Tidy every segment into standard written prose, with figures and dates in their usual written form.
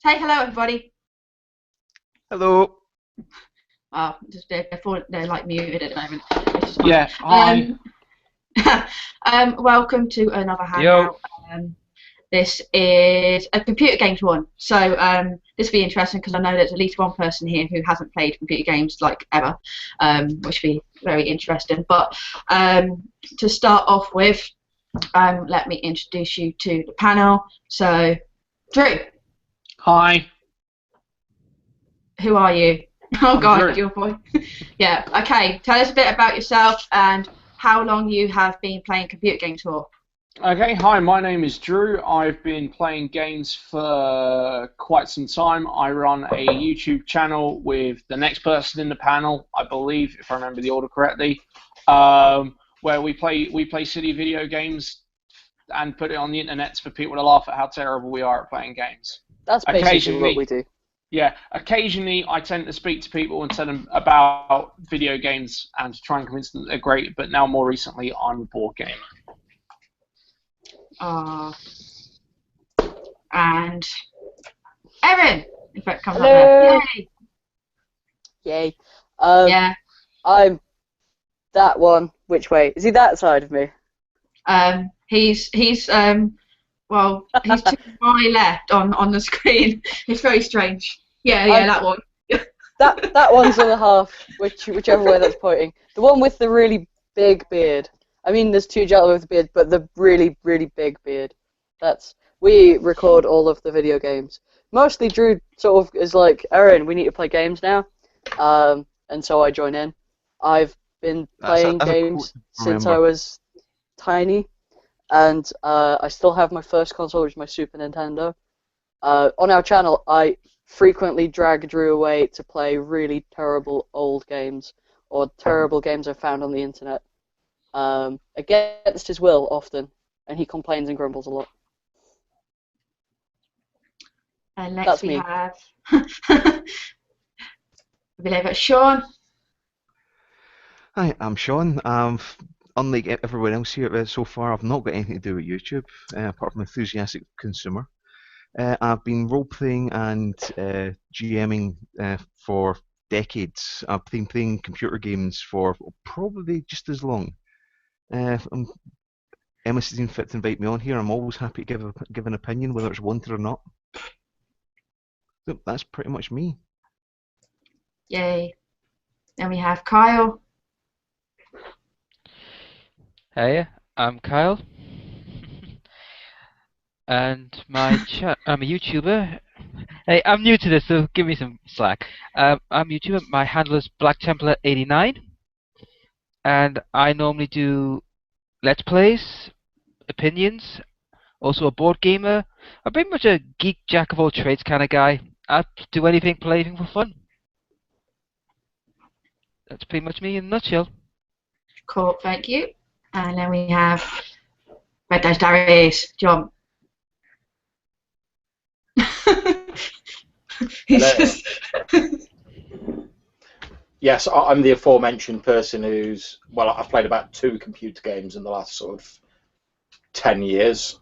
Say hello, everybody. Hello. Oh, just they're like muted at the moment. Yeah, hi. Welcome to another Yo. Hangout. This is a computer games one, so this will be interesting because I know there's at least one person here who hasn't played computer games like ever, which will be very interesting. But to start off with, let me introduce you to the panel. So, Drew. Hi. Who are you? Oh I'm God, Drew. your boy. Yeah. Okay. Tell us a bit about yourself and how long you have been playing computer games for. Okay, hi, my name is Drew. I've been playing games for quite some time. I run a YouTube channel with the next person in the panel, I believe, if I remember the order correctly, where we play silly video games and put it on the internet for people to laugh at how terrible we are at playing games. That's basically what we do. Yeah, occasionally I tend to speak to people and tell them about video games and try and convince them that they're great, but now more recently I'm a board gamer. And Erin, if that comes up Hello. there. Yay. Yeah. I'm that one. Which way? Is he that side of me? He's to my left on the screen. It's very strange. Yeah, that one. that one's on the half, whichever way that's pointing. The one with the really big beard. I mean, there's two gentlemen with a beard, but the really, really big beard. We record all of the video games. Mostly Drew sort of is like, Erin, we need to play games now. And so I join in. I've been playing games since I was tiny, and I still have my first console, which is my Super Nintendo. On our channel, I frequently drag Drew away to play really terrible old games, or terrible games I found on the internet. Against his will, often, and he complains and grumbles a lot. And next That's we me. have I believe it's Sean. Hi, I'm Sean. Unlike everyone else here so far, I've not got anything to do with YouTube, apart from an enthusiastic consumer. I've been role-playing and GMing for decades. I've been playing computer games for probably just as long. Emma seen fit to invite me on here. I'm always happy to give an opinion, whether it's wanted or not. So that's pretty much me. Yay. Then we have Kyle. Hey, I'm Kyle, and I'm a YouTuber. Hey, I'm new to this, so give me some slack. I'm a YouTuber. My handle is BlackTemplar89, and I normally do Let's Plays, opinions, also a board gamer. I'm pretty much a geek, jack of all trades kind of guy. I do anything, play anything for fun. That's pretty much me in a nutshell. Cool, thank you. And then we have Red Dash Darius, John. Yes, I'm the aforementioned person who's, well, I've played about 2 computer games in the last sort of 10 years.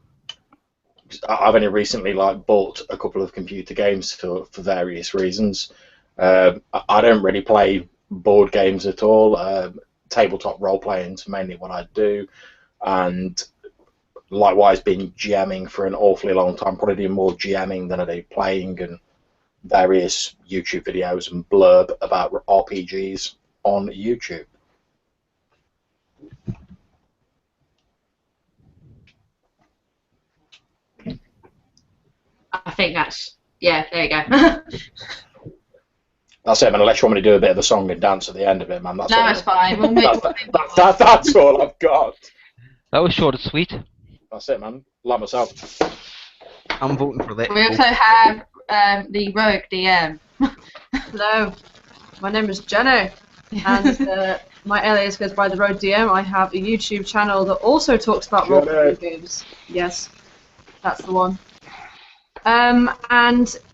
I've only recently bought a couple of computer games for various reasons. I don't really play board games at all. Tabletop role-playing is mainly what I do, and likewise been GMing for an awfully long time, probably doing more GMing than I do playing, and various YouTube videos and blurb about RPGs on YouTube. I think that's, yeah, there you go. That's it, man. Unless you want me to do a bit of a song and dance at the end of it, man. That's all. It's fine. That's all I've got. That was short and sweet. That's it, man. Like myself. I'm voting for that. We also have the Rogue DM. Hello, my name is Jenno, and my alias goes by the Rogue DM. I have a YouTube channel that also talks about role-playing games. Yes, that's the one. And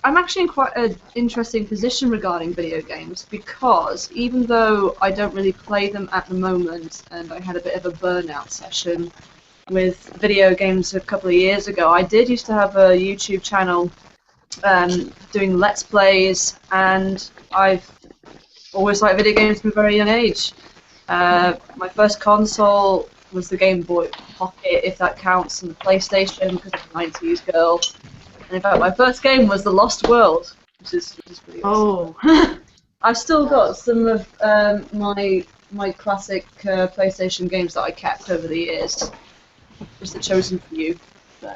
I'm actually in quite an interesting position regarding video games, because even though I don't really play them at the moment, and I had a bit of a burnout session with video games a couple of years ago, I did used to have a YouTube channel doing Let's Plays, and I've always liked video games from a very young age. My first console was the Game Boy Pocket, if that counts, and the PlayStation, because I'm a 90s girl. And in fact, my first game was The Lost World, which is pretty awesome. Oh. I've still got some of my classic PlayStation games that I kept over the years. Just the chosen few. So.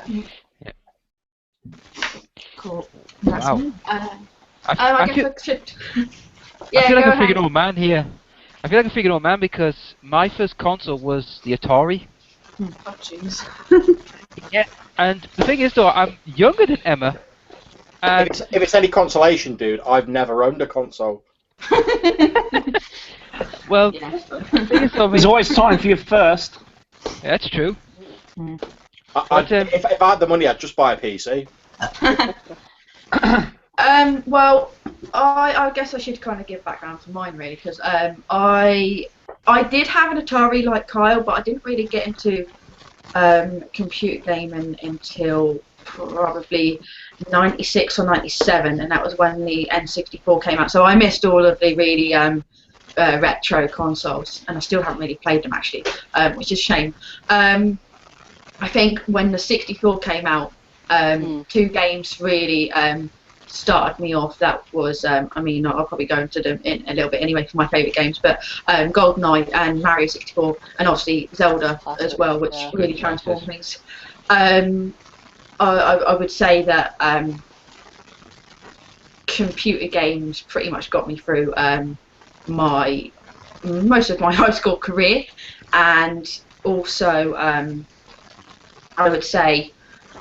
Cool. Wow. Me. I guess feel, I should. I feel like go a freaking ahead. old man here. I feel like a freaking old man because my first console was the Atari. Oh, jeez. Yeah. And the thing is, though, I'm younger than Emma. And If it's any consolation, dude, I've never owned a console. well, Yeah. the thing is, though, There's always time for your first. yeah, that's true. If I had the money, I'd just buy a PC. Well, I guess I should kind of give background to mine really, because I did have an Atari like Kyle, but I didn't really get into computer gaming until probably 96 or 97, and that was when the N64 came out. So I missed all of the really retro consoles, and I still haven't really played them actually, which is a shame. I think when the 64 came out, two games really started me off. That was, I mean, I'll probably go into them in a little bit anyway for my favourite games, but GoldenEye and Mario 64, and obviously Zelda as well, which really transformed things. I would say that computer games pretty much got me through most of my high school career, and also I would say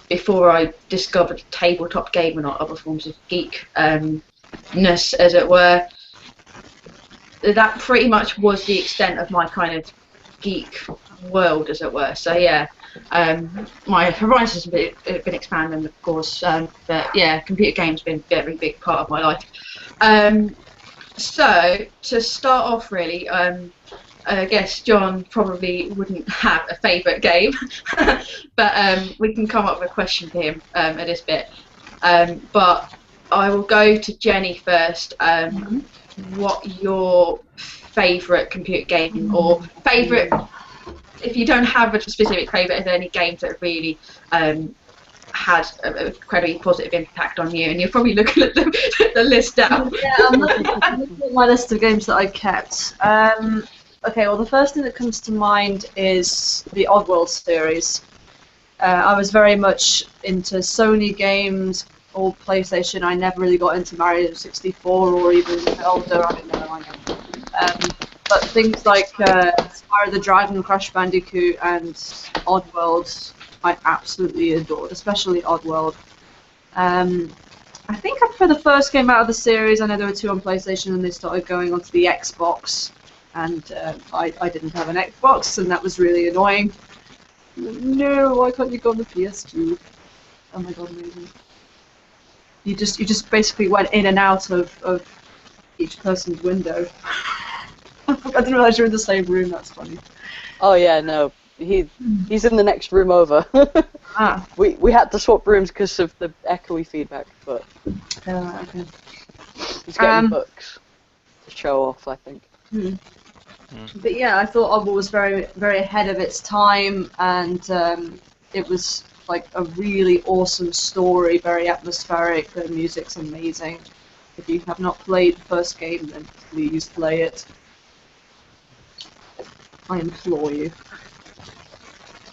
before I discovered tabletop gaming or other forms of geekness, as it were, that pretty much was the extent of my kind of geek world, as it were. So yeah, my horizons have been expanding, of course, but yeah, computer games have been a very big part of my life. So to start off, really, I guess John probably wouldn't have a favourite game, but we can come up with a question for him at this bit. But I will go to Jenny first. What your favourite computer game, or favourite, if you don't have a specific favourite, are there any games that have really had a incredibly positive impact on you? And you're probably looking at the list down. Yeah, I'm looking at my list of games that I kept. Okay, well, the first thing that comes to mind is the Oddworld series. I was very much into Sony games, or PlayStation. I never really got into Mario 64 or even Zelda. I don't know. But things like Spyro the Dragon, Crash Bandicoot, and Oddworld, I absolutely adored, especially Oddworld. I think I prefer the first game out of the series. I know there were two on PlayStation, and they started going onto the Xbox. And I didn't have an Xbox, and that was really annoying. No, why can't you go on the PS2? Oh my god, amazing. You just basically went in and out of each person's window. I didn't realise you were in the same room. That's funny. Oh yeah, no, he's in the next room over. Ah. We had to swap rooms because of the echoey feedback, but Okay. he's getting books to show off, I think. But yeah, I thought Oddworld was very, very ahead of its time, and it was like a really awesome story, very atmospheric. The music's amazing. If you have not played the first game, then please play it. I implore you.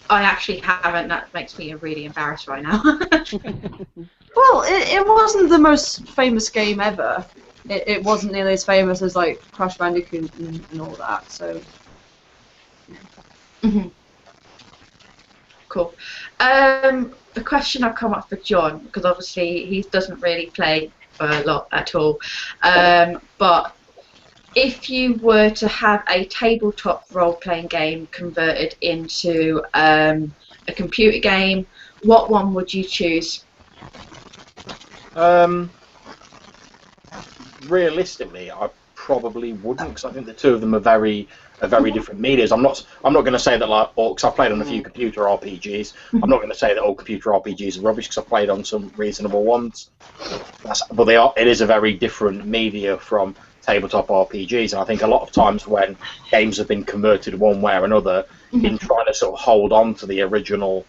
I actually haven't. That makes me really embarrassed right now. Well, it wasn't the most famous game ever. It wasn't nearly as famous as like Crash Bandicoot and all that. So. Cool. The question I've come up for John, because obviously he doesn't really play a lot at all. But if you were to have a tabletop role-playing game converted into a computer game, what one would you choose? Realistically, I probably wouldn't, because I think the two of them are very different medias. I'm not going to say that because I've played on a few computer RPGs. I'm not going to say that all computer RPGs are rubbish, because I've played on some reasonable ones. But they are. It is a very different media from tabletop RPGs, and I think a lot of times when games have been converted one way or another, in trying to sort of hold on to the original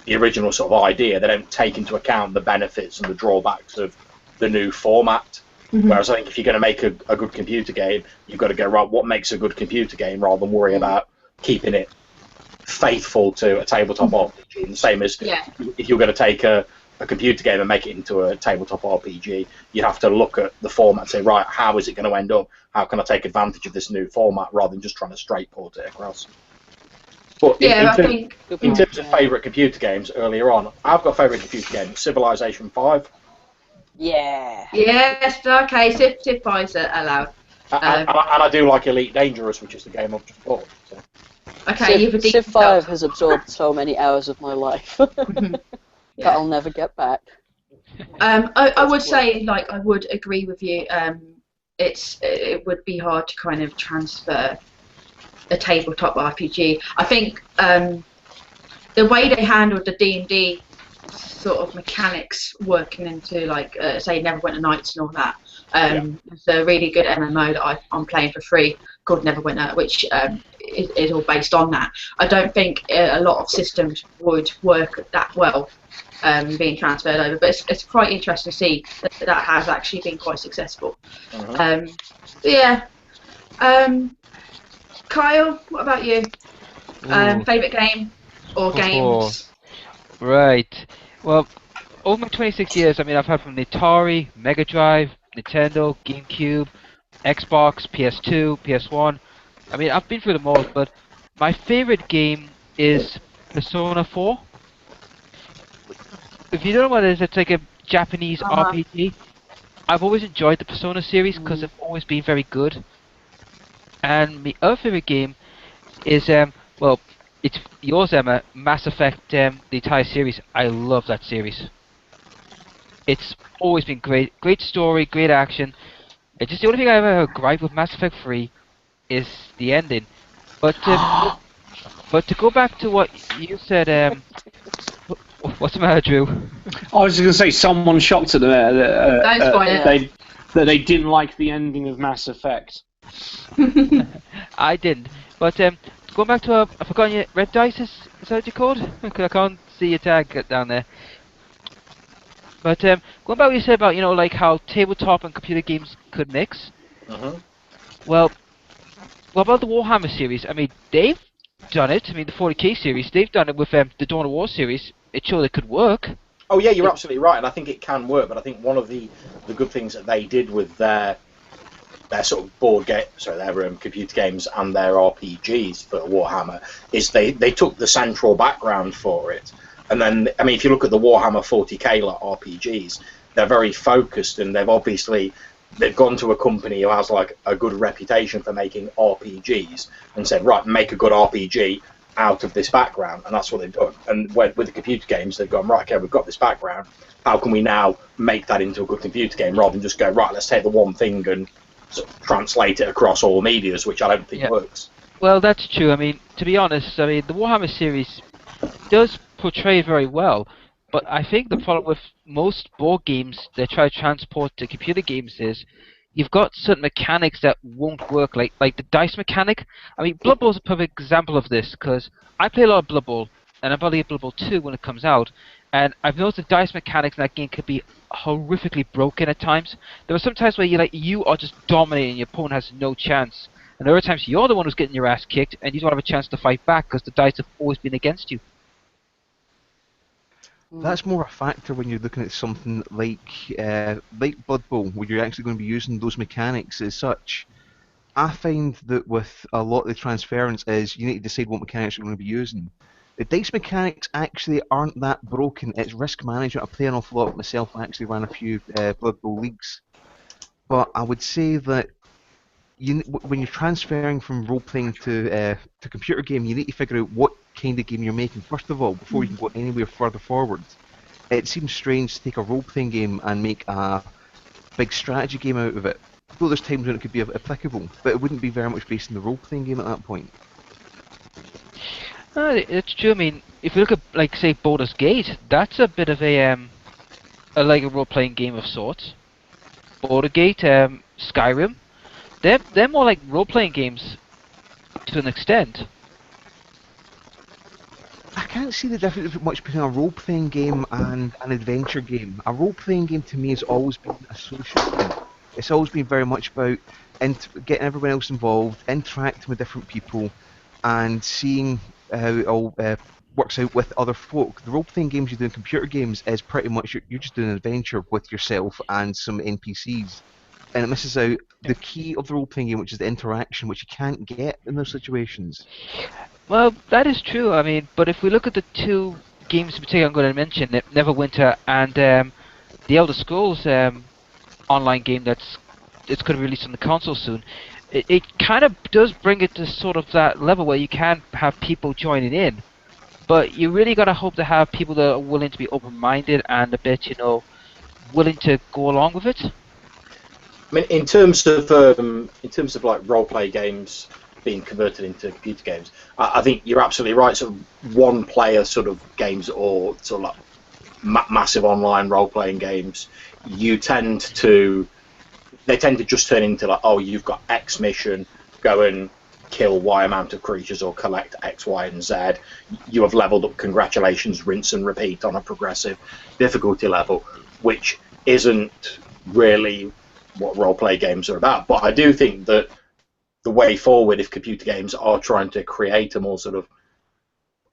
sort of idea, they don't take into account the benefits and the drawbacks of the new format. Whereas I think if you're going to make a good computer game, you've got to go, right, what makes a good computer game, rather than worry about keeping it faithful to a tabletop RPG. And the same as if you're going to take a computer game and make it into a tabletop RPG, you have to look at the format and say, right, how is it going to end up? How can I take advantage of this new format, rather than just trying to straight port it across? But in terms of favourite computer games earlier on, I've got a favourite computer game, Civilization 5. Yeah. Yes, okay, Civ 5's allowed. And I do like Elite Dangerous, which is the game I've just bought. So. Okay, Civ 5 has absorbed so many hours of my life that I'll never get back. I would say, like, I would agree with you. It would be hard to kind of transfer a tabletop RPG. I think the way they handled the D&D sort of mechanics working into, like, say, Neverwinter Nights and all that. It's a really good MMO that I'm playing for free called Neverwinter, which is all based on that. I don't think a lot of systems would work that well being transferred over, but it's quite interesting to see that has actually been quite successful. Kyle, what about you? Favourite game or games? Right. Well, over my 26 years, I mean, I've had from the Atari, Mega Drive, Nintendo, GameCube, Xbox, PS2, PS1. I mean, I've been through them all, but my favourite game is Persona 4. If you don't know what it is, it's like a Japanese RPG. I've always enjoyed the Persona series because they've always been very good. And my other favourite game is, well, it's yours, Emma, Mass Effect, the entire series. I love that series. It's always been great. Great story, great action. It's just the only thing I ever gripe with Mass Effect 3 is the ending. But to go back to what you said, what's the matter, Drew? I was just going to say, someone shocked at that they didn't like the ending of Mass Effect. I didn't. But going back to I've forgotten your Red Dice, is that what you're called? I can't see your tag down there. But going back to what you said about, like how tabletop and computer games could mix. Well, what about the Warhammer series? I mean, they've done it. I mean, the 40k series, they've done it with the Dawn of War series. It showed it could work. Oh yeah, you're absolutely right, and I think it can work. But I think one of the good things that they did with their sort of board game, their computer games and their RPGs for Warhammer is they took the central background for it, and then I mean if you look at the Warhammer 40k RPGs, they're very focused, and they've gone to a company who has like a good reputation for making RPGs and said, right, make a good RPG out of this background, and that's what they've done. And with the computer games, they've gone, right, okay, we've got this background, how can we now make that into a good computer game, rather than just go, right, let's take the one thing and sort of translate it across all medias, which I don't think works. Well, that's true. I mean, to be honest, I mean, the Warhammer series does portray very well, but I think the problem with most board games they try to transport to computer games is you've got certain mechanics that won't work, like the dice mechanic. I mean, Blood Bowl's a perfect example of this, because I play a lot of Blood Bowl, and I'm about to get Blood Bowl 2 when it comes out, and I've noticed the dice mechanics in that game could be horrifically broken at times. There are some times where you are just dominating, your opponent has no chance, and there are times you're the one who's getting your ass kicked, and you don't have a chance to fight back because the dice have always been against you. That's more a factor when you're looking at something like Blood Bowl, where you're actually going to be using those mechanics as such. I find that with a lot of the transference is you need to decide what mechanics you're going to be using. The dice mechanics actually aren't that broken. It's risk management. I play an awful lot myself. I actually ran a few Blood Bowl leagues. But I would say that when you're transferring from role-playing to computer game, you need to figure out what kind of game you're making first of all before you can go anywhere further forward. It seems strange to take a role-playing game and make a big strategy game out of it. though there's times when it could be applicable, but it wouldn't be very much based in the role-playing game at that point. It's true. I mean, if you look at, like, say, Baldur's Gate, that's a bit of like a role-playing game of sorts. Baldur's Gate, Skyrim, they're more like role-playing games to an extent. I can't see the difference much between a role-playing game and an adventure game. A role-playing game to me has always been a social thing. It's always been very much about getting everyone else involved, interacting with different people, and seeing how it all works out with other folk. The role-playing games you do in computer games is pretty much you're just doing an adventure with yourself and some NPCs. And it misses out the key of the role-playing game, which is the interaction, which you can't get in those situations. Well, that is true. I mean, but if we look at the two games in particular I'm going to mention, Neverwinter and the Elder Scrolls online game it's going to be released on the console soon, it kind of does bring it to sort of that level where you can have people joining in, but you really got to hope to have people that are willing to be open-minded and a bit, willing to go along with it. I mean, in terms of like role-play games being converted into computer games, I think you're absolutely right. Sort of one-player sort of games or sort of like massive online role-playing games, they tend to just turn into like, oh, you've got X mission, go and kill Y amount of creatures or collect X, Y, and Z. You have leveled up. Congratulations, rinse and repeat on a progressive difficulty level, which isn't really what role-play games are about. But I do think that the way forward, if computer games are trying to create a more sort of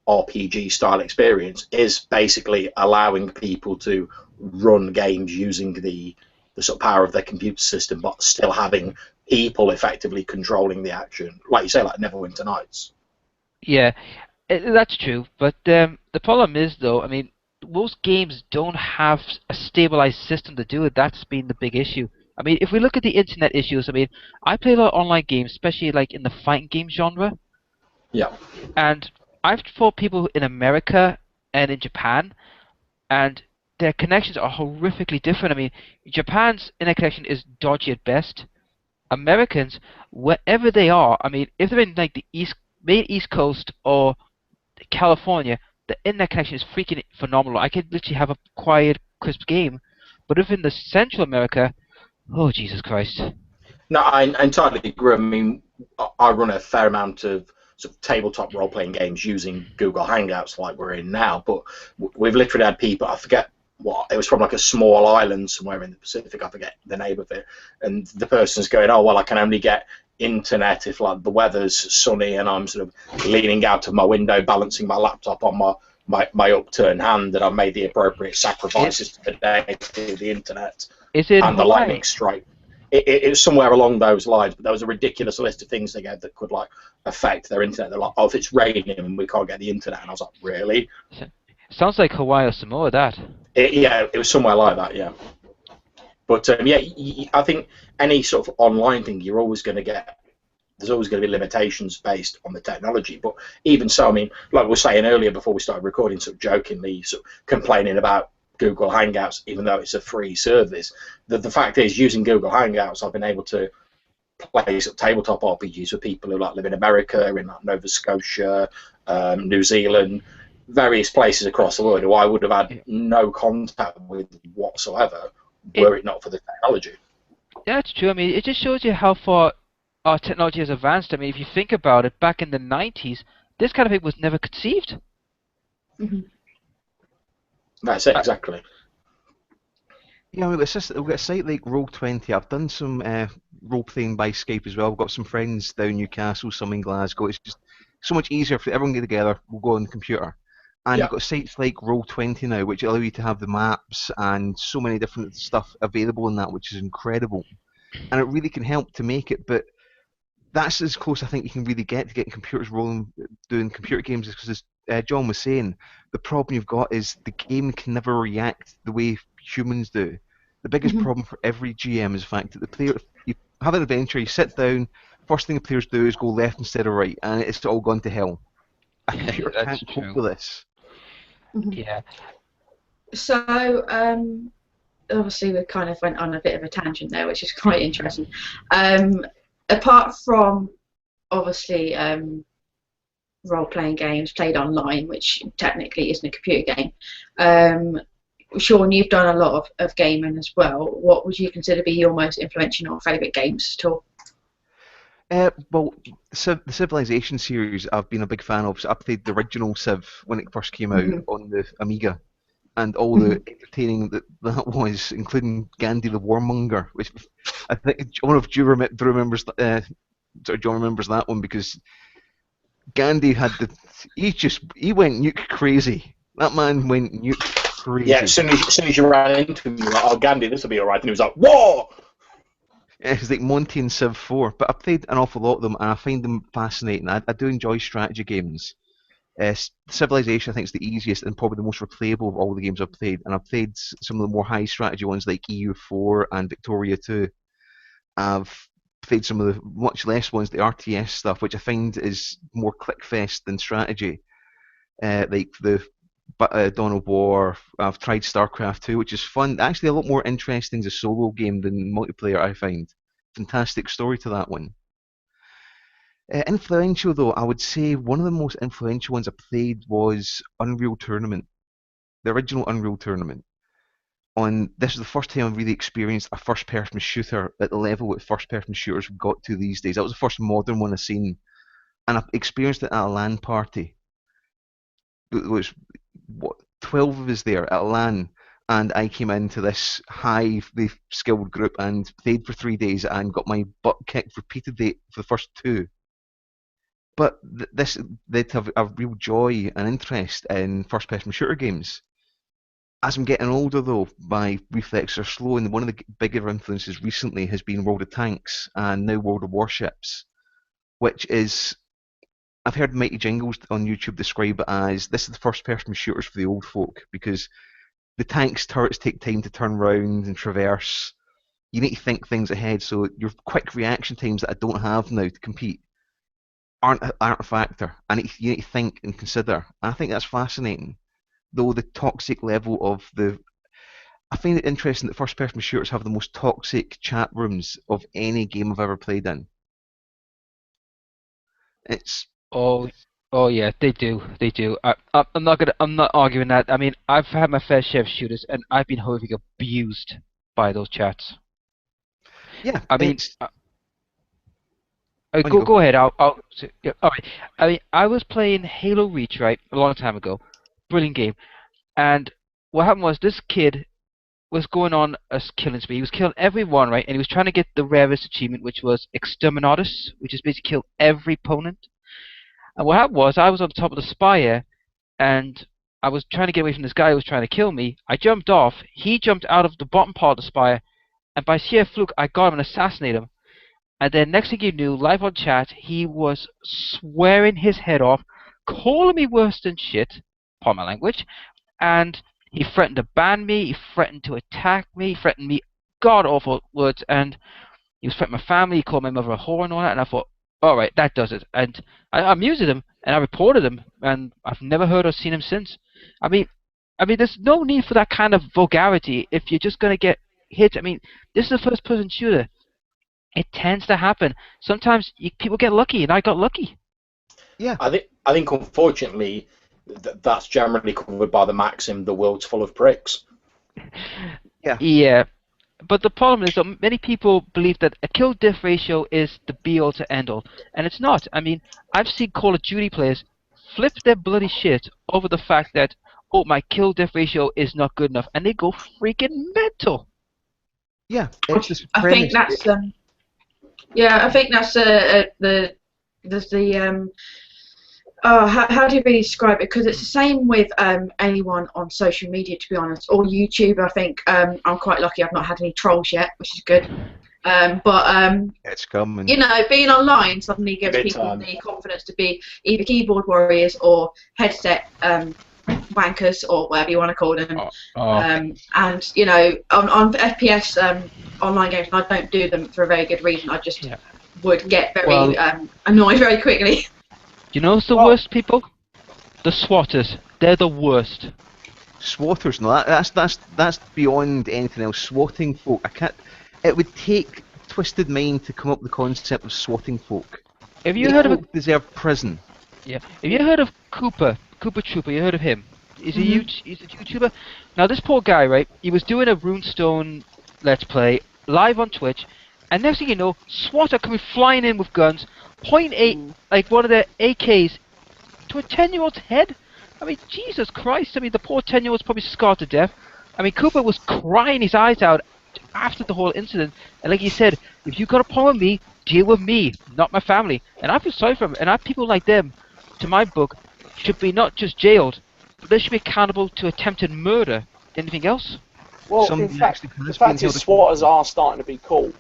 RPG style experience, is basically allowing people to run games using the sort of power of their computer system, but still having people effectively controlling the action, like you say, like Neverwinter Nights. Yeah, that's true. But the problem is, though, I mean, most games don't have a stabilized system to do it. That's been the big issue. I mean, if we look at the internet issues, I mean, I play a lot of online games, especially like in the fighting game genre. Yeah. And I've fought people in America and in Japan, and their connections are horrifically different. I mean, Japan's internet connection is dodgy at best. Americans, wherever they are, I mean, if they're in like the main East Coast or California, the internet connection is freaking phenomenal. I could literally have a quiet, crisp game. But if in the Central America, oh Jesus Christ! No, I entirely agree. I mean, I run a fair amount of sort of tabletop role-playing games using Google Hangouts, like we're in now. But we've literally had people. I forget what it was from, like a small island somewhere in the Pacific. I forget the name of it. And the person's going, "Oh well, I can only get internet if like the weather's sunny and I'm sort of leaning out of my window, balancing my laptop on my upturned hand, and I've made the appropriate sacrifices to the day to the internet." Is it and the lightning strike. It was somewhere along those lines, but there was a ridiculous list of things they gave that could like affect their internet. They're like, "Oh, if it's raining, we can't get the internet," and I was like, "Really?" Sounds like Hawaii or Samoa. That. Yeah, it was somewhere like that. Yeah, but yeah, I think any sort of online thing, you're always going to get. There's always going to be limitations based on the technology. But even so, I mean, like we were saying earlier before we started recording, sort of jokingly, sort of complaining about Google Hangouts, even though it's a free service. The fact is, using Google Hangouts, I've been able to play sort of tabletop RPGs with people who like live in America, in like Nova Scotia, New Zealand, various places across the world who I would have had no contact with whatsoever were it not for the technology. Yeah, it's true. I mean, it just shows you how far our technology has advanced. I mean, if you think about it, back in the 90s, this kind of thing was never conceived. Mm-hmm. That's it, exactly. Yeah, well, it's just, we've got a site like Roll20. I've done some role-playing by Skype as well. I've got some friends down Newcastle, some in Glasgow. It's just so much easier for everyone to get together. We'll go on the computer. And you've got sites like Roll20 now, which allow you to have the maps and so many different stuff available in that, which is incredible. And it really can help to make it, but that's as close I think you can really get to getting computers rolling, doing computer games, because as John was saying, the problem you've got is the game can never react the way humans do. The biggest problem for every GM is the fact that the player, you have an adventure, you sit down, first thing the players do is go left instead of right, and it's all gone to hell. A computer can't cope with this. Yeah. So, obviously we kind of went on a bit of a tangent there, which is quite interesting. Apart from obviously role-playing games played online, which technically isn't a computer game, Sean, you've done a lot of gaming as well. What would you consider be your most influential or favourite games at all? Well, the Civilization series I've been a big fan of. So I played the original Civ when it first came out on the Amiga, and all the entertaining that was, including Gandhi the Warmonger, which I think I don't know if Drew remembers. John remembers that one because Gandhi had he went nuke crazy. That man went nuke crazy. Yeah, as soon as you ran into him, you were like, "Oh, Gandhi, this will be alright," and he was like, "Whoa!" Yeah, it's like Monty and Civ 4, but I've played an awful lot of them and I find them fascinating. I do enjoy strategy games. Civilization I think is the easiest and probably the most replayable of all the games I've played, and I've played some of the more high strategy ones like EU4 and Victoria 2. I've played some of the much less ones, the RTS stuff, which I find is more clickfest than strategy, like the Dawn of War. I've tried StarCraft 2, which is fun. Actually, a lot more interesting as a solo game than multiplayer, I find. Fantastic story to that one. Influential, though, I would say one of the most influential ones I played was Unreal Tournament, the original Unreal Tournament. This is the first time I've really experienced a first-person shooter at the level that first-person shooters have got to these days. That was the first modern one I've seen, and I've experienced it at a LAN party. There was 12 of us there at a LAN, and I came into this highly skilled group and played for 3 days and got my butt kicked repeatedly for the first 2. But they'd have a real joy and interest in first-person shooter games. As I'm getting older, though, my reflexes are slow, and one of the bigger influences recently has been World of Tanks and now World of Warships, which is, I've heard Mighty Jingles on YouTube describe it as, this is the first-person shooters for the old folk, because the tanks' turrets take time to turn round and traverse. You need to think things ahead, so your quick reaction times that I don't have now to compete aren't a factor. You need to think and consider. And I think that's fascinating. Though the toxic level of I find it interesting that first-person shooters have the most toxic chat rooms of any game I've ever played in. It's Oh yeah, they do. They do. I'm not arguing that. I mean, I've had my fair share of shooters, and I've been horrifically abused by those chats. yeah. I mean, On you go ahead. Yeah, all right. I mean, I was playing Halo Reach, right, a long time ago. Brilliant game. And what happened was this kid was going on a killing spree. He was killing everyone, right? And he was trying to get the rarest achievement, which was Exterminatus, which is basically kill every opponent. And what happened was I was on top of the spire, and I was trying to get away from this guy who was trying to kill me. I jumped off. He jumped out of the bottom part of the spire, and by sheer fluke, I got him and assassinated him. And then next thing you knew, live on chat, he was swearing his head off, calling me worse than shit, pardon my language, and he threatened to ban me, he threatened to attack me, he threatened me god-awful words, and he was threatening my family, he called my mother a whore and all that, and I thought, alright, that does it. And I muted him, and I reported him, and I've never heard or seen him since. I mean, there's no need for that kind of vulgarity if you're just going to get hit. I mean, this is a first-person shooter. It tends to happen. Sometimes people get lucky, and I got lucky. Yeah. I think unfortunately, that's generally covered by the maxim, the world's full of pricks. Yeah. Yeah. But the problem is that many people believe that a kill-death ratio is the be-all to end-all, and it's not. I mean, I've seen Call of Duty players flip their bloody shit over the fact that, oh, my kill-death ratio is not good enough, and they go freaking mental. Yeah, it's this I think that's yeah, I think that's how do you really describe it? Because it's the same with anyone on social media, to be honest, or YouTube. I think I'm quite lucky. I've not had any trolls yet, which is good. But it's coming. you know, being online suddenly gives people the confidence to be either keyboard warriors or headset wankers or whatever you want to call them. And you know, on FPS online games, I don't do them for a very good reason. I just would get very annoyed very quickly. You know who's the worst people? The swatters. They're the worst. Swatters, no, that's beyond anything else. Swatting folk, I can't. It would take twisted mind to come up with the concept of swatting folk. Have you They heard of a, folk deserve prison. yeah? Have you heard of Cooper Trooper? You heard of him? He's he's a YouTuber. Now this poor guy, right? He was doing a Runestone Let's Play live on Twitch, and next thing you know, SWAT are coming flying in with guns, point eight like one of their AKs to a 10-year-old's head. I mean, Jesus Christ! I mean, the poor 10-year-old's probably scarred to death. I mean, Cooper was crying his eyes out after the whole incident, and like he said, if you got a problem with me, deal with me, not my family. And I feel sorry for him. And people like them, to my book, should be not just jailed, but they should be accountable to attempted murder. Anything else? Well, Some in fact, actually the has fact been is, held swatters are starting to be cool.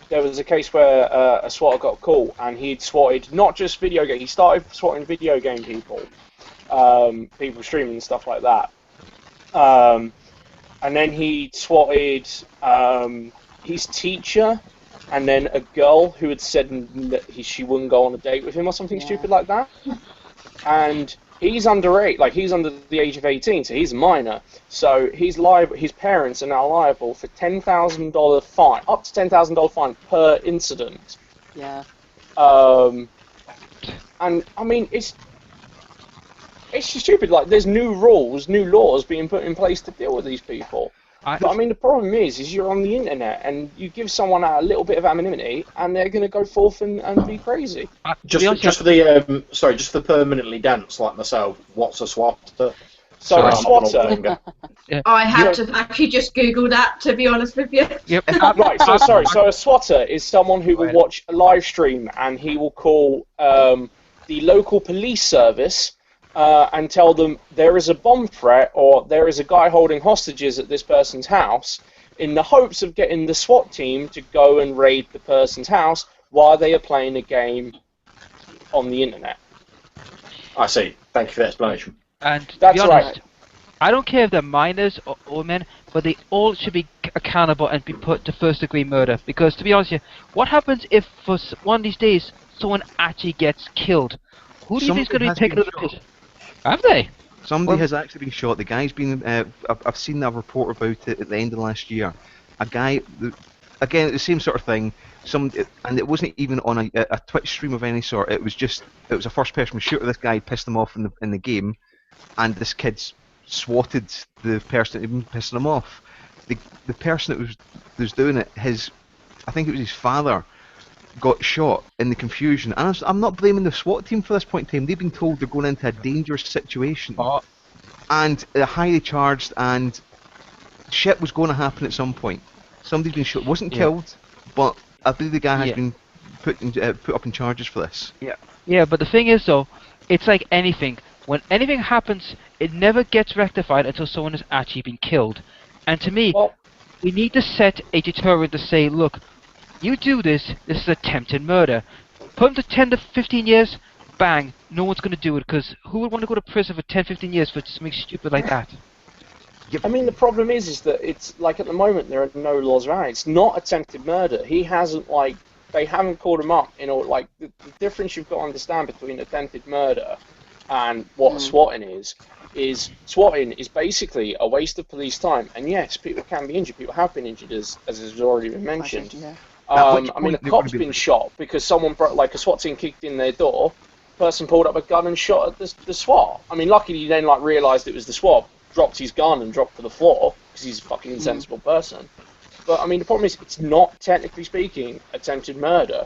There was a case where a swatter got caught, and he'd swatted not just video game. He started swatting video game people, people streaming and stuff like that. And then he swatted his teacher, and then a girl who had said that she wouldn't go on a date with him or something stupid like that. And he's underage, like he's under the age of 18, so he's a minor. So he's liable. His parents are now liable for $10,000 fine, up to $10,000 fine per incident. Yeah. And I mean, it's just stupid. Like, there's new rules, new laws being put in place to deal with these people. But I mean, the problem is you're on the internet and you give someone a little bit of anonymity, and they're going to go forth and be crazy. Just for the permanently dense like myself, what's a swatter? So a swatter. I had to actually just Google that, to be honest with you. Yep. Right. So sorry. So a swatter is someone who will watch a live stream, and he will call the local police service. And tell them there is a bomb threat or there is a guy holding hostages at this person's house, in the hopes of getting the SWAT team to go and raid the person's house while they are playing a game on the internet. I see. Thank you for the explanation. And to That's be honest, right. I don't care if they're minors or men, but they all should be accountable and be put to first-degree murder. Because to be honest with you, what happens if for one of these days someone actually gets killed? Who do you think is going to be taken to the pit? Have they? Somebody has actually been shot. The guy's been. I've seen a report about it at the end of last year. A guy, again, the same sort of thing. And it wasn't even on a Twitch stream of any sort. It was a first-person shooter. This guy pissed him off in the game, and this kid's swatted the person that had been pissing him off. The person that was doing it, I think it was his father, got shot in the confusion, and I'm not blaming the SWAT team for this point in time. They've been told they're going into a dangerous situation, and they're highly charged, and shit was going to happen at some point. Somebody's been shot, wasn't killed, but I believe the guy has been put up in charges for this. Yeah, but the thing is though, it's like anything. When anything happens, it never gets rectified until someone has actually been killed. And to me, we need to set a deterrent to say, look, you do this is attempted murder. Put them to 10 to 15 years, bang, no one's going to do it, because who would want to go to prison for 10, 15 years for something stupid like that? I mean, the problem is that it's, like, at the moment, there are no laws around it. It's not attempted murder. He hasn't, like, they haven't called him up, like, the difference you've got to understand between attempted murder and what swatting is swatting is basically a waste of police time. And yes, people can be injured. People have been injured, as has already been mentioned. I mean, a cop's been shot because someone a SWAT team kicked in their door. Person pulled up a gun and shot at the SWAT. I mean, luckily he then realised it was the SWAT, dropped his gun and dropped to the floor because he's a fucking insensible person. But I mean, the problem is it's not technically speaking attempted murder.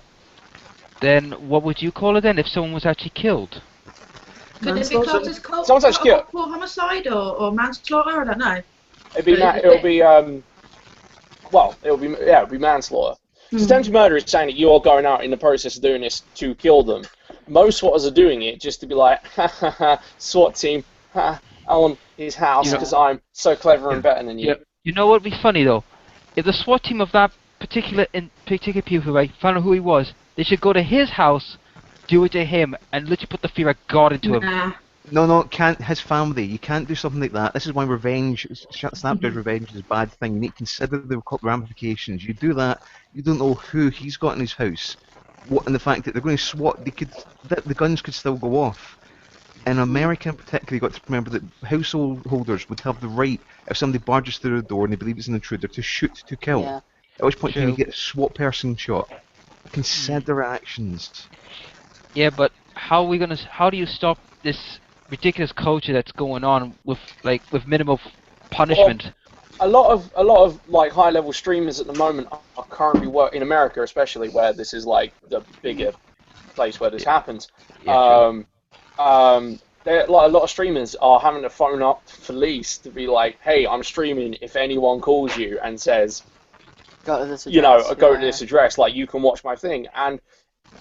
Then what would you call it then if someone was actually killed? Could it be classed as Someone's actually killed. homicide or manslaughter? I don't know. It'll be manslaughter. Attempted murder is saying that you're going out in the process of doing this to kill them. Most swatters are doing it just to be like, ha ha ha, SWAT team, ha, on his house because I'm so clever and better than you. You know what would be funny though? If the SWAT team of that particular people found out who he was, they should go to his house, do it to him, and literally put the fear of God into him. No, can't his family. You can't do something like that. This is why revenge, Snapjudge revenge is a bad thing. You need to consider the ramifications. You do that, you don't know who he's got in his house. And the fact that they're going to SWAT, the guns could still go off. In America in particular, you've got to remember that household holders would have the right, if somebody barges through the door and they believe it's an intruder, to shoot to kill. Yeah. At which point in time you True. get a SWAT person shot. Consider actions. Yeah, but how do you stop this ridiculous culture that's going on with minimal punishment? A lot of like high level streamers at the moment are currently in America, especially where this is like the bigger place where this happens. Yeah, Like a lot of streamers are having to phone up police to be like, "Hey, I'm streaming. If anyone calls you and says, Go to this address. you know, go to this address, like you can watch my thing," and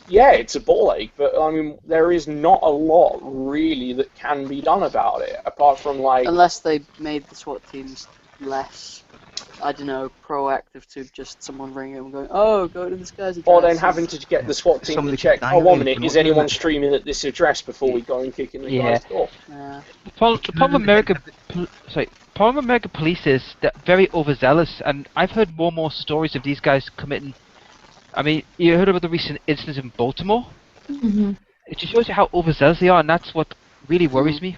yeah, it's a ball ache, but I mean, there is not a lot really that can be done about it, apart from like. Unless they made the SWAT teams less, I don't know, proactive to just someone ringing and going, oh, go to this guy's address. Or then having to get the SWAT team Somebody to check, could oh, 1 die minute, for is not doing anyone it. streaming at this address before we go and kick in the guy's door? Yeah. The problem with American police is they're very overzealous, and I've heard more and more stories of these guys committing. I mean, you heard about the recent incidents in Baltimore? Mm-hmm. It just shows you how overzealous they are, and that's what really worries me.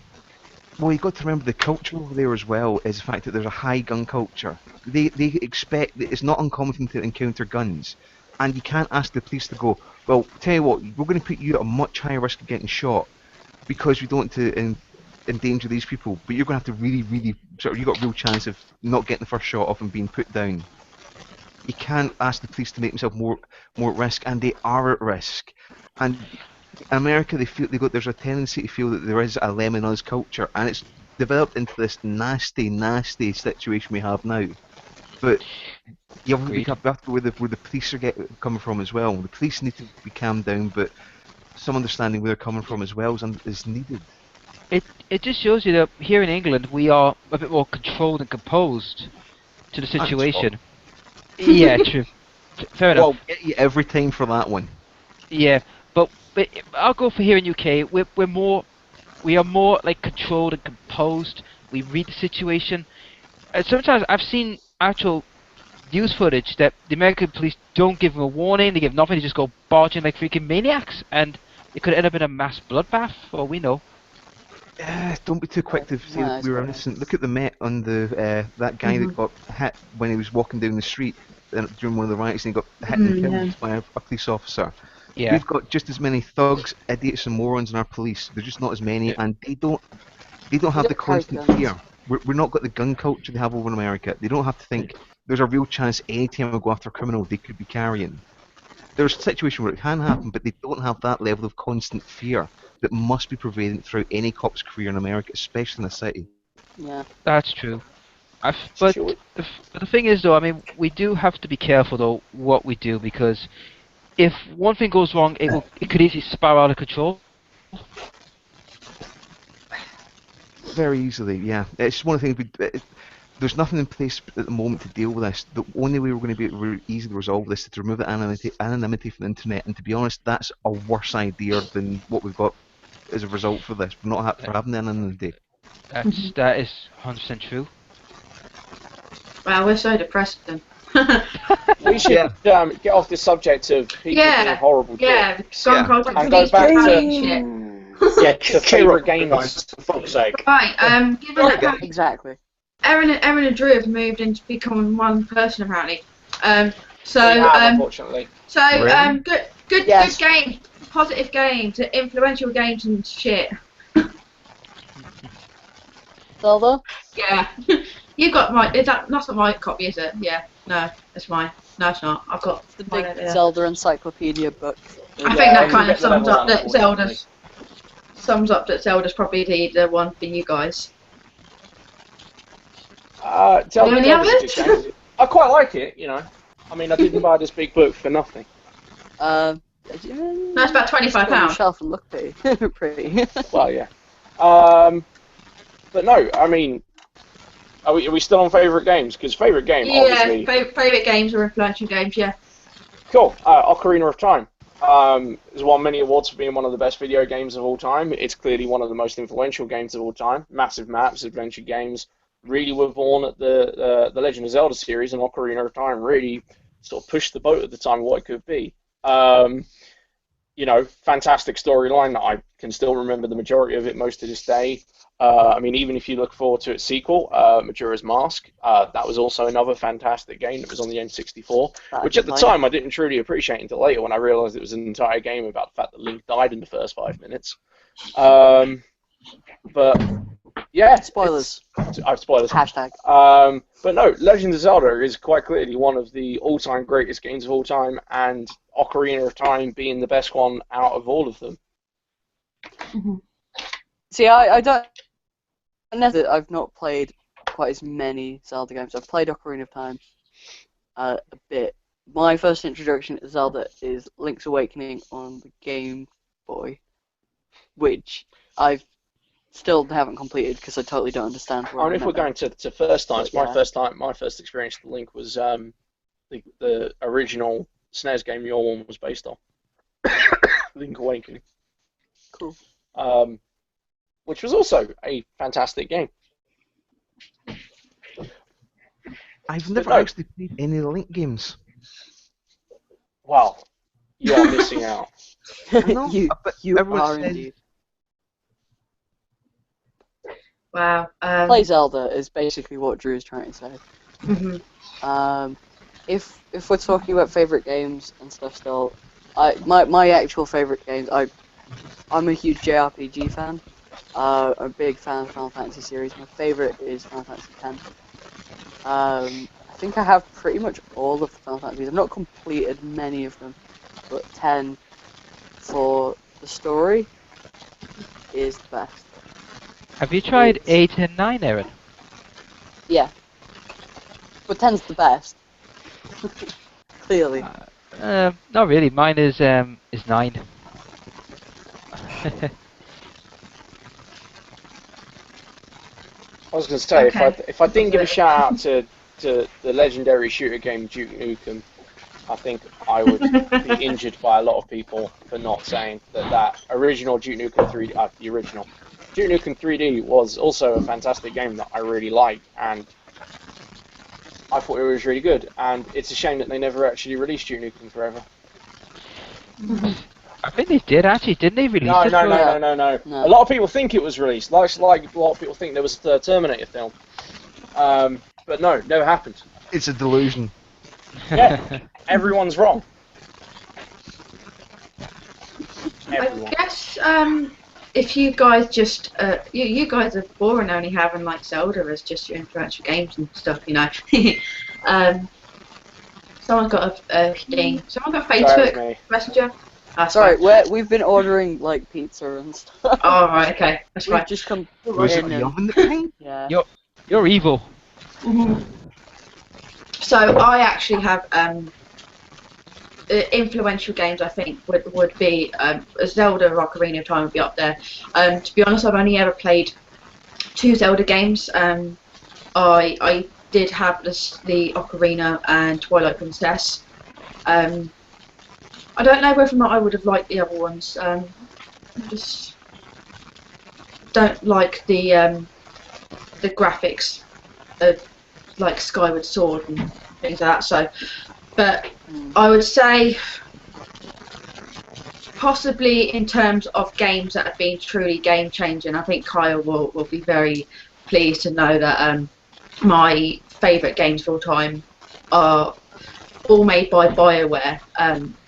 Well, you've got to remember the culture over there as well is the fact that there's a high gun culture. They expect that it's not uncommon for them to encounter guns, and you can't ask the police to go, well, tell you what, we're going to put you at a much higher risk of getting shot because we don't want to endanger these people, but you're going to have to really you've got a real chance of not getting the first shot off and being put down. You can't ask the police to make themselves more at risk, and they are at risk. And in America, there's a tendency to feel that there is a lemon us culture, and it's developed into this nasty situation we have now. But you have to be careful where the police are coming from as well. The police need to be calmed down, but some understanding where they're coming from as well is needed. It just shows you that here in England we are a bit more controlled and composed to the situation. Yeah, true. Fair enough. Well, get you every time for that one. Yeah, but I'll go for here in UK. We are more like controlled and composed. We read the situation. Sometimes I've seen actual news footage that the American police don't give them a warning. They give nothing. They just go barging like freaking maniacs, and it could end up in a mass bloodbath. For all we know. Don't be too quick to say that we were innocent. Look at the Met on the that guy that got hit when he was walking down the street during one of the riots, and he got hit and killed by a police officer. Yeah. We've got just as many thugs, idiots, and morons in our police. They're just not as many, and they don't have the constant fear. We're not got the gun culture they have over in America. They don't have to think there's a real chance any time we go after a criminal they could be carrying. There's a situation where it can happen, but they don't have that level of constant fear that must be prevalent throughout any cop's career in America, especially in a city. Yeah. That's true. But the thing is, though, I mean, we do have to be careful, though, what we do, because if one thing goes wrong, it could easily spiral out of control. Very easily, yeah. It's one of the things there's nothing in place at the moment to deal with this. The only way we're going to be able to easily resolve this is to remove the anonymity from the internet, and to be honest, that's a worse idea than what we've got as a result for this. We're not for having the anonymity. That is 100% true. Wow, we're so depressed then. We should get off this subject of people doing horrible shit. And go back to favourite games, for fuck's sake. Right, given that Exactly. Erin and Drew have moved into becoming one person apparently. Unfortunately. Good games, positive games, influential games and shit. Zelda? Yeah. You got my. That's not my copy, is it? Yeah. No, it's mine. No, it's not. I've got the big Zelda encyclopedia book. I think that kind of sums up that Zelda's probably the one for you guys. Any others? I quite like it, you know. I mean, I didn't buy this big book for nothing. No, it's about £25. Shelf and look pretty. Well, yeah. But no, I mean, are we still on favourite games? Because favourite game, obviously. Yeah, favourite games or influential games, yeah. Cool. Ocarina of Time. Has won many awards for being one of the best video games of all time. It's clearly one of the most influential games of all time. Massive maps, adventure games. Really were born at the Legend of Zelda series, and Ocarina of Time really sort of pushed the boat at the time of what it could be. you know, fantastic storyline that I can still remember the majority of it most to this day. I mean, even if you look forward to its sequel, Majora's Mask, that was also another fantastic game that was on the N64, which at the time I didn't truly appreciate until later when I realised it was an entire game about the fact that Link died in the first 5 minutes. But yeah, Spoilers. I've spoilers. Hashtag. But no, Legend of Zelda is quite clearly one of the all-time greatest games of all time, and Ocarina of Time being the best one out of all of them. See, I don't. I've not played quite as many Zelda games. I've played Ocarina of Time a bit. My first introduction to Zelda is Link's Awakening on the Game Boy, which I still haven't completed because I totally don't understand. I mean, if we're going to first times, Yeah. my first experience with Link was the original SNES game your one was based on, Link Awakening. Cool. Which was also a fantastic game. I've never no. actually played any of the Link games. Wow, you are missing out. know, you but you everyone are says- indeed. Wow. Play Zelda is basically what Drew is trying to say. Mhm. If we're talking about favorite games and stuff, still, my actual favorite games, I'm a huge JRPG fan. I'm a big fan of Final Fantasy series. My favorite is Final Fantasy X. I think I have pretty much all of the Final Fantasies. I've not completed many of them, but 10 for the story is the best. Have you tried 8 and 9, Aaron? Yeah, but 10's the best. Clearly. Not really. Mine is 9. I was going to say, Okay. if I didn't give a shout out to the legendary shooter game Duke Nukem, I think I would be injured by a lot of people for not saying that original Duke Nukem 3D, the original Duke Nukem 3D was also a fantastic game that I really liked, and I thought it was really good. And it's a shame that they never actually released Duke Nukem Forever. I think they did actually, didn't they release No. it? No. A lot of people think it was released. Like a lot of people think there was a third Terminator film. But no, never happened. It's a delusion. Yeah, everyone's wrong. Everyone. I guess if you guys just you guys are boring only having like Zelda as just your influential games and stuff, you know. Someone's got a thing. Someone got Sorry, that was Facebook me. Messenger. That's Sorry, fine. we've been ordering like pizza and stuff. Oh right, okay, that's We've fine. just come Was it in the and oven that came? yeah. You're evil. So I actually have influential games. I think would be Zelda, Ocarina of Time would be up there. To be honest, I've only ever played 2 Zelda games. I did have the Ocarina and Twilight Princess. I don't know whether or not I would have liked the other ones. I just don't like the graphics of like Skyward Sword and things like that. So, but I would say possibly in terms of games that have been truly game changing. I think Kyle will be very pleased to know that my favourite games of all time are all made by BioWare.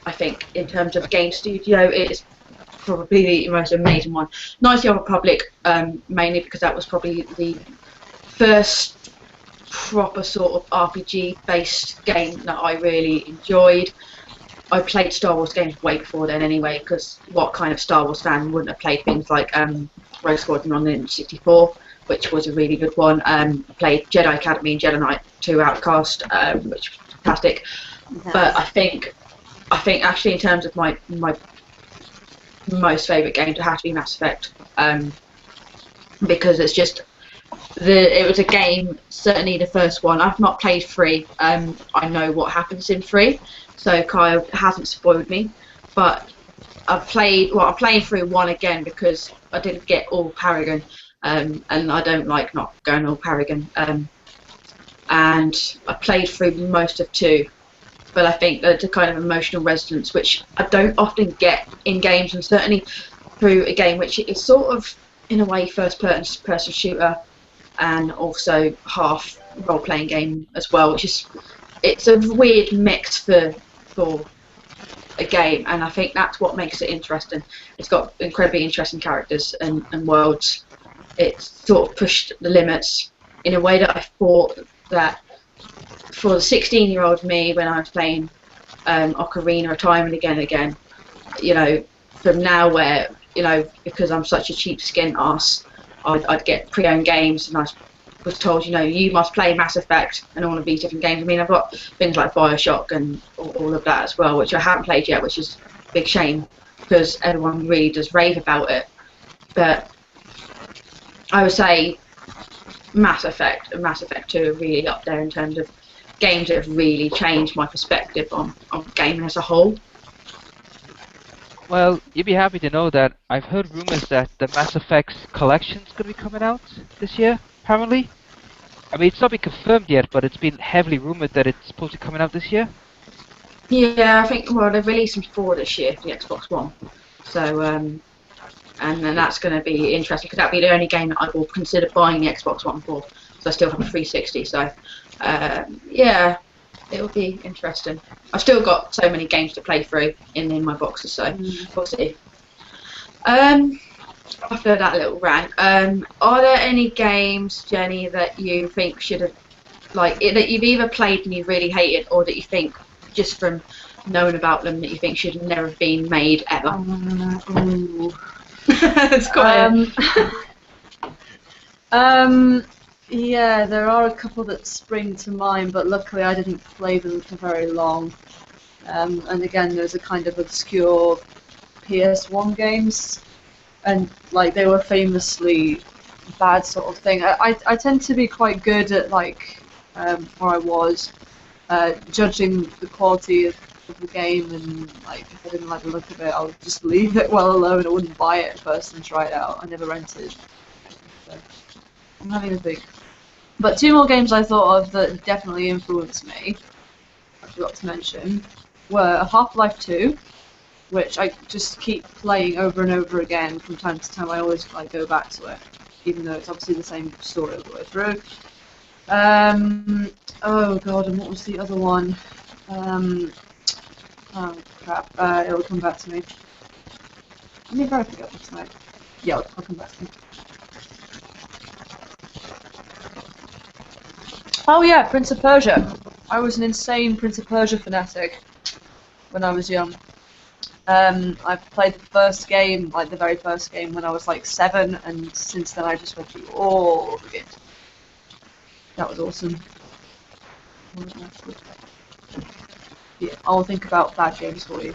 I think in terms of game studio, it's probably the most amazing one. Knights of the Old Republic, mainly because that was probably the first proper sort of RPG-based game that I really enjoyed. I played Star Wars games way before then anyway, because what kind of Star Wars fan wouldn't have played things like Rogue Squadron on the N64, which was a really good one. Played Jedi Academy and Jedi Knight 2 Outcast, which was fantastic. But I think actually in terms of my most favourite games, it has to be Mass Effect, because it's just it was a game, certainly the first one. I've not played 3. I know what happens in 3, so Kyle hasn't spoiled me. But I'm playing through 1 again because I didn't get all Paragon, and I don't like not going all Paragon. And I played through most of 2. but I think the kind of emotional resonance, which I don't often get in games, and certainly through a game which is sort of, in a way, first-person shooter, and also half role-playing game as well, which is, it's a weird mix for a game, and I think that's what makes it interesting. It's got incredibly interesting characters and worlds. It's sort of pushed the limits in a way that I thought that for the 16-year-old me, when I was playing Ocarina time and again, you know, from now where, you know, because I'm such a cheap skin ass, I'd get pre-owned games, and I was told, you know, you must play Mass Effect and all of these different games. I mean, I've got things like Bioshock and all of that as well, which I haven't played yet, which is a big shame because everyone really does rave about it. But I would say Mass Effect and Mass Effect 2 are really up there in terms of games that have really changed my perspective on gaming as a whole. Well, you'd be happy to know that I've heard rumors that the Mass Effect collection's going to be coming out this year, apparently. I mean, it's not been confirmed yet, but it's been heavily rumored that it's supposed to be coming out this year. Yeah, I think, well, they've released them 4 this year for the Xbox One. So, and then that's going to be interesting, because that'll be the only game that I will consider buying the Xbox One for. So I still have a 360, so, yeah, it will be interesting. I've still got so many games to play through in my boxes, so we'll see. After that little rant, are there any games, Jenny, that you think should have, like, that you've either played and you really hated, or that you think, just from knowing about them, that you think should have never been made ever? It's quite yeah, there are a couple that spring to mind, but luckily I didn't play them for very long. And again, there's a kind of obscure PS1 games, and like they were famously bad sort of thing. I tend to be quite good at, like, where I was judging the quality of the game, and like if I didn't like the look of it, I would just leave it well alone. I wouldn't buy it first and try it out. I never rented. So I'm having a big. But 2 more games I thought of that definitely influenced me, I forgot to mention, were Half-Life 2, which I just keep playing over and over again from time to time. I always like go back to it, even though it's obviously the same story all the way through. Oh god, and what was the other one? Oh crap, it'll come back to me. Maybe I forgot this night. Yeah, I'll come back to me. Oh yeah, Prince of Persia. I was an insane Prince of Persia fanatic when I was young. I played the first game, like the very first game, when I was like 7, and since then I just went through all of the games. That was awesome. Yeah, I'll think about bad games for you.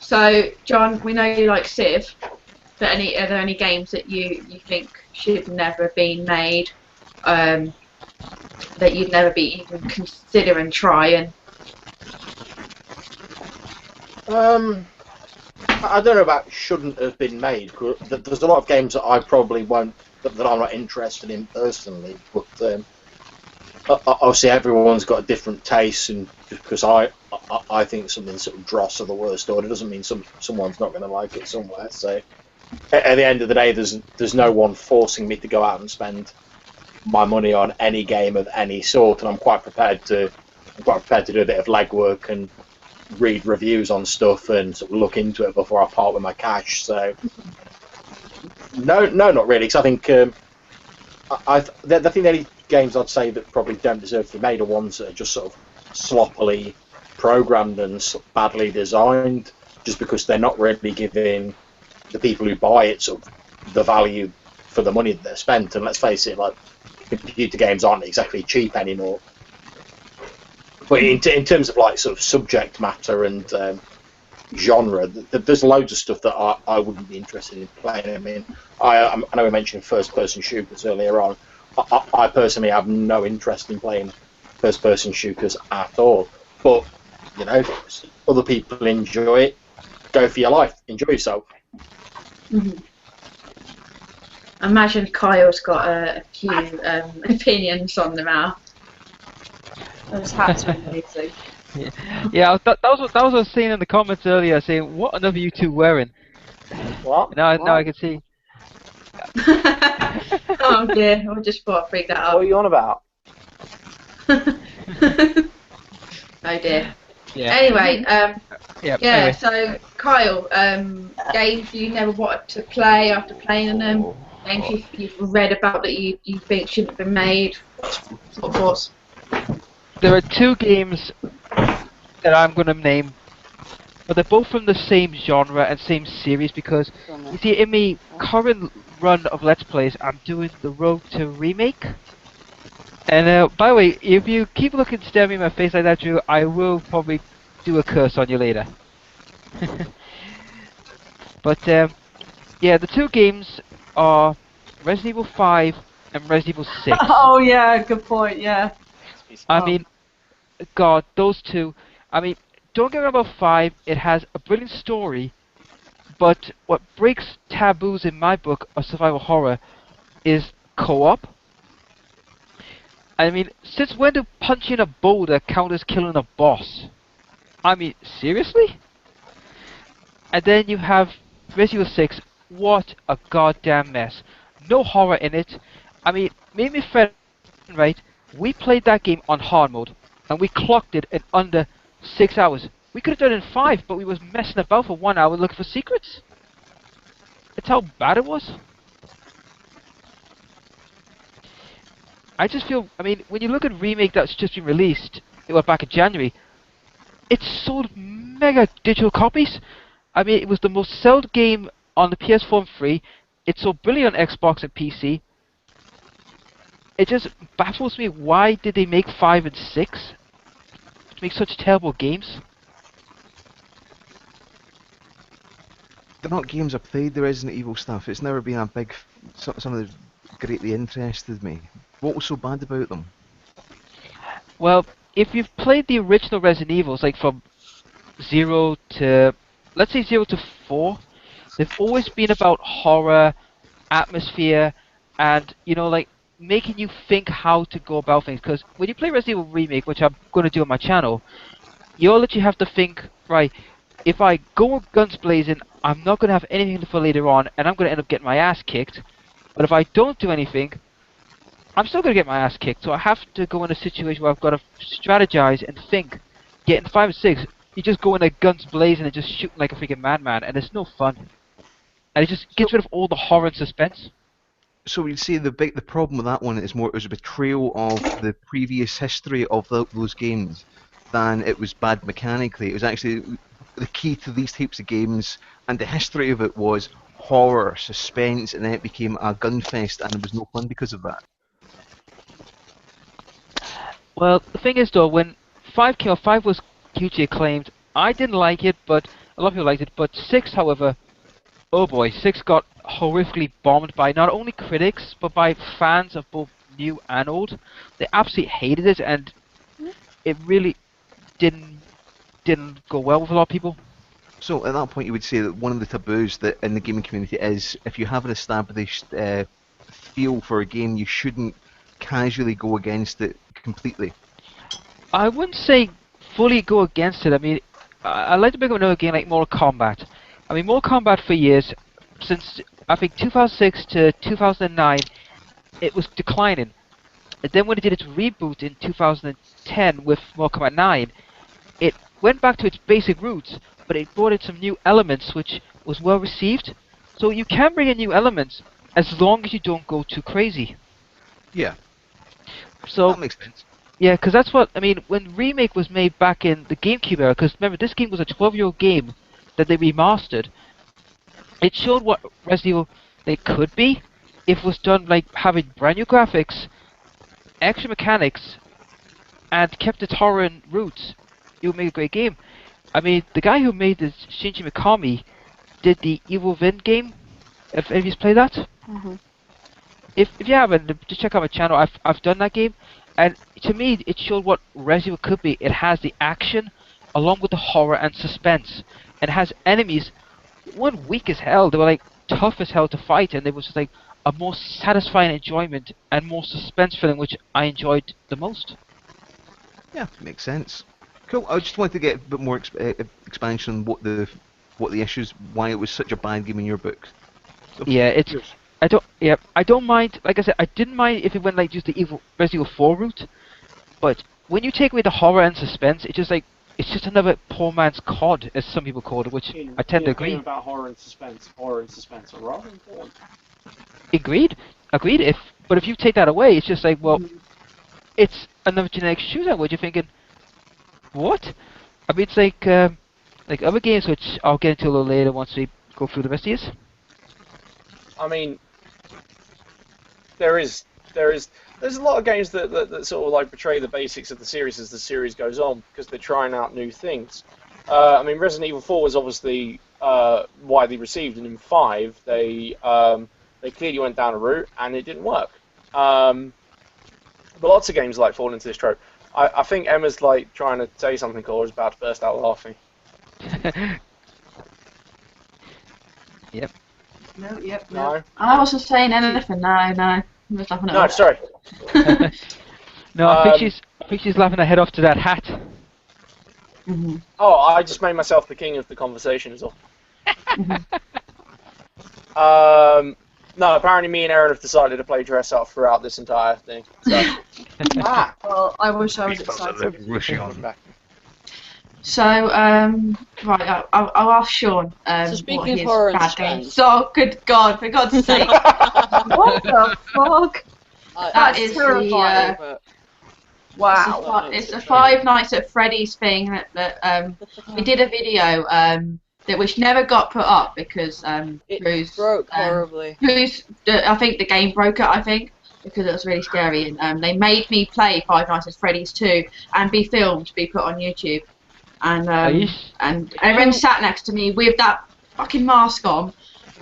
So, John, we know you like Civ, but are there any games that you think should never have been made, that you'd never be even considering trying? I don't know about shouldn't have been made. There's a lot of games that I probably won't, that I'm not interested in personally. But obviously everyone's got a different taste, and just because I think something's sort of dross of the worst order doesn't mean someone's not going to like it somewhere. So at the end of the day, there's no one forcing me to go out and spend my money on any game of any sort, and I'm quite prepared to do a bit of legwork and read reviews on stuff and sort of look into it before I part with my cash. So no, not really. Because I think the only games I'd say that probably don't deserve to be made are ones that are just sort of sloppily programmed and badly designed, just because they're not really giving the people who buy it sort of the value for the money that they're spent. And let's face it, like, computer games aren't exactly cheap anymore. But in terms of like sort of subject matter and genre, there's loads of stuff that I wouldn't be interested in playing. I mean, I know we mentioned first-person shooters earlier on. I personally have no interest in playing first-person shooters at all. But you know, other people enjoy it. Go for your life. Enjoy yourself. Mm-hmm. Imagine Kyle's got a few opinions on them now. Those hats are amazing. Yeah, that was what I was saying in the comments earlier, saying what on earth are you two wearing? What? Now I can see. Oh dear, I just thought I'd freak that What are out. you on about? Oh dear. Yeah. Anyway, Yeah. yeah. Anyway. So Kyle, games you never wanted to play after playing them, games you've read about that you think shouldn't have been made. What sort of thoughts? There are two games that I'm gonna name, but they're both from the same genre and same series because you see, in my current run of Let's Plays, I'm doing the Road to Remake. And by the way, if you keep looking staring in my face like that, Drew, I will probably do a curse on you later. But yeah, the two games are Resident Evil 5 and Resident Evil 6. Oh yeah, good point. Yeah. I mean, God, those two. I mean, don't get me wrong about 5. It has a brilliant story, but what breaks taboos in my book of survival horror is co-op. I mean, since when do punching a boulder count as killing a boss? I mean, seriously? And then you have Resident Evil 6. What a goddamn mess. No horror in it. I mean, me and my friend, right, we played that game on hard mode, and we clocked it in under 6 hours. We could have done it in 5, but we was messing about for 1 hour looking for secrets. That's how bad it was. I just feel, I mean, when you look at Remake that's just been released, it was back in January, it sold mega digital copies. I mean, it was the most sold game on the PS4 and 3. It sold brilliant on Xbox and PC. It just baffles me, why did they make 5 and 6 to make such terrible games? They're not games I've played, the Resident Evil stuff. It's never been a big... Some of them greatly interested me. What was so bad about them? Well, if you've played the original Resident Evils, like from 0 to, let's say 0 to 4, they've always been about horror, atmosphere, and, you know, like, making you think how to go about things. Because when you play Resident Evil Remake, which I'm going to do on my channel, you literally have to think, right, if I go guns blazing, I'm not going to have anything for later on, and I'm going to end up getting my ass kicked. But if I don't do anything, I'm still going to get my ass kicked. So I have to go in a situation where I've got to strategize and think. Getting 5 and 6, you just go in there guns blazing and just shooting like a freaking madman, and it's no fun. And it just gets rid of all the horror and suspense. So we'd say the problem with that one is more it was a betrayal of the previous history of those games than it was bad mechanically. It was actually the key to these types of games, and the history of it was horror, suspense, and then it became a gunfest, and it was no fun because of that. Well, the thing is though, when 5 came out, 5 was hugely acclaimed. I didn't like it, but a lot of people liked it. But 6, however, oh boy, 6 got horrifically bombed by not only critics, but by fans of both new and old. They absolutely hated it, and it really didn't go well with a lot of people. So at that point, you would say that one of the taboos that in the gaming community is if you have an established feel for a game, you shouldn't casually go against it completely. I wouldn't say fully go against it. I mean, I like to bring up another game like Mortal Kombat. I mean, Mortal Kombat for years, since I think 2006 to 2009, it was declining. And then when it did its reboot in 2010 with Mortal Kombat 9, it went back to its basic roots, but it brought in some new elements which was well received. So you can bring in new elements as long as you don't go too crazy. Yeah. So That makes sense. yeah, because that's what, I mean, when Remake was made back in the GameCube era, because remember, this game was a 12-year-old game that they remastered. It showed what Resident Evil they could be if it was done like having brand new graphics, extra mechanics, and kept its horror and roots. It would make a great game. I mean, the guy who made this, Shinji Mikami, did the Evil Within game. Have you played that? Mm-hmm. If you haven't, just check out my channel. I've done that game, and to me, it showed what Resident Evil could be. It has the action, along with the horror and suspense. And it has enemies, one weak as hell. They were like tough as hell to fight, and it was just like a more satisfying enjoyment and more suspense feeling, which I enjoyed the most. Yeah, makes sense. Cool. I just wanted to get a bit more expansion on what the issues, why it was such a bad game in your book. So, Yeah, it's. cheers. I don't mind. Like I said, I didn't mind if it went like just the Resident Evil 4 route, but when you take away the horror and suspense, it's just another poor man's COD, as some people call it, which I tend to In a game agree. about horror and suspense are rather important. Agreed, agreed. But if you take that away, it's just like, well, it's another generic shooter. Which you're thinking, what? I mean, it's like other games which I'll get into a little later once we go through the rest of these. I mean, there's a lot of games that sort of like portray the basics of the series as the series goes on because they're trying out new things. I mean, Resident Evil 4 was obviously widely received, and in 5 they clearly went down a route and it didn't work. But lots of games like fall into this trope. I think Emma's like trying to say something, or is about to burst out laughing. Yep. No, yep, no. No, I wasn't saying anything. No. I was laughing at no, all. sorry. No, I think she's laughing her head off to that hat. Mhm. Oh, I just made myself the king of the conversation as well. No, apparently me and Aaron have decided to play dress up throughout this entire thing. So, Well, I wish I was Because of excited. the Russian. So, right, I'll ask Sean So speaking what of his horror and bad suspense. games. Oh, good God, for God's sake. What the fuck? I- That is terrifying. but Wow. It's a Five Nights at Freddy's thing that we did a video which never got put up because it Bruce broke horribly. I think the game broke it. I think because it was really scary, and they made me play Five Nights at Freddy's 2 and be filmed, be put on YouTube, and and everyone sat next to me with that fucking mask on,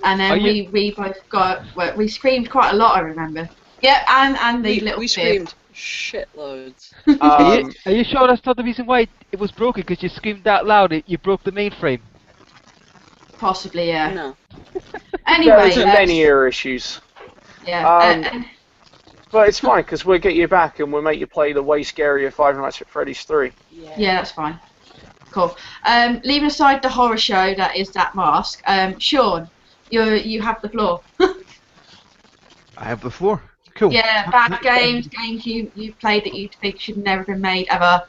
and then we both we screamed quite a lot. I remember. Yep, and the little We bib. screamed shitloads. Are you sure that's not the reason why it was broken? Because you screamed that loud, you broke the mainframe. Possibly, yeah. No. Anyway, there's linear issues. yeah. But it's fine because we'll get you back and we'll make you play the way scarier Five Nights at Freddy's 3. Yeah, that's fine. Cool. Leaving aside the horror show that is that mask, Sean, you have the floor. I have the floor. Cool. Yeah, bad games you played that you think should never have been made ever.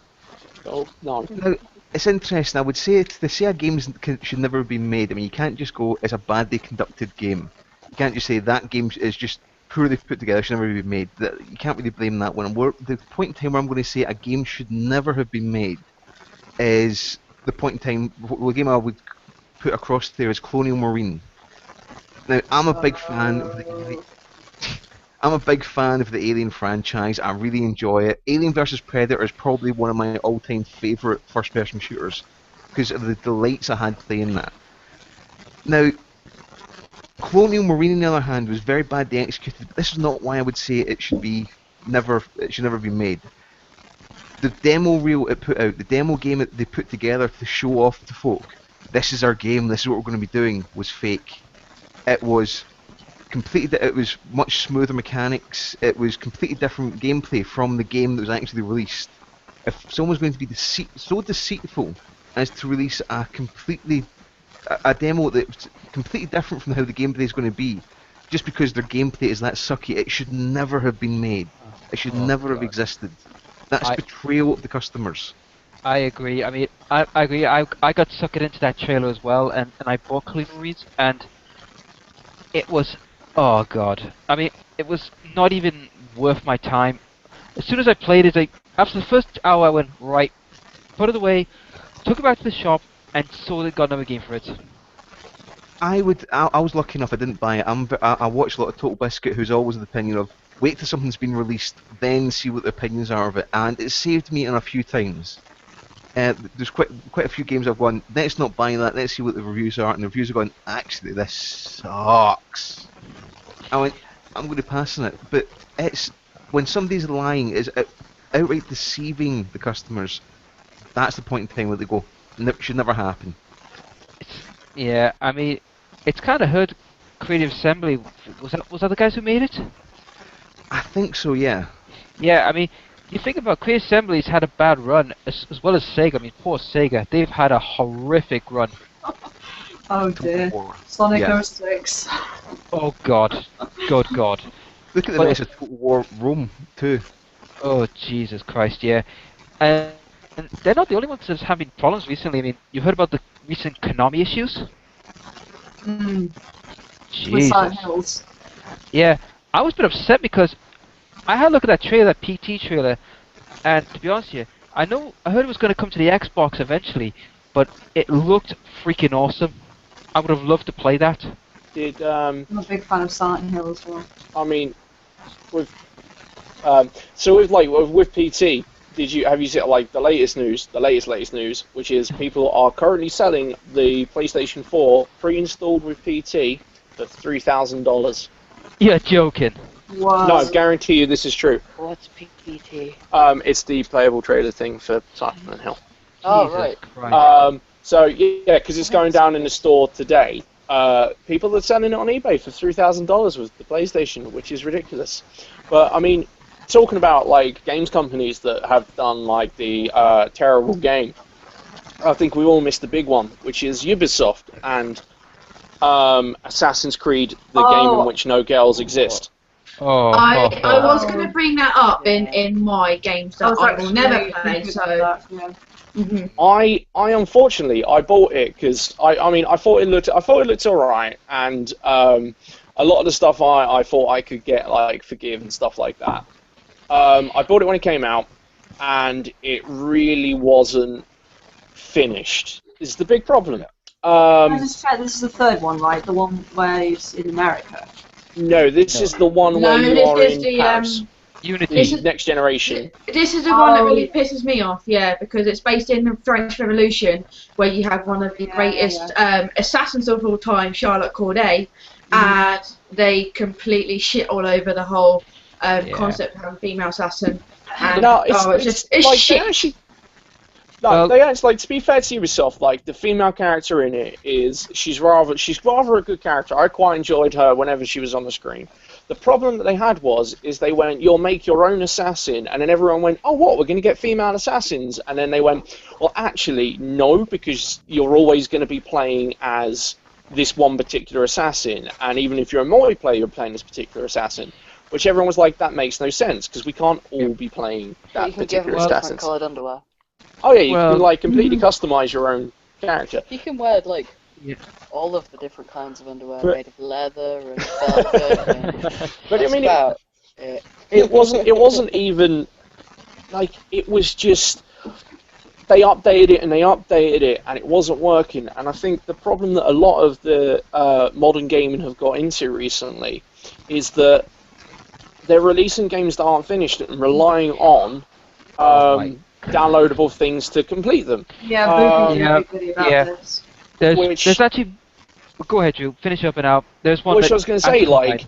Oh, no. Now, it's interesting. I would say to say a game should never have been made. I mean, you can't just go, it's a badly conducted game. You can't just say that game is just poorly put together, should never be made. You can't really blame that one. The point in time where I'm going to say a game should never have been made is the point in time. The game I would put across there is Colonial Marine. Now, I'm a big fan of the. I'm a big fan of the Alien franchise. I really enjoy it. Alien vs Predator is probably one of my all-time favourite first-person shooters because of the delights I had playing that. Now, Colonial Marine, on the other hand, was very badly executed. But this is not why I would say it should never be made. The demo reel it put out, the demo game that they put together to show off to folk, this is our game, this is what we're going to be doing, was fake. It was much smoother mechanics. It was completely different gameplay from the game that was actually released. If someone's going to be so deceitful as to release a demo that's completely different from how the gameplay is going to be, just because their gameplay is that sucky, it should never have been made. It should never have existed. That's betrayal of the customers. I agree. I mean, I agree. I got suckered into that trailer as well, and I bought Colonial Marines, and it was, oh god. I mean, it was not even worth my time. As soon as I played it, after the first hour, I went, right, put it away, took it back to the shop, and sold it, got another game for it. I was lucky enough I didn't buy it. I watch a lot of Total Biscuit, who's always of the opinion of wait till something's been released, then see what the opinions are of it, and it saved me on a few times. There's quite a few games I've gone, let's not buy that, let's see what the reviews are, and the reviews are going, actually this sucks. I went, I'm going to pass on it, but it's when somebody's lying, is outright deceiving the customers. That's the point in time where they go, should never happen. Yeah, I mean, it's kind of hurt. Creative Assembly, was that the guys who made it? I think so, yeah. Yeah, I mean, You think about Creative Assembly's had a bad run, as well as Sega. I mean, poor Sega. They've had a horrific run. Oh dear. War. Sonic Yeah. 06. Oh God, God. Look at the But- mess of Total War Rome too. Oh Jesus Christ, yeah. And they're not the only ones that's having problems recently. I mean, you heard about the recent Konami issues? Mm, with Jesus. Silent Hills. Yeah, I was a bit upset because I had a look at that trailer, that PT trailer, and to be honest with you, I heard it was going to come to the Xbox eventually, but it looked freaking awesome. I would have loved to play that. Did I'm a big fan of Silent Hill as well. I mean, with so with PT, have you seen like the latest news, the latest news, which is people are currently selling the PlayStation 4 pre-installed with PT for $3,000. You're joking. Whoa. No, I guarantee you this is true. What's PPT? It's the playable trailer thing for Silent Hill. Oh, Jesus right. Christ. So yeah, because it's going down in the store today. People are selling it on eBay for $3,000 with the PlayStation, which is ridiculous. But I mean, talking about like games companies that have done like the terrible game, I think we all missed the big one, which is Ubisoft and Assassin's Creed, the game in which no girls exist. I was oh. going to bring that up in my games that I will never play. So yeah. I unfortunately I bought it because I thought it looked alright, and a lot of the stuff I thought I could get like forgive and stuff like that. I bought it when it came out, and it really wasn't finished. Is the big problem. This is the third one, right? The one where it's in America. No, this is the one where you are in Paris. Unity. The next generation. This is the one that really pisses me off, yeah, because it's based in the French Revolution, where you have one of the greatest assassins of all time, Charlotte Corday, and they completely shit all over the whole concept of having a female assassin. And, No, it's like, shit. They actually, like, to be fair to Ubisoft, like the female character in it she's rather a good character. I quite enjoyed her whenever she was on the screen. The problem that they had is they went, you'll make your own assassin, and then everyone went, oh what, we're going to get female assassins, and then they went, well actually no, because you're always going to be playing as this one particular assassin, and even if you're a multiplayer, you're playing this particular assassin. Which everyone was like, that makes no sense, because we can't all be playing that particular assassin. Coloured underwear. Oh yeah, you can like completely customize your own character. You can wear like all of the different kinds of underwear made of leather and velvet. And but I mean, it wasn't even like, it was just they updated it and it wasn't working. And I think the problem that a lot of the modern gaming have got into recently is that they're releasing games that aren't finished and relying on downloadable things to complete them. Yeah, Boogie about this. There's actually. Go ahead, Drew. Finish up and out. There's one. Which I was going to say, like,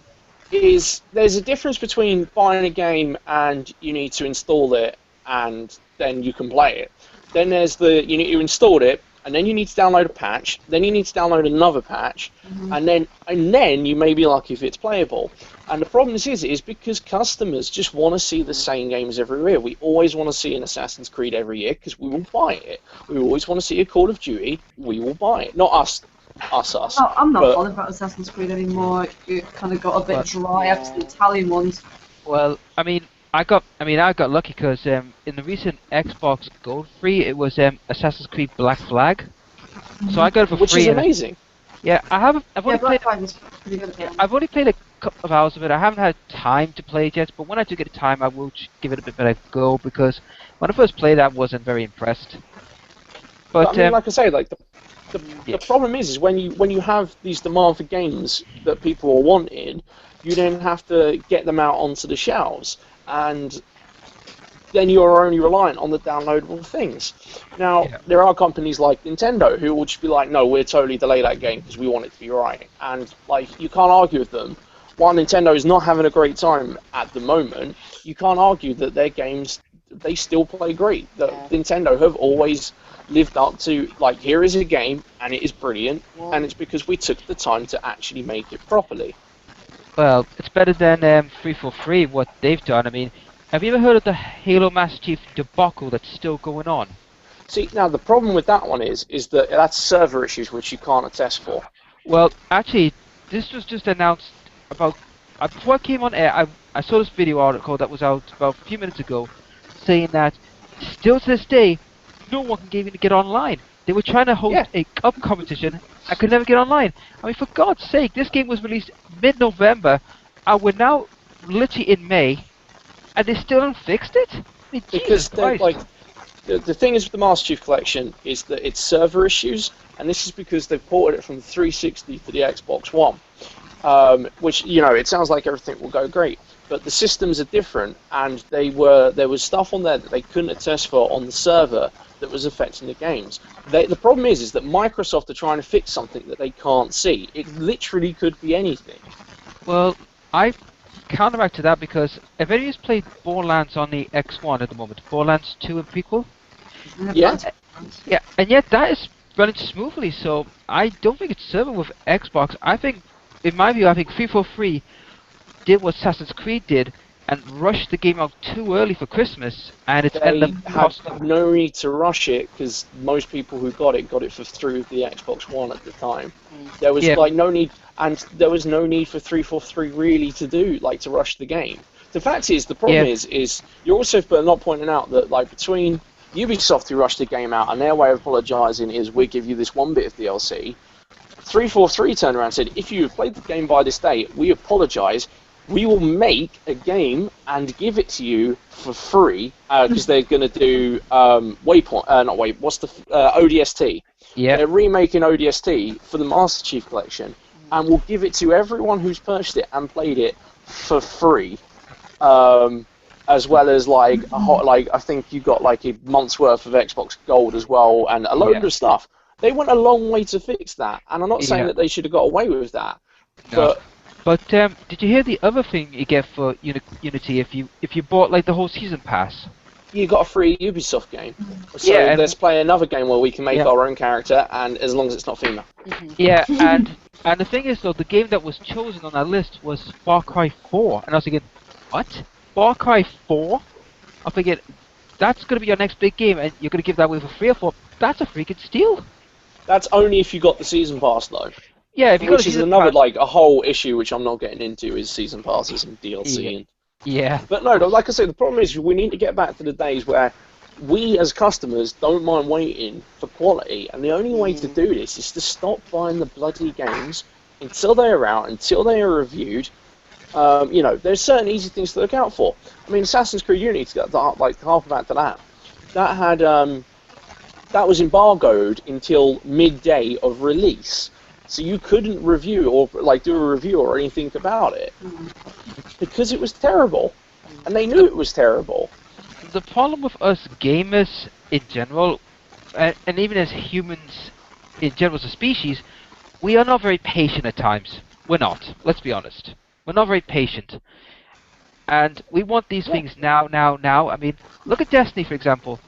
there's a difference between buying a game and you need to install it and then you can play it. Then there's you installed it and then you need to download a patch. Then you need to download another patch, and then you may be lucky if it's playable. And the problem is because customers just want to see the same games every year. We always want to see an Assassin's Creed every year because we will buy it. We always want to see a Call of Duty. We will buy it. Not us. Oh, I'm not bothered about Assassin's Creed anymore. It kind of got a bit dry after the Italian ones. Well, I got lucky because in the recent Xbox Gold Free, it was Assassin's Creed Black Flag. So I got it for free. Which is amazing. Yeah, I've only played. Flag is pretty good. I've only played a couple of hours of it. I haven't had time to play it yet, but when I do get time, I will give it a bit better go, because when I first played it, I wasn't very impressed. But I mean, like I say, like the problem is when you have these demand for games that people are wanting, you then have to get them out onto the shelves, and then you're only reliant on the downloadable things. Now, there are companies like Nintendo who will just be like, no, we'll totally delay that game because we want it to be right. And, like, you can't argue with them. While Nintendo is not having a great time at the moment, you can't argue that their games, they still play great. That Nintendo have always lived up to, like, here is a game, and it is brilliant, and it's because we took the time to actually make it properly. Well, it's better than 343, what they've done. I mean, Have you ever heard of the Halo Master Chief debacle that's still going on? See, now the problem with that one is that that's server issues which you can't attest for. Well, actually, this was just announced about before I came on air. I saw this video article that was out about a few minutes ago, saying that still to this day, no one can even get online. They were trying to host a cup competition and could never get online. I mean, for God's sake, this game was released mid-November, and we're now literally in May, and they still haven't fixed it. I mean, Because Jesus Christ. like the thing is with the Master Chief Collection is that it's server issues, and this is because they've ported it from the 360 to the Xbox One, which, you know, it sounds like everything will go great, but the systems are different, and there was stuff on there that they couldn't attest for on the server that was affecting the games. The problem is that Microsoft are trying to fix something that they can't see. It literally could be anything. Well, I counteract to that because if anyone's played Borderlands on the X1 at the moment, Borderlands 2 and prequel, Yeah. yeah, and yet that is running smoothly, so I don't think it's server with Xbox. I think, in my view, I think 343 did what Assassin's Creed did and rushed the game out too early for Christmas, and it's They ended up had costing them. no need to rush it because most people who got it for through the Xbox One at the time. There was like no need, and there was no need for 343 really to rush the game. The fact is, the problem is you're also not pointing out that like between Ubisoft who rushed the game out and their way of apologising is we give you this one bit of DLC. 343 turned around and said, if you have played the game by this date, we apologise. We will make a game and give it to you for free because they're going to do ODST. Yeah. They're remaking ODST for the Master Chief Collection, and we'll give it to everyone who's purchased it and played it for free, as well as like I think you got like a month's worth of Xbox Gold as well, and a load of stuff. They went a long way to fix that, and I'm not saying that they should have got away with that, but. But did you hear the other thing you get for Unity if you bought like the whole season pass? You got a free Ubisoft game. So let's play another game where we can make our own character, and as long as it's not female. Yeah, and the thing is though, the game that was chosen on that list was Far Cry 4, and I was thinking, what? Far Cry 4? I figured that's gonna be your next big game, and you're gonna give that away for free or 4? That's a freaking steal. That's only if you got the season pass though. Yeah, if you which is another like a whole issue which I'm not getting into is season passes and DLC and. Yeah. But no, like I said, the problem is we need to get back to the days where we as customers don't mind waiting for quality, and the only way to do this is to stop buying the bloody games until they're out, until they are reviewed. You know, there's certain easy things to look out for. I mean, Assassin's Creed Unity, to get like half about to that had that was embargoed until midday of release. So you couldn't review or like do a review or anything about it because it was terrible, and they knew it was terrible. The problem with us gamers in general, and even as humans in general as a species, we are not very patient at times. We're not. Let's be honest. We're not very patient, and we want these things now. I mean, look at Destiny for example.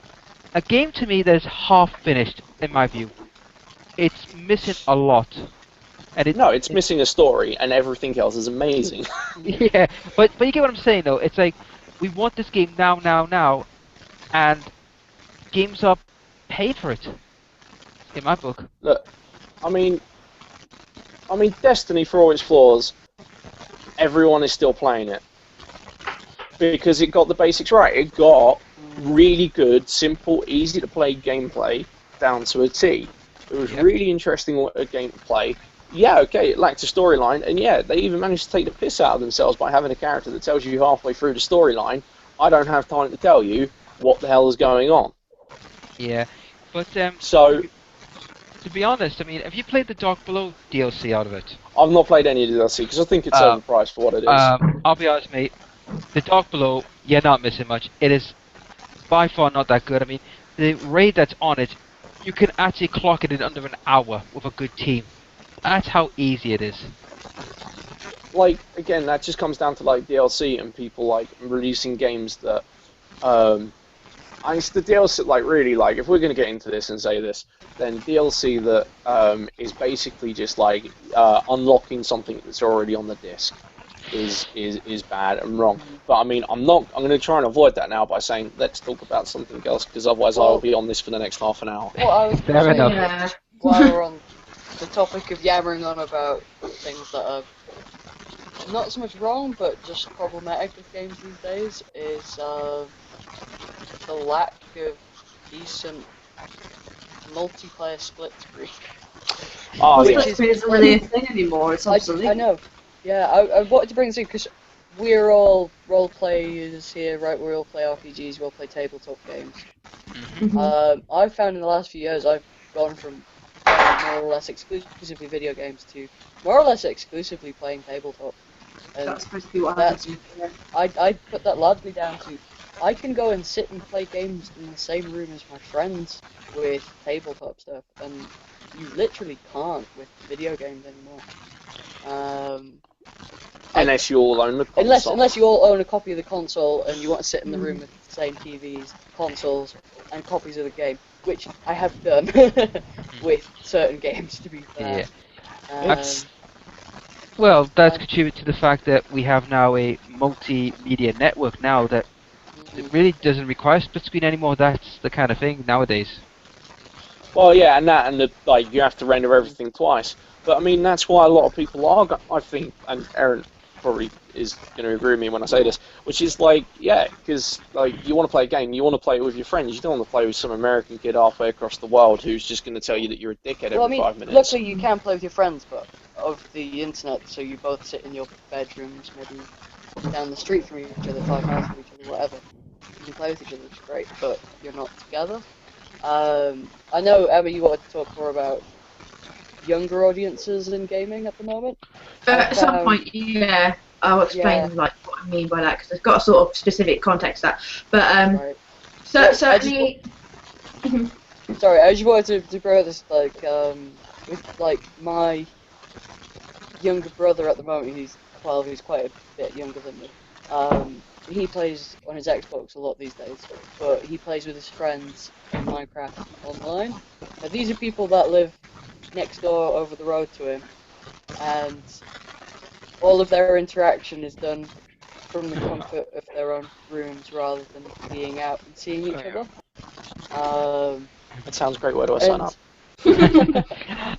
A game to me that is half finished, in my view. It's missing a lot. And it's missing a story, and everything else is amazing. Yeah, but you get what I'm saying, though. It's like, we want this game now, and GameStop paid for it, in my book. Look, I mean, Destiny, for all its flaws, everyone is still playing it. Because it got the basics right. It got really good, simple, easy-to-play gameplay down to a T. It was really interesting game to play. Yeah, okay, it lacked a storyline, and yeah, they even managed to take the piss out of themselves by having a character that tells you halfway through the storyline, I don't have time to tell you what the hell is going on. Yeah, but so to be honest, I mean, have you played the Dark Below DLC out of it? I've not played any of the DLC because I think it's overpriced for what it is. I'll be honest, mate. The Dark Below, you're not missing much. It is by far not that good. I mean, the raid that's on it, you can actually clock it in under an hour with a good team. That's how easy it is. Like, again, that just comes down to like DLC and people like releasing games that it's the DLC, like really, like if we're going to get into this and say this, then DLC that is basically just like unlocking something that's already on the disc. is bad and wrong. But I mean, I'm going to try and avoid that now by saying let's talk about something else, because otherwise I'll be on this for the next half an hour. What I was Fair saying enough. Yeah. is, while we're on the topic of yammering on about things that are not so much wrong, but just problematic with games these days, is the lack of decent multiplayer split screen. Oh, Which yeah. is- Split screen isn't really a thing anymore. It's obsolete. I know. Yeah, I wanted to bring this in because we're all role players here, right? We all play RPGs, we all play tabletop games. I've found in the last few years I've gone from playing more or less exclusively video games to more or less exclusively playing tabletop. And That's supposed to be what happens. Yeah. I put that largely down to I can go and sit and play games in the same room as my friends with tabletop stuff, and you literally can't with video games anymore. Unless you all own the console. Unless you all own a copy of the console and you want to sit in the room with the same TVs, consoles, and copies of the game, which I have done with certain games, to be fair. Yeah. Well, that's contributed to the fact that we have now a multimedia network now that it really doesn't require split screen anymore. That's the kind of thing nowadays. Well, yeah, and you have to render everything twice. But I mean, that's why a lot of people are, I think, and Aaron probably is going to agree with me when I say this, which is because you want to play a game, you want to play it with your friends. You don't want to play with some American kid halfway across the world who's just going to tell you that you're a dickhead every 5 minutes. Luckily you can play with your friends, but of the internet, so you both sit in your bedrooms, maybe down the street from each other, 5 miles from each other, whatever. You can play with each other, which is great, but you're not together. I know, Emma, you wanted to talk more about younger audiences in gaming at the moment. At some point, yeah, I'll explain what I mean by that, because it's got a sort of specific context to that. But right. certainly. Sorry, I just wanted to grow this with my younger brother at the moment. He's 12. He's quite a bit younger than me. He plays on his Xbox a lot these days, but he plays with his friends in Minecraft online. Now, these are people that live next door over the road to him, and all of their interaction is done from the comfort of their own rooms rather than being out and seeing each other. That sounds great. Where do I sign up? I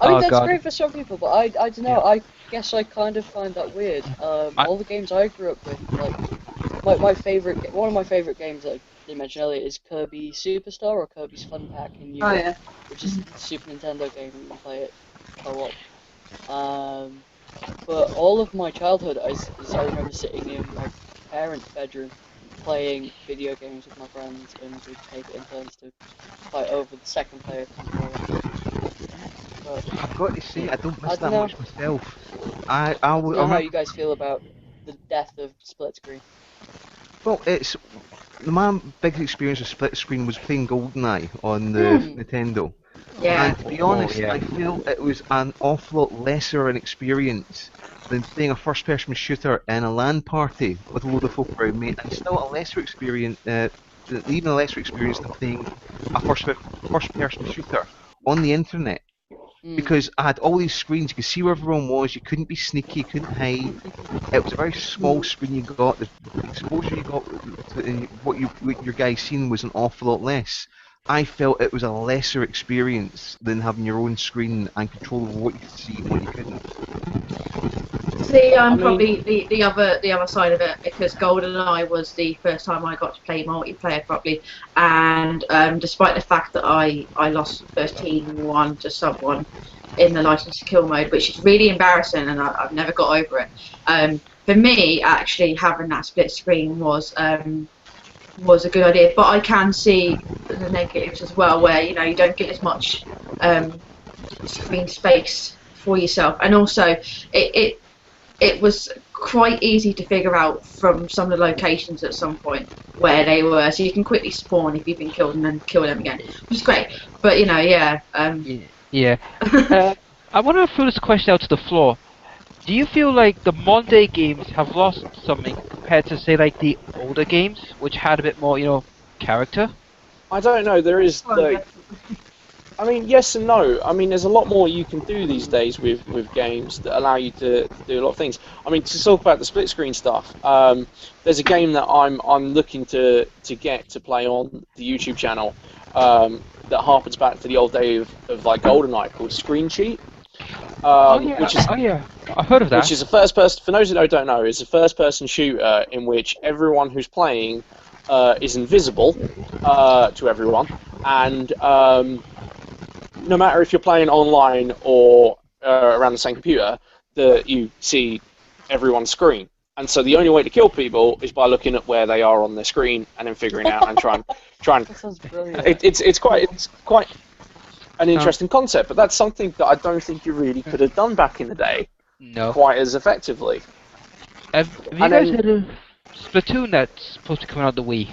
mean, that's great for some people, but I don't know. I guess I kind of find that weird. All the games I grew up with, one of my favorite games that I didn't mention earlier is Kirby Superstar or Kirby's Fun Pack in Europe, which is a Super Nintendo game and you can play it co-op. But all of my childhood is I remember sitting in my parents' bedroom playing video games with my friends, and we'd take it in turns to fight over the second player controller. I've got to say, I don't miss that know. much myself. I don't know how you guys feel about the death of split screen. Well, my big experience with split screen was playing GoldenEye on the Nintendo. Yeah. And to be honest, I feel it was an awful lot lesser an experience than playing a first-person shooter in a LAN party with a load of folk around me, and still a lesser experience, even a lesser experience than playing a first-person shooter on the internet. Because I had all these screens, you could see where everyone was, you couldn't be sneaky, you couldn't hide. It was a very small screen you got, the exposure you got, what your guys seen was an awful lot less. I felt it was a lesser experience than having your own screen and control over what you could see and what you couldn't. See, I'm probably the other side of it, because GoldenEye was the first time I got to play multiplayer properly, and despite the fact that I lost first team 1 to sub 1 in the license to kill mode, which is really embarrassing, and I've never got over it. For me, actually having that split screen was a good idea, but I can see the negatives as well, where you don't get as much screen space for yourself, and also it was quite easy to figure out from some of the locations at some point where they were, so you can quickly spawn if you've been killed and then kill them again, which is great. But I want to throw this question out to the floor. Do you feel like the modern day games have lost something compared to, say, like the older games, which had a bit more, character? I don't know. There is I mean, yes and no. I mean, there's a lot more you can do these days with games that allow you to do a lot of things. I mean, to talk about the split screen stuff, there's a game that I'm looking to get to play on the YouTube channel that harpens back to the old day of like GoldenEye called Screen Cheat. Which is, I've heard of that. Which is a first person. For those that don't know, it's a first person shooter in which everyone who's playing is invisible to everyone, and no matter if you're playing online or around the same computer, that you see everyone's screen. And so the only way to kill people is by looking at where they are on their screen and then figuring out and trying. That sounds brilliant. It's quite an interesting concept, but that's something that I don't think you really could have done back in the day. No. Quite as effectively. Have you guys heard of Splatoon that's supposed to come out on the Wii?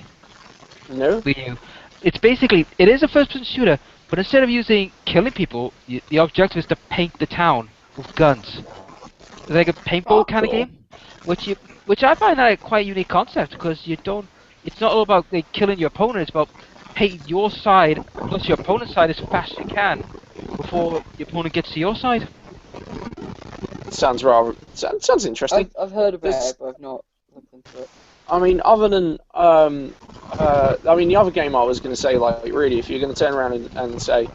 No. Wii U. It's basically, it is a first-person shooter, but instead of using killing people, the objective is to paint the town with guns. It's like a paintball kind of game, which I find a quite unique concept because it's not all about like, killing your opponent. It's about painting your side plus your opponent's side as fast as you can before your opponent gets to your side. Sounds interesting. I've heard about it, but I've not looked into it. I mean, other than the other game I was going to say, like, really, if you're going to turn around and say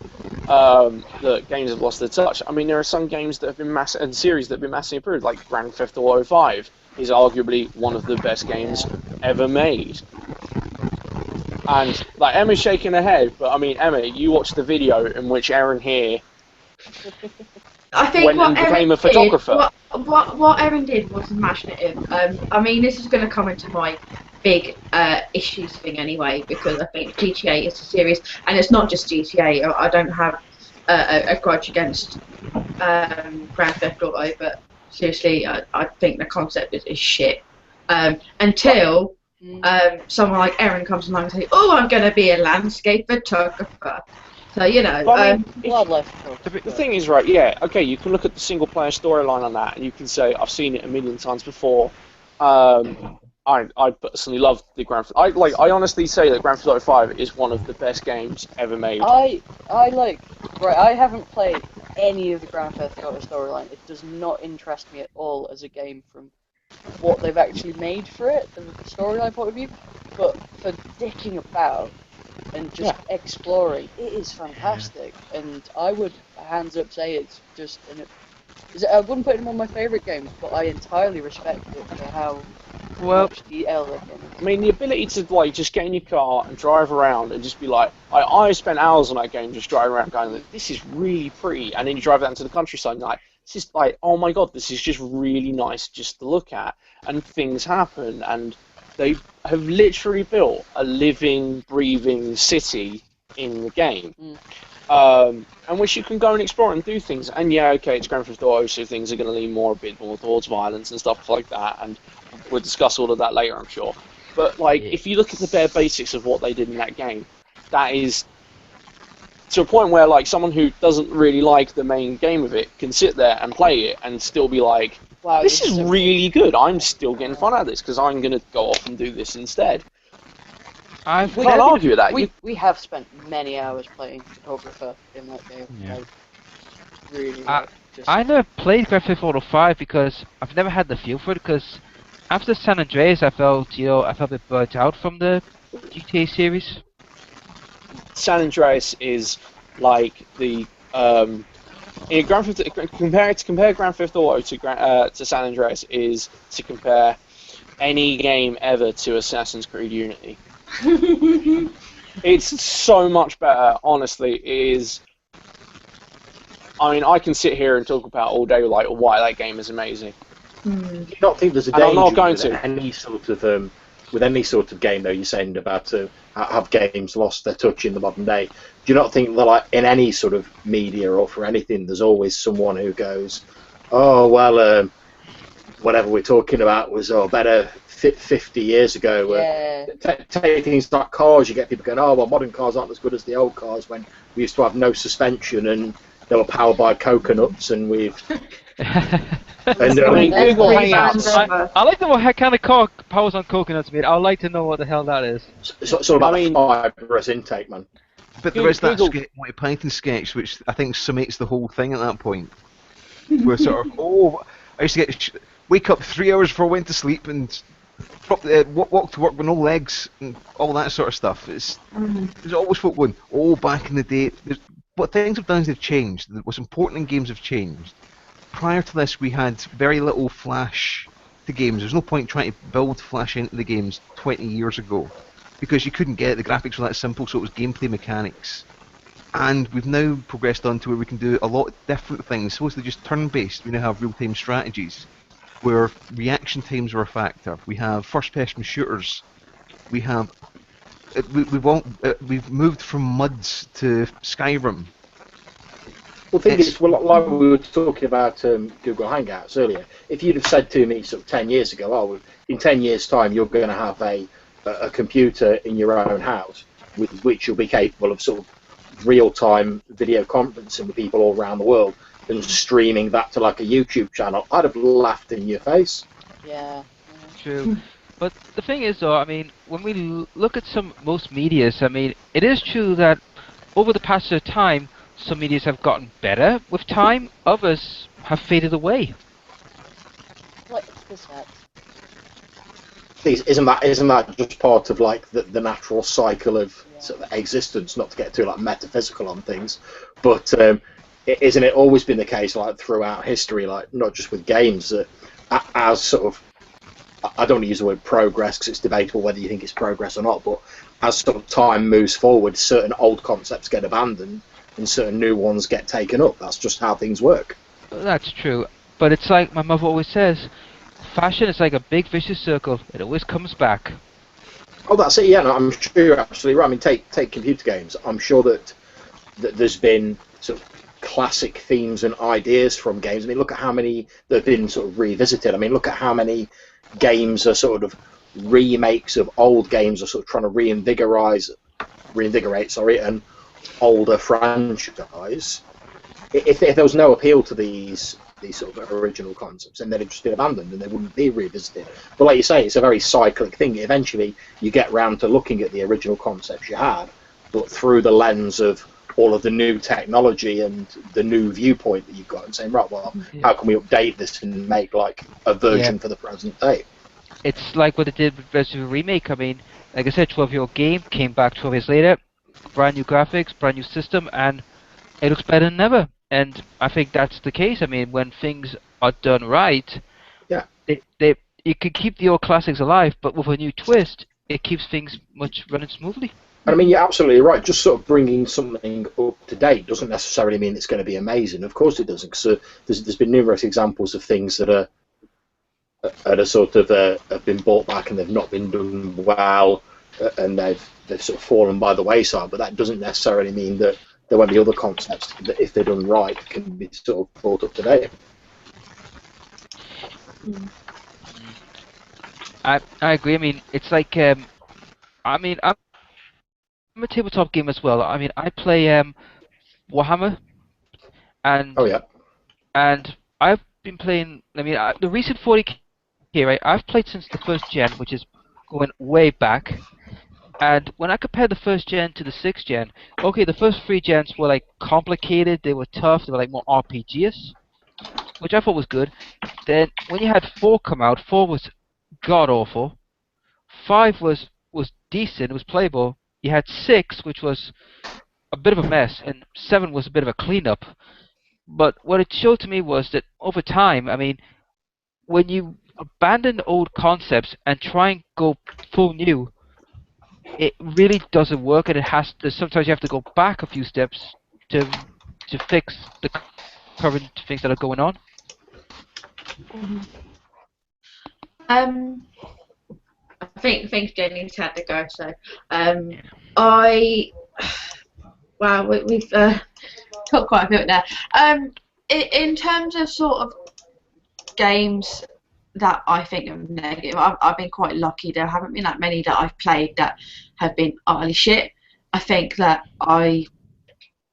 that games have lost their touch, I mean, there are some games that have been and series that have been massively improved, like Grand Theft Auto 5 is arguably one of the best games ever made. And like Emma's shaking her head, but I mean, Emma, you watched the video in which Aaron here I think went and became a photographer. What Aaron did was imaginative. I mean, this is going to come into my big issues thing anyway, because I think GTA is a series, and it's not just GTA. I don't have a grudge against Grand Theft Auto, but seriously, I think the concept is shit. Until someone like Aaron comes along and says, "Oh, I'm going to be a landscape photographer." So, you know, wildlife. The thing is, right? Yeah, okay. You can look at the single-player storyline on that, and you can say, "I've seen it a million times before." I personally love the Grand Theft. I honestly say that Grand Theft Auto 5 is one of the best games ever made. I haven't played any of the Grand Theft Auto storyline. It does not interest me at all as a game from what they've actually made for it, the storyline point of view. But for dicking about and just exploring, it is fantastic. And I would hands up say it's just I wouldn't put it in one of my favourite games, but I entirely respect it for how much detail they've done. I mean, the ability to like just get in your car and drive around and just be like, I spent hours on that game just driving around going, like, this is really pretty, and then you drive out into the countryside and you're like, this is like, oh my god, this is just really nice just to look at, and things happen, and they have literally built a living, breathing city in the game. And which you can go and explore and do things. And yeah, okay, it's Grand Theft Auto, so things are going to lean a bit more towards violence and stuff like that, and we'll discuss all of that later, I'm sure. But like, if you look at the bare basics of what they did in that game, that is to a point where like someone who doesn't really like the main game of it can sit there and play it and still be like, wow, this is really good. I'm still getting fun out of this because I'm going to go off and do this instead. I can't argue with that. We have spent many hours playing photographer in that game. Yeah. Like, really. I never played Grand Theft Auto 5 because I've never had the feel for it. Because after San Andreas, I felt a bit burnt out from the GTA series. San Andreas is like the compare Grand Theft Auto to San Andreas is to compare any game ever to Assassin's Creed Unity. It's so much better, honestly. It is. I mean, I can sit here and talk about all day like why that game is amazing. Do you not think there's a danger with any sort of game, though? You're saying about to have games lost their touch in the modern day. Do you not think that, like, in any sort of media or for anything, there's always someone who goes, "Oh well, whatever we're talking about was better 50 years ago." Take things like cars. You get people going, "Oh well, modern cars aren't as good as the old cars when we used to have no suspension and they were powered by coconuts and we've." And Google Hangouts. I like to know what kind of car powers on coconuts, mate. I'd like to know what the hell that is. It's all about fibrous intake, man. But there is that Google. Monty Python sketch, which I think summates the whole thing at that point. Where sort of, I used to wake up 3 hours before I went to sleep and walk to work with no legs and all that sort of stuff. There's always folk going, back in the day. What things have done is they've changed. What's important in games have changed. Prior to this, we had very little flash to games. There's no point trying to build flash into the games 20 years ago because you couldn't get it. The graphics were that simple, so it was gameplay mechanics. And we've now progressed on to where we can do a lot of different things. Supposedly just turn-based, we now have real-time strategies where reaction times are a factor. We have first-person shooters. We have we've moved from MUDs to Skyrim. Well, the thing is, like we were talking about Google Hangouts earlier, if you'd have said to me sort of 10 years ago, in 10 years' time you're going to have a computer in your own house with which you'll be capable of sort of real-time video conferencing with people all around the world and streaming that to like a YouTube channel, I'd have laughed in your face. Yeah. True. But the thing is, though, I mean, when we look at most medias, I mean, it is true that over the passage of time, some medias have gotten better with time, others have faded away. What is that? Isn't that just part of like the natural cycle of sort of existence? Not to get too like metaphysical on things, but isn't it always been the case like throughout history, like not just with games, that as sort of, I don't want to use the word progress because it's debatable whether you think it's progress or not, but as sort of time moves forward, certain old concepts get abandoned and certain new ones get taken up. That's just how things work. That's true, but it's like my mother always says, fashion is like a big vicious circle. It always comes back. Oh, that's it. Yeah, no, I'm sure you're absolutely right. I mean, take computer games. I'm sure that there's been sort of classic themes and ideas from games. I mean, look at how many that have been sort of revisited. I mean, look at how many games are sort of remakes of old games, are sort of trying to reinvigorate an older franchise. If there was no appeal to these sort of original concepts, then they'd have just been abandoned and they wouldn't be revisited. But like you say, it's a very cyclic thing. Eventually, you get round to looking at the original concepts you had, but through the lens of all of the new technology and the new viewpoint that you've got, and saying, right, well, how can we update this and make like a version for the present day? It's like what it did with Resident Evil Remake. I mean, like I said, 12-year-old game came back 12 years later, brand new graphics, brand new system, and it looks better than ever. And I think that's the case. I mean, when things are done right, you can keep the old classics alive, but with a new twist, it keeps things much running smoothly. I mean, you're absolutely right. Just sort of bringing something up to date doesn't necessarily mean it's going to be amazing. Of course it doesn't, because there's been numerous examples of things that are sort of have been brought back and they've not been done well, and they've sort of fallen by the wayside. But that doesn't necessarily mean that there won't be other concepts that, if they're done right, can be sort of brought up to date. I agree. I mean, it's like I mean, I'm a tabletop gamer as well. I mean, I play Warhammer, and and I've been playing. I mean, the recent 40K, right? I've played since the first gen, which is going way back. And when I compare the first gen to the sixth gen, okay, the first 3 gens were like complicated, they were tough, they were like more RPGish, which I thought was good. Then when you had 4 come out, 4 was god awful. 5 was decent, it was playable. You had 6, which was a bit of a mess, and 7 was a bit of a cleanup. But what it showed to me was that over time, I mean, when you abandon old concepts and try and go full new, it really doesn't work, and sometimes you have to go back a few steps to fix the current things that are going on. I think Jenny's had to go, so we've talked quite a bit there. In terms of sort of games that I think are negative, I've been quite lucky. There haven't been that many that I've played that have been utterly shit. I think that I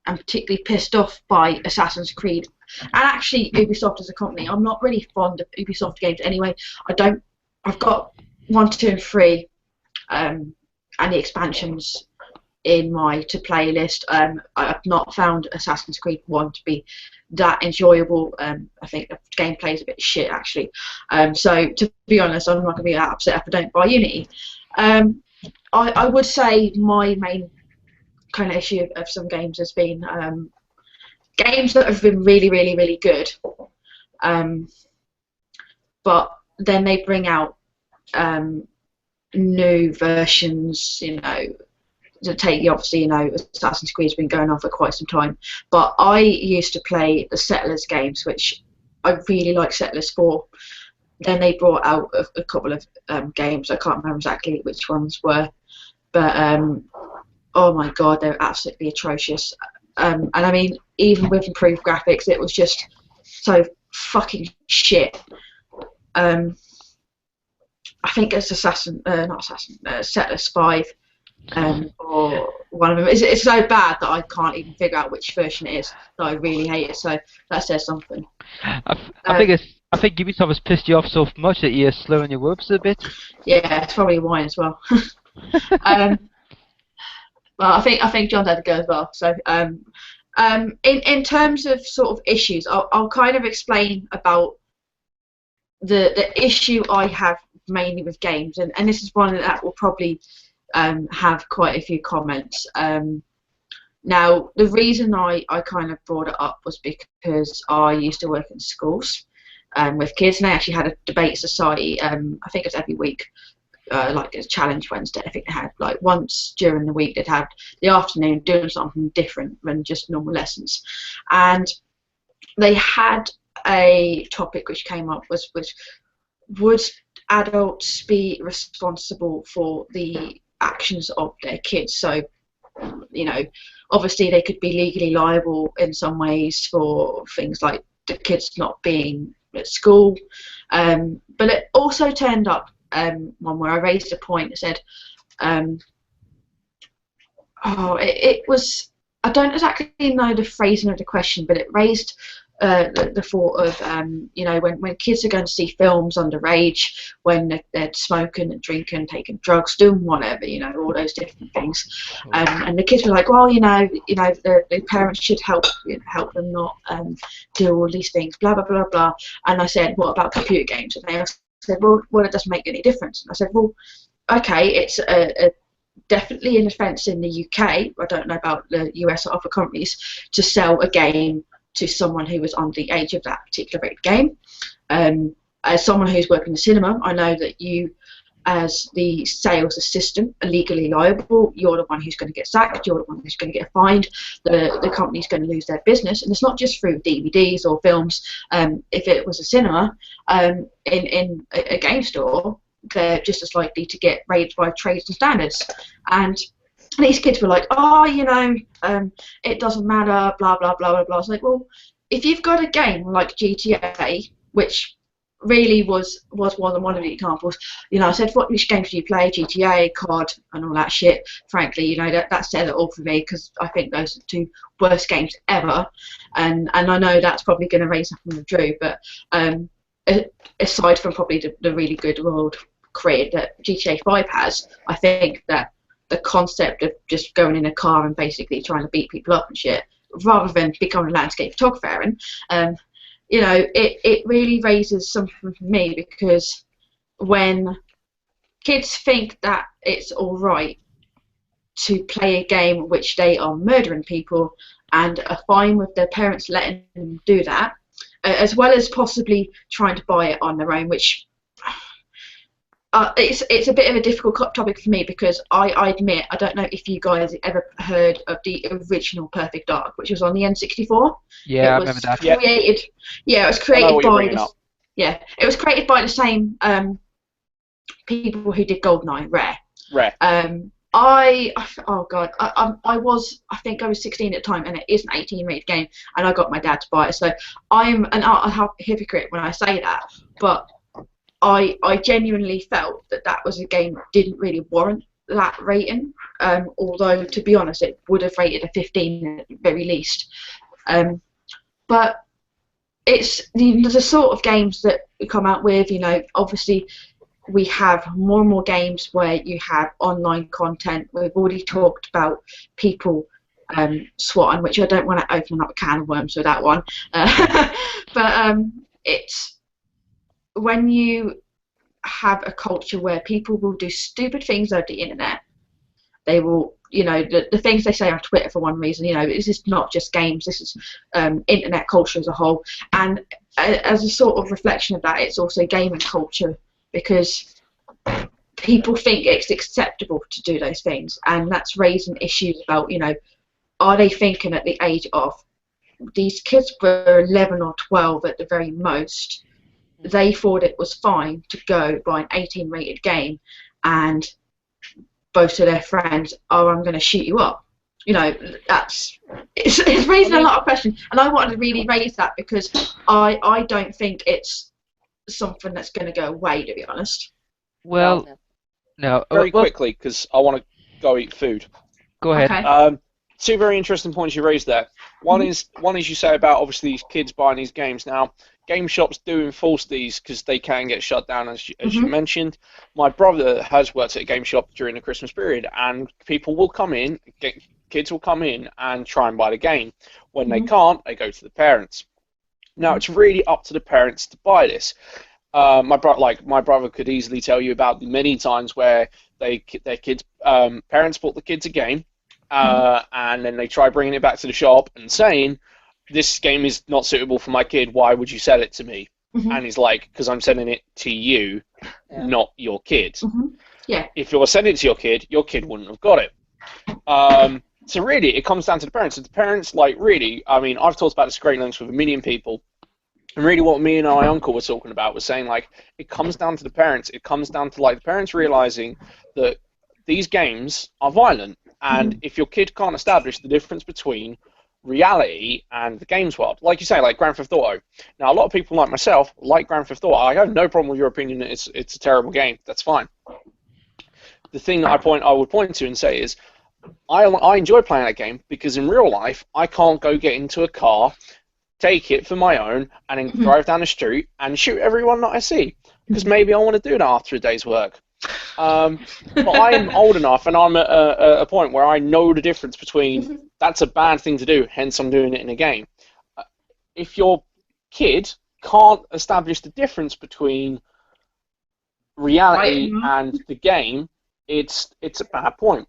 am particularly pissed off by Assassin's Creed, and actually Ubisoft as a company. I'm not really fond of Ubisoft games anyway. I've got 1, 2, and 3, and the expansions in my to play list. I've not found Assassin's Creed 1 to be that enjoyable. I think the gameplay is a bit shit actually. So to be honest, I'm not going to be that upset if I don't buy Unity. I would say my main kind of issue of some games has been games that have been really, really, really good, but then they bring out new versions, you know, to take, obviously, you know, Assassin's Creed's been going on for quite some time, but I used to play the Settlers games, which I really like Settlers 4. Then they brought out a couple of games, I can't remember exactly which ones were, but oh my god, they're absolutely atrocious. And I mean, even with improved graphics, it was just so fucking shit. I think it's Settlers 5, or one of them. It's so bad that I can't even figure out which version it is. That I really hate it. So that says something. I think Ubisoft has pissed you off so much that you're slowing your words a bit. Yeah, it's probably why as well. Well, I think John's had to go as well. So, in terms of sort of issues, I'll kind of explain about the issue I have mainly with games, and this is one that will probably have quite a few comments. Now, the reason I kind of brought it up was because I used to work in schools with kids, and I actually had a debate society. I think it's every week. Like a challenge Wednesday, I think they had like once during the week they'd have the afternoon doing something different than just normal lessons, and they had a topic which came up was would adults be responsible for the actions of their kids? So, you know, obviously they could be legally liable in some ways for things like the kids not being at school, but it also turned up one where I raised a point that said, it was, I don't exactly know the phrasing of the question, but it raised the thought of, you know, when kids are going to see films underage, when they're smoking and drinking, taking drugs, doing whatever, you know, all those different things, and the kids were like, well, you know, the parents should help them not do all these things, blah blah blah blah. And I said, what about computer games? And they said, well, it doesn't make any difference. And I said, well, okay, it's definitely an offence in the UK. I don't know about the US or other countries to sell a game to someone who was under the age of that particular rated game. As someone who's working in the cinema, I know that you, as the sales assistant, are legally liable. You're the one who's going to get sacked. You're the one who's going to get fined. The company's going to lose their business, and it's not just through DVDs or films. If it was a cinema, in a game store, they're just as likely to get raided by trades and standards. And these kids were like, oh, you know, it doesn't matter, blah blah blah blah blah. I was like, well, if you've got a game like GTA, which really was one of the examples. You know, I said, which games do you play? GTA, COD, and all that shit. Frankly, you know, that said it all for me, because I think those are the two worst games ever. And I know that's probably going to raise something with Drew, but aside from probably the really good world created that GTA 5 has, I think that the concept of just going in a car and basically trying to beat people up and shit, rather than becoming a landscape photographer, and you know, it really raises something for me, because when kids think that it's all right to play a game which they are murdering people and are fine with their parents letting them do that, as well as possibly trying to buy it on their own, which it's a bit of a difficult topic for me, because I admit, I don't know if you guys ever heard of the original Perfect Dark, which was on the N64. Yeah, I remember that. Created, yeah, it was created by the same people who did GoldenEye, Rare. I think I was 16 at the time, and it is an 18 rated game, and I got my dad to buy it. So I'm a hypocrite when I say that, but I genuinely felt that was a game that didn't really warrant that rating, although, to be honest, it would have rated a 15 at the very least. But it's the sort of games that we come out with, you know, obviously we have more and more games where you have online content. We've already talked about people swatting, which I don't want to open up a can of worms with that one. But it's when you have a culture where people will do stupid things over the internet. They will, the things they say on Twitter for one reason, this is not just games, this is internet culture as a whole. And as a sort of reflection of that, it's also gaming culture, because people think it's acceptable to do those things, and that's raising issues about, are they thinking at the age of, these kids were 11 or 12 at the very most, they thought it was fine to go buy an 18 rated game and boast to their friends, oh, I'm going to shoot you up. It's raising a lot of questions, and I wanted to really raise that because I don't think it's something that's going to go away, to be honest. Well, no. Very quickly, because I want to go eat food. Go ahead. Okay. Two very interesting points you raised there. One is you say about obviously these kids buying these games. Now, game shops do enforce these because they can get shut down, as you mentioned. My brother has worked at a game shop during the Christmas period, and people will come in, kids will come in and try and buy the game. When they can't, they go to the parents. Now, it's really up to the parents to buy this. My brother could easily tell you about the many times where their kids' parents bought the kids a game, and then they try bringing it back to the shop and saying, this game is not suitable for my kid, why would you sell it to me? And he's like, because I'm selling it to you, not your kid. Yeah. If you're selling it to your kid wouldn't have got it. So really, it comes down to the parents. And the parents, really, I mean, I've talked about this great lengths with a million people, and really what me and my uncle were talking about was saying, it comes down to the parents. It comes down to, the parents realizing that these games are violent, and if your kid can't establish the difference between reality and the games world, like you say, like Grand Theft Auto. Now, a lot of people like myself like Grand Theft Auto. I have no problem with your opinion that it's a terrible game. That's fine. The thing that I would point to and say is, I enjoy playing that game because in real life I can't go get into a car, take it for my own, and then drive down the street and shoot everyone that I see, because maybe I want to do that after a day's work. But I'm old enough, and I'm at a point where I know the difference between that's a bad thing to do, hence I'm doing it in a game. If your kid can't establish the difference between reality and the game, it's a bad point.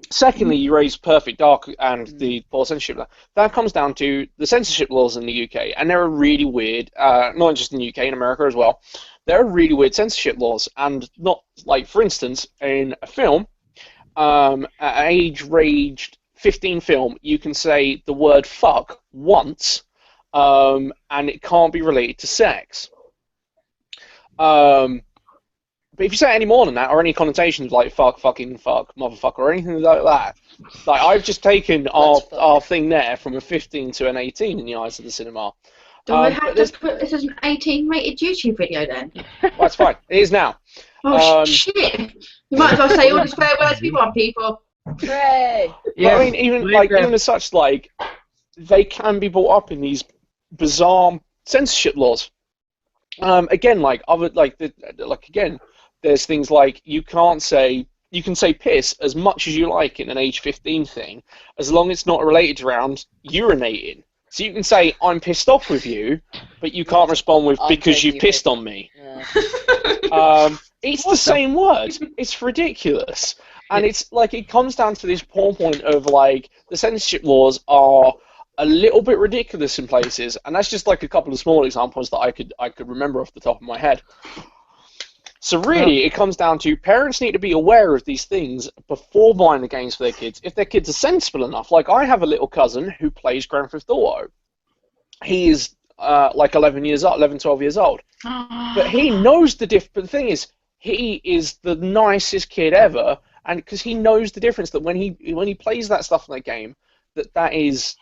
Secondly, you raise Perfect Dark and the poor censorship. That comes down to the censorship laws in the UK, and they're really weird, not just in the UK, in America as well. There are really weird censorship laws, and not, for instance, in a film, an age-ranged 15 film, you can say the word fuck once, and it can't be related to sex. But if you say any more than that, or any connotations like fuck, fucking, fuck, motherfucker, or anything like that, I've just taken our thing there from a 15 to an 18 in the eyes of the cinema. Do I have to put this as an 18 rated YouTube video then? That's fine. It is now. Oh shit! You might as well say all the swear words we want, people. Hooray! Yeah. I mean, even as such, they can be brought up in these bizarre censorship laws. Again, there's things like you can say piss as much as you like in an age 15 thing, as long as it's not related around urinating. So you can say, I'm pissed off with you, but you can't respond with, because you pissed on me. Yeah. It's the same word. It's ridiculous. And it's it comes down to this poor point of the censorship laws are a little bit ridiculous in places, and that's just a couple of small examples that I could remember off the top of my head. So really, it comes down to parents need to be aware of these things before buying the games for their kids. If their kids are sensible enough, I have a little cousin who plays Grand Theft Auto. He is 11, 12 years old. But he knows the difference. But the thing is, he is the nicest kid ever, and because he knows the difference that when he plays that stuff in that game, that is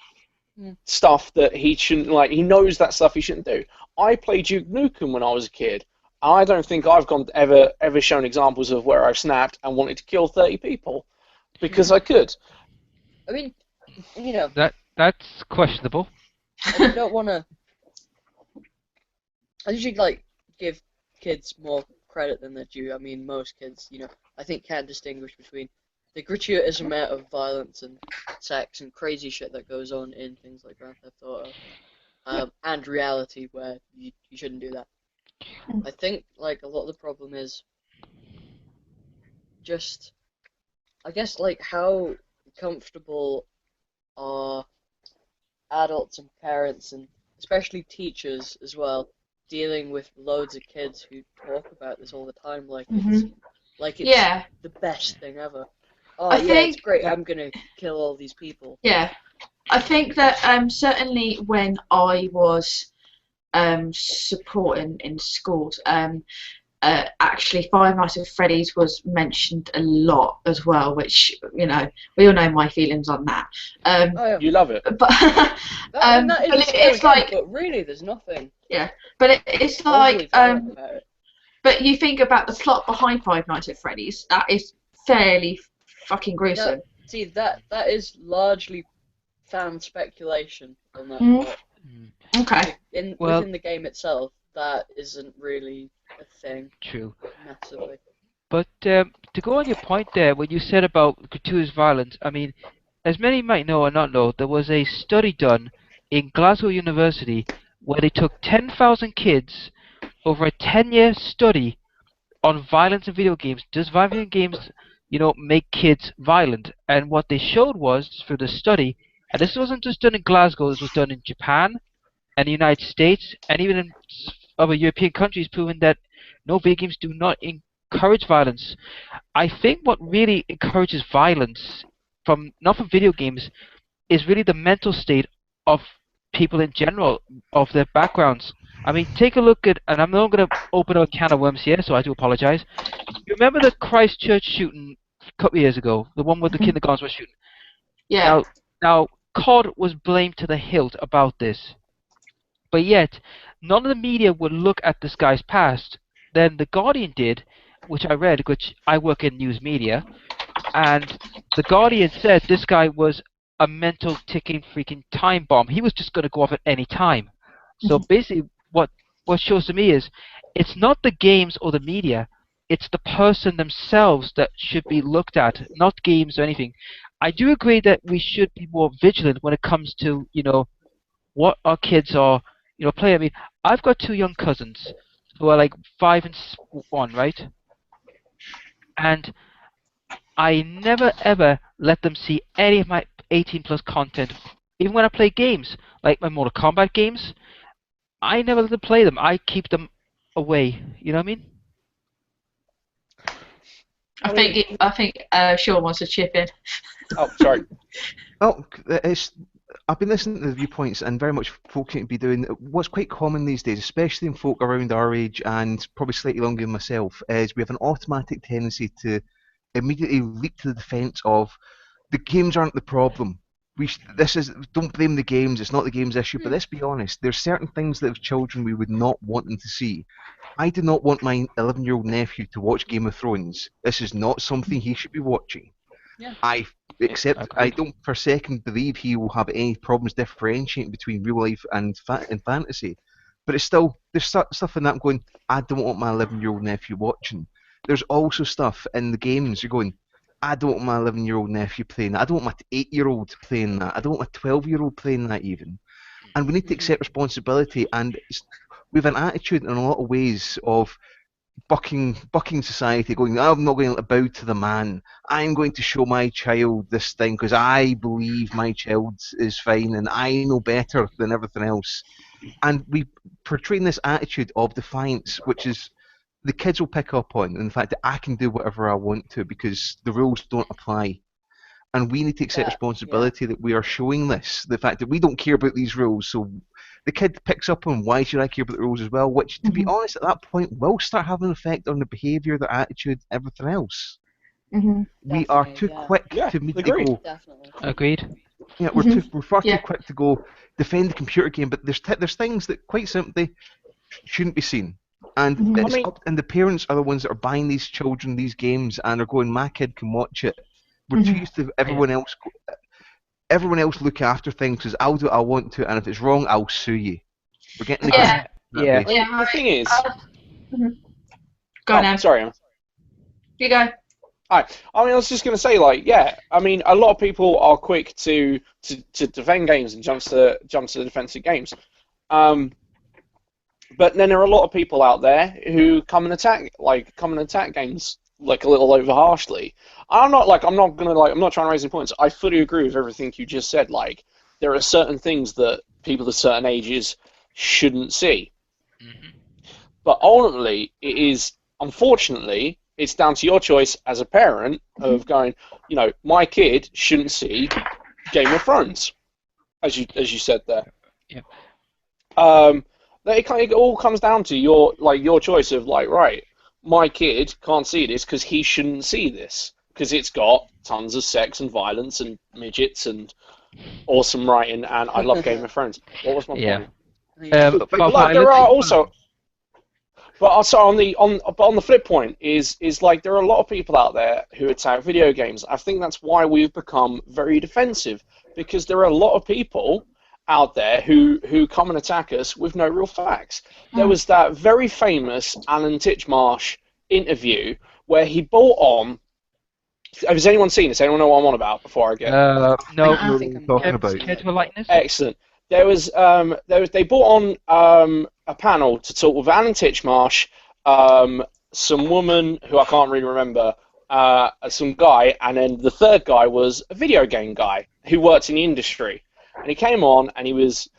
stuff that he shouldn't he knows that stuff he shouldn't do. I played Duke Nukem when I was a kid. I don't think I've ever shown examples of where I've snapped and wanted to kill 30 people because I could. I mean, that's questionable. I don't want to. I usually give kids more credit than they're due. I mean, most kids, I think can't distinguish between the gratuitous amount of violence and sex and crazy shit that goes on in things like Grand Theft Auto, and reality where you shouldn't do that. I think like a lot of the problem is just, I guess, like how comfortable are adults and parents and especially teachers as well dealing with loads of kids who talk about this all the time like it's Yeah. the best thing ever. Oh I yeah, think, it's great. I'm gonna kill all these people. Yeah, I think that certainly when I was supporting in schools, actually Five Nights at Freddy's was mentioned a lot as well, which we all know my feelings on that. Oh, yeah. You love it. But I mean, that is but a scary it's game, like, but really, there's nothing but it's overly like violent about it. but you think about the plot behind Five Nights at Freddy's, that is fairly fucking gruesome. See, that is largely fan speculation on that plot. Okay. Within the game itself, that isn't really a thing. True. Massively. But to go on your point there, when you said about gratuitous violence, I mean, as many might know or not know, there was a study done in Glasgow University where they took 10,000 kids over a 10-year study on violence in video games. Does violent games, make kids violent? And what they showed was, through the study, and this wasn't just done in Glasgow, this was done in Japan and the United States, and even in other European countries, proving that no, video games do not encourage violence. I think what really encourages violence, not from video games, is really the mental state of people in general, of their backgrounds. I mean, take a look at, and I'm not going to open a can of worms here, so I do apologize. You remember the Christchurch shooting a couple of years ago, the one with the kindergartens were shooting? Yeah. Now, COD was blamed to the hilt about this. But yet, none of the media would look at this guy's past. Then The Guardian did, which I read, which I work in news media, and The Guardian said this guy was a mental ticking freaking time bomb. He was just going to go off at any time. So basically, what shows to me is, it's not the games or the media, it's the person themselves that should be looked at, not games or anything. I do agree that we should be more vigilant when it comes to, what our kids are, playing. I mean, I've got two young cousins who are like 5 and 1, right? And I never ever let them see any of my 18 plus content. Even when I play games, like my Mortal Kombat games, I never let them play them. I keep them away. You know what I mean? I think Sean wants to chip in. Oh, sorry. Oh, I've been listening to the viewpoints and very much folk seem to be doing what's quite common these days, especially in folk around our age and probably slightly longer than myself, is we have an automatic tendency to immediately leap to the defence of the games aren't the problem. Don't blame the games, it's not the game's issue, but let's be honest, there's certain things that as children we would not want them to see. I do not want my 11-year-old nephew to watch Game of Thrones. This is not something he should be watching. Yeah. I don't for a second believe he will have any problems differentiating between real life and fantasy. But it's still, there's stuff in that I'm going, I don't want my 11-year-old nephew watching. There's also stuff in the games you're going, I don't want my 11-year-old nephew playing that. I don't want my 8-year-old playing that. I don't want my 12-year-old playing that even. And we need to accept responsibility, and we have an attitude in a lot of ways of bucking society, going, I'm not going to bow to the man. I'm going to show my child this thing because I believe my child is fine and I know better than everything else. And we portray this attitude of defiance, which is the kids will pick up on, and the fact that I can do whatever I want to because the rules don't apply. And we need to accept responsibility that we are showing this, the fact that we don't care about these rules, so the kid picks up on why should I care about the rules as well, which, to be honest, at that point will start having an effect on the behaviour, the attitude, everything else. We are too quick to immediately go. Definitely. Agreed. Yeah, we're far too quick to go defend the computer game, but there's things that quite simply shouldn't be seen. And and the parents are the ones that are buying these children these games and are going, my kid can watch it. We're too used to everyone else look after things because I'll do what I want to, and if it's wrong, I'll sue you. We're getting Yeah. The thing is, Go on, Em. Sorry, Emma. You go. I mean, I was just going to say, like, yeah. I mean, a lot of people are quick to defend games and jump to the defensive games. But then there are a lot of people out there who come and attack games like a little over harshly. I'm not trying to raise any points. I fully agree with everything you just said. Like, there are certain things that people of certain ages shouldn't see. Mhm. But ultimately, unfortunately, it's down to your choice as a parent of going, my kid shouldn't see Game of Thrones, as you said there. Yeah. It all comes down to your choice of like, right, my kid can't see this because he shouldn't see this because it's got tons of sex and violence and midgets and awesome writing, and I love Game of Thrones. What was my Yeah. point? About Like, there are violence. also, but also on the flip point is like there are a lot of people out there who attack video games. I think that's why we've become very defensive, because there are a lot of people out there who come and attack us with no real facts. There was that very famous Alan Titchmarsh interview where he brought on. Has anyone seen this? Anyone know what I'm on about before I get? No. I think I'm talking not. about. Care to lightness? Excellent. They brought on a panel to talk with Alan Titchmarsh, some woman who I can't really remember, some guy, and then the third guy was a video game guy who worked in the industry. And he came on, and he was,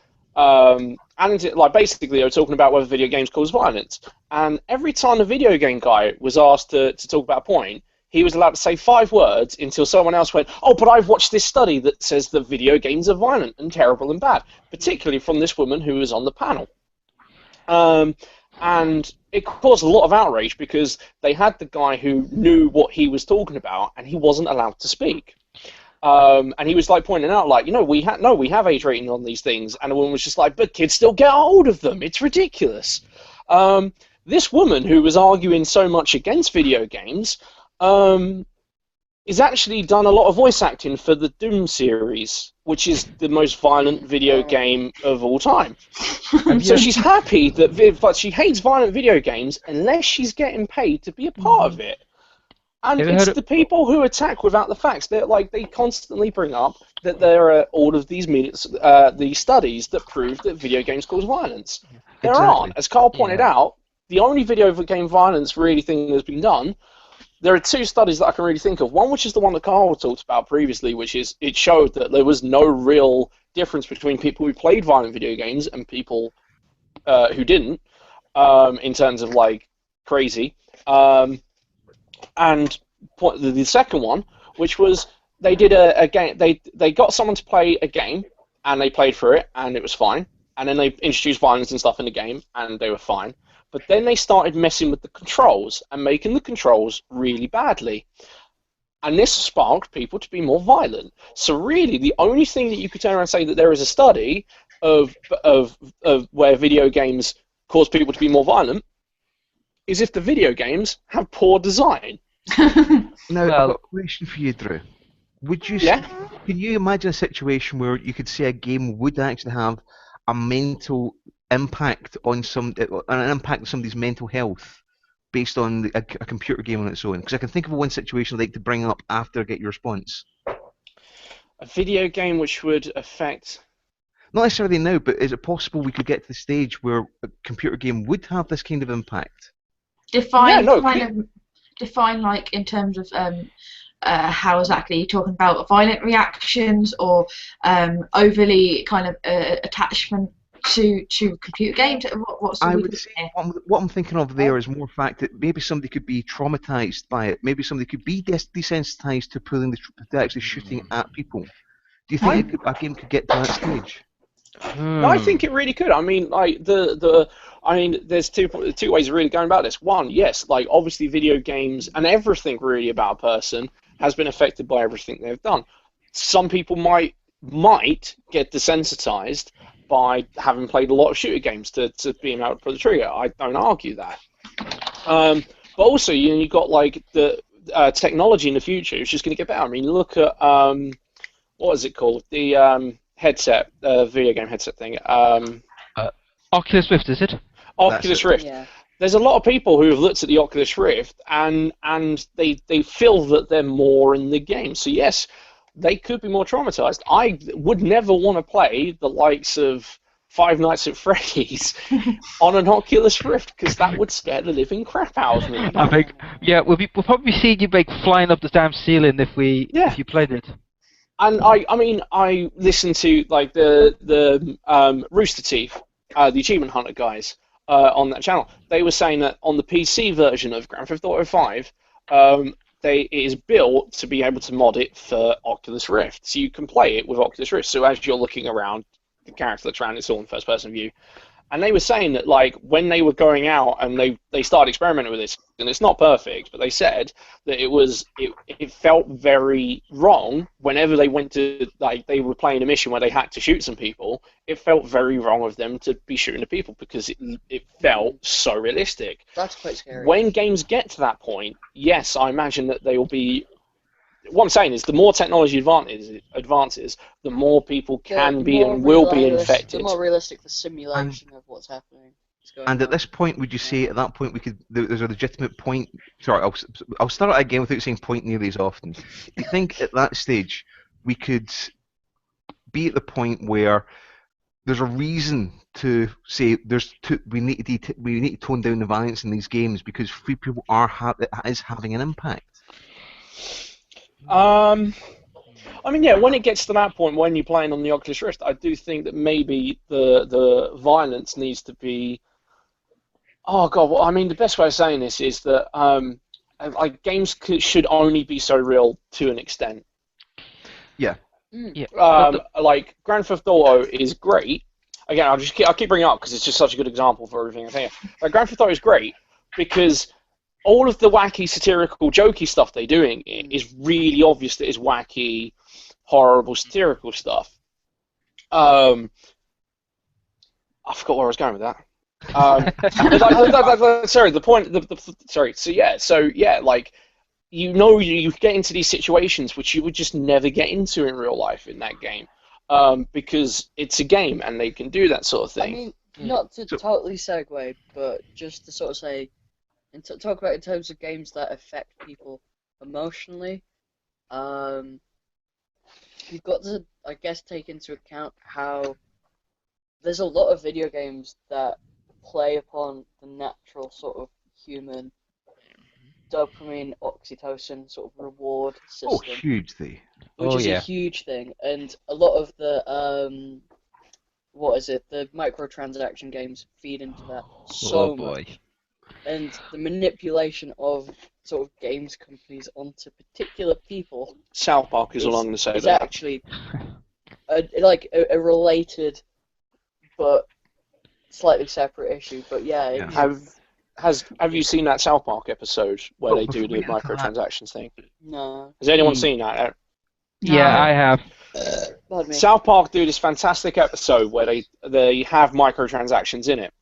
basically they were talking about whether video games cause violence. And every time the video game guy was asked to talk about a point, he was allowed to say 5 words until someone else went, oh, but I've watched this study that says that video games are violent and terrible and bad, particularly from this woman who was on the panel. And it caused a lot of outrage because they had the guy who knew what he was talking about, and he wasn't allowed to speak. And he was like pointing out, like, we have age rating on these things, and the woman was just like, but kids still get hold of them. It's ridiculous. This woman who was arguing so much against video games is actually done a lot of voice acting for the Doom series, which is the most violent video game of all time. So she's happy but she hates violent video games unless she's getting paid to be a part of it. And it's the people who attack without the facts. They constantly bring up that there are all of these these studies that prove that video games cause violence. There aren't. As Carl pointed out, the only video game violence really thing that's been done, there are 2 studies that I can really think of. One, which is the one that Carl talked about previously, which is it showed that there was no real difference between people who played violent video games and people who didn't, in terms of like crazy. And the second one, which was they did a game. They got someone to play a game, and they played through it, and it was fine. And then they introduced violence and stuff in the game, and they were fine. But then they started messing with the controls and making the controls really badly. And this sparked people to be more violent. So really, the only thing that you could turn around and say that there is a study of where video games cause people to be more violent is if the video games have poor design. Now, I've got a question for you, Drew. Can you imagine a situation where you could say a game would actually have a mental impact on an impact on somebody's mental health based on a computer game on its own? Because I can think of one situation I'd like to bring up after I get your response. A video game which would affect... Not necessarily now, but is it possible we could get to the stage where a computer game would have this kind of impact? Define like in terms of how exactly you're talking about violent reactions or overly kind of attachment to computer games. I would say what I'm thinking of there is more fact that maybe somebody could be traumatized by it. Maybe somebody could be desensitized to actually shooting at people. Do you think a game could get to that stage? No, I think it really could. I mean, like there's two ways of really going about this. One, yes, like obviously video games and everything really about a person has been affected by everything they've done. Some people might get desensitized by having played a lot of shooter games to being able to pull the trigger. I don't argue that. But also, you've got like the technology in the future is just going to get better. I mean, look at what is it called? The headset, video game headset thing. Oculus Rift, is it? Oculus Rift. Yeah. there's a lot of people who have looked at the Oculus Rift and they feel that they're more in the game. So yes, they could be more traumatized. I would never want to play the likes of Five Nights at Freddy's on an Oculus Rift because that would scare the living crap out of me. I think, yeah, we'll probably see you like flying up the damn ceiling if you played it. And I listened to like the Rooster Teeth, the Achievement Hunter guys on that channel. They were saying that on the PC version of Grand Theft Auto 5, it is built to be able to mod it for Oculus Rift, so you can play it with Oculus Rift. So as you're looking around, the character that's around, it's all in first-person view. And they were saying that, like, when they were going out and they started experimenting with this, and it's not perfect, but they said that it felt very wrong whenever they went to, like, they were playing a mission where they had to shoot some people. It felt very wrong of them to be shooting the people because it felt so realistic. That's quite scary. When games get to that point, yes, I imagine that they will be. What I'm saying is, the more technology advances, the more people can be and will be infected. The more realistic the simulation of what's happening is going And at this point, would you say at that point there's a legitimate point? Sorry, I'll start again without saying point nearly as often. Do you think at that stage we could be at the point where there's a reason to say we need to tone down the violence in these games because free people is having an impact? Yeah, when it gets to that point, when you're playing on the Oculus Rift, I do think that maybe the violence needs to be. Oh God! Well, the best way of saying this is that like games should only be so real to an extent. Yeah. Yeah. Like Grand Theft Auto is great. Again, I'll keep bringing it up because it's just such a good example for everything I think. Like Grand Theft Auto is great because all of the wacky, satirical, jokey stuff they're doing is really obvious that it's wacky, horrible, satirical stuff. I forgot where I was going with that. Sorry, the point. Like you get into these situations which you would just never get into in real life in that game, because it's a game and they can do that sort of thing. Not to totally segue, but just to sort of say. And to talk about in terms of games that affect people emotionally, you've got to, I guess, take into account how there's a lot of video games that play upon the natural sort of human dopamine, oxytocin sort of reward system. Oh, hugely. Which is a huge thing, and a lot of the the microtransaction games feed into that so much. And the manipulation of sort of games companies onto particular people. South Park is along the same. It's actually a related but slightly separate issue. But yeah. Have you seen that South Park episode where they do the microtransactions thing? No. Has anyone seen that? Yeah, I have. Pardon me. South Park do this fantastic episode where they have microtransactions in it.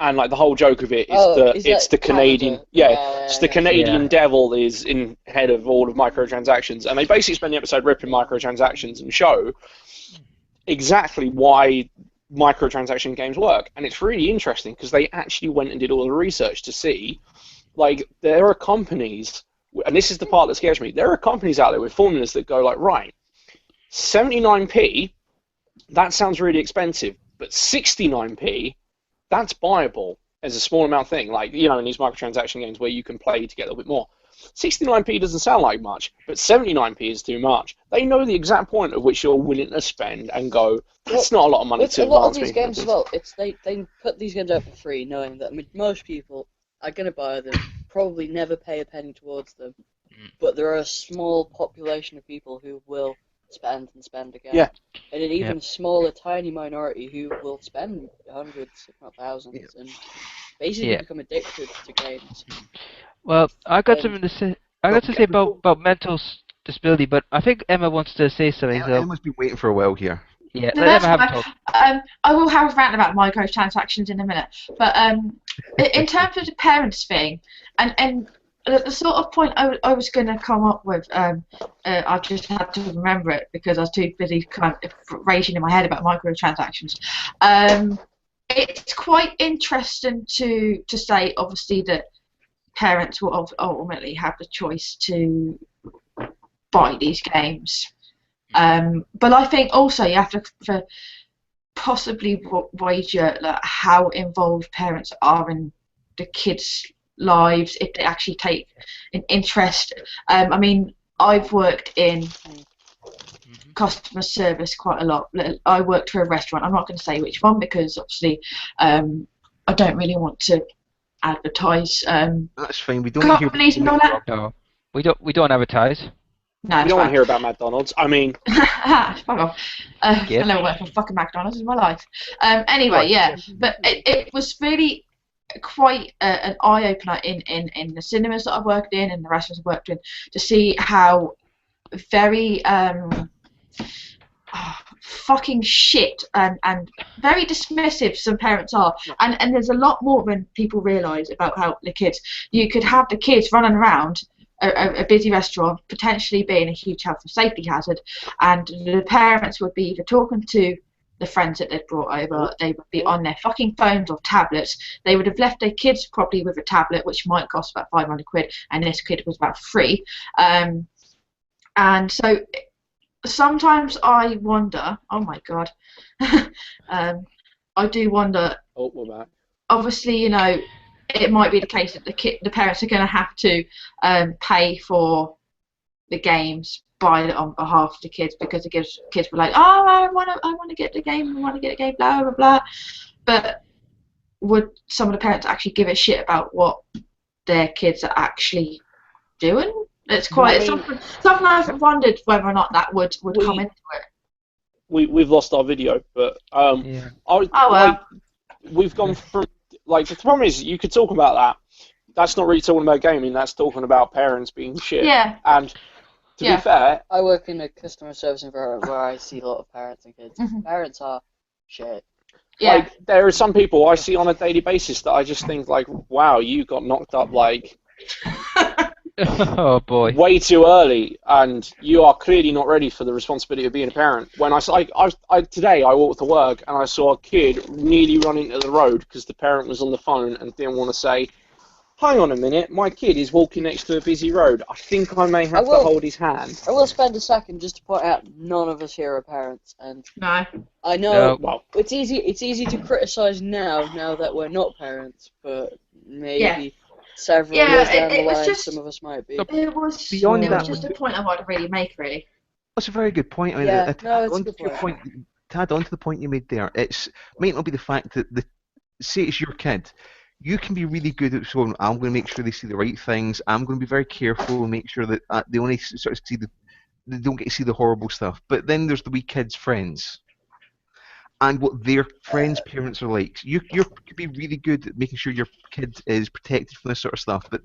And like the whole joke of it is it's the Canadian, it's the Canadian devil is in head of all of microtransactions, and they basically spend the episode ripping microtransactions and show exactly why microtransaction games work, and it's really interesting because they actually went and did all the research to see, like there are companies, and this is the part that scares me. There are companies out there with formulas that go like, right, 79p, that sounds really expensive, but 69p. That's buyable as a small amount thing, like, in these microtransaction games where you can play to get a little bit more. 69p doesn't sound like much, but 79p is too much. They know the exact point at which you're willing to spend and go, that's not a lot of money to advance. A lot of these games as well, they put these games out for free, knowing that most people are going to buy them, probably never pay a penny towards them, but there are a small population of people who will spend and spend again. Yeah. And an even smaller, tiny minority who will spend hundreds, if not thousands, and basically become addicted to games. Well, I got something to say. About mental disability, but I think Emma wants to say something. Emma's been waiting for a while here. Yeah, let Emma have a talk. I will have a rant about microtransactions in a minute, but in terms of the parents thing, and the sort of point I was going to come up with, I just had to remember it because I was too busy kind of raging in my head about microtransactions. it's quite interesting to say, obviously, that parents will ultimately have the choice to buy these games. But I think also you have to possibly wager like, how involved parents are in the kids' lives, if they actually take an interest. I mean, I've worked in customer service quite a lot. I worked for a restaurant. I'm not going to say which one because obviously I don't really want to advertise That's fine. We don't hear. companies and all that. No, we don't advertise. No, We it's don't want fine. to hear about McDonald's. I mean, Fuck off. Yeah. I never worked for fucking McDonald's in my life. Anyway, Right. yeah, but it was really quite an eye opener in the cinemas that I've worked in and the restaurants I've worked in to see how very fucking shit and very dismissive some parents are, and there's a lot more than people realise about how the kids. You could have the kids running around a busy restaurant, potentially being a huge health and safety hazard, and the parents would be either talking to the friends that they'd brought over, they would be on their fucking phones or tablets. They would have left their kids probably with a tablet, which might cost about 500 quid, and this kid was about free. And so sometimes I wonder, oh my god, I do wonder. oh, we're back. Obviously, you know, it might be the case that the parents are going to have to pay for the games on behalf of the kids because the kids were like, oh, I want to get the game, blah blah blah. But would some of the parents actually give a shit about what their kids are actually doing? It's quite something I've wondered whether or not that would come into it. We've lost our video, but Yeah. we've gone from like the problem is you could talk about that. That's not really talking about gaming. That's talking about parents being shit. Yeah. And to be fair, I work in a customer service environment where I see a lot of parents and kids. Parents are shit. Yeah. like there are some people I see on a daily basis that I just think like, wow, you got knocked up like Oh boy. way too early, and you are clearly not ready for the responsibility of being a parent. When today I walked to work and I saw a kid nearly run into the road because the parent was on the phone and didn't want to say, hang on a minute, my kid is walking next to a busy road. I think I may have to hold his hand. I will spend a second just to point out none of us here are parents, and No. I know Well, it's easy to criticise now that we're not parents, but maybe several years down the line some of us might be. It was just a point I wanted to really make, really. That's a very good point. I mean, Yeah, no, it's a good point. To add on to the point you made there, it might not be the fact that say it's your kid. You can be really good at saying, I'm going to make sure they see the right things. I'm going to be very careful and make sure that they only sort of see they don't get to see the horrible stuff. But then there's the wee kids' friends, and what their friends' parents are like. You could be really good at making sure your kid is protected from this sort of stuff. But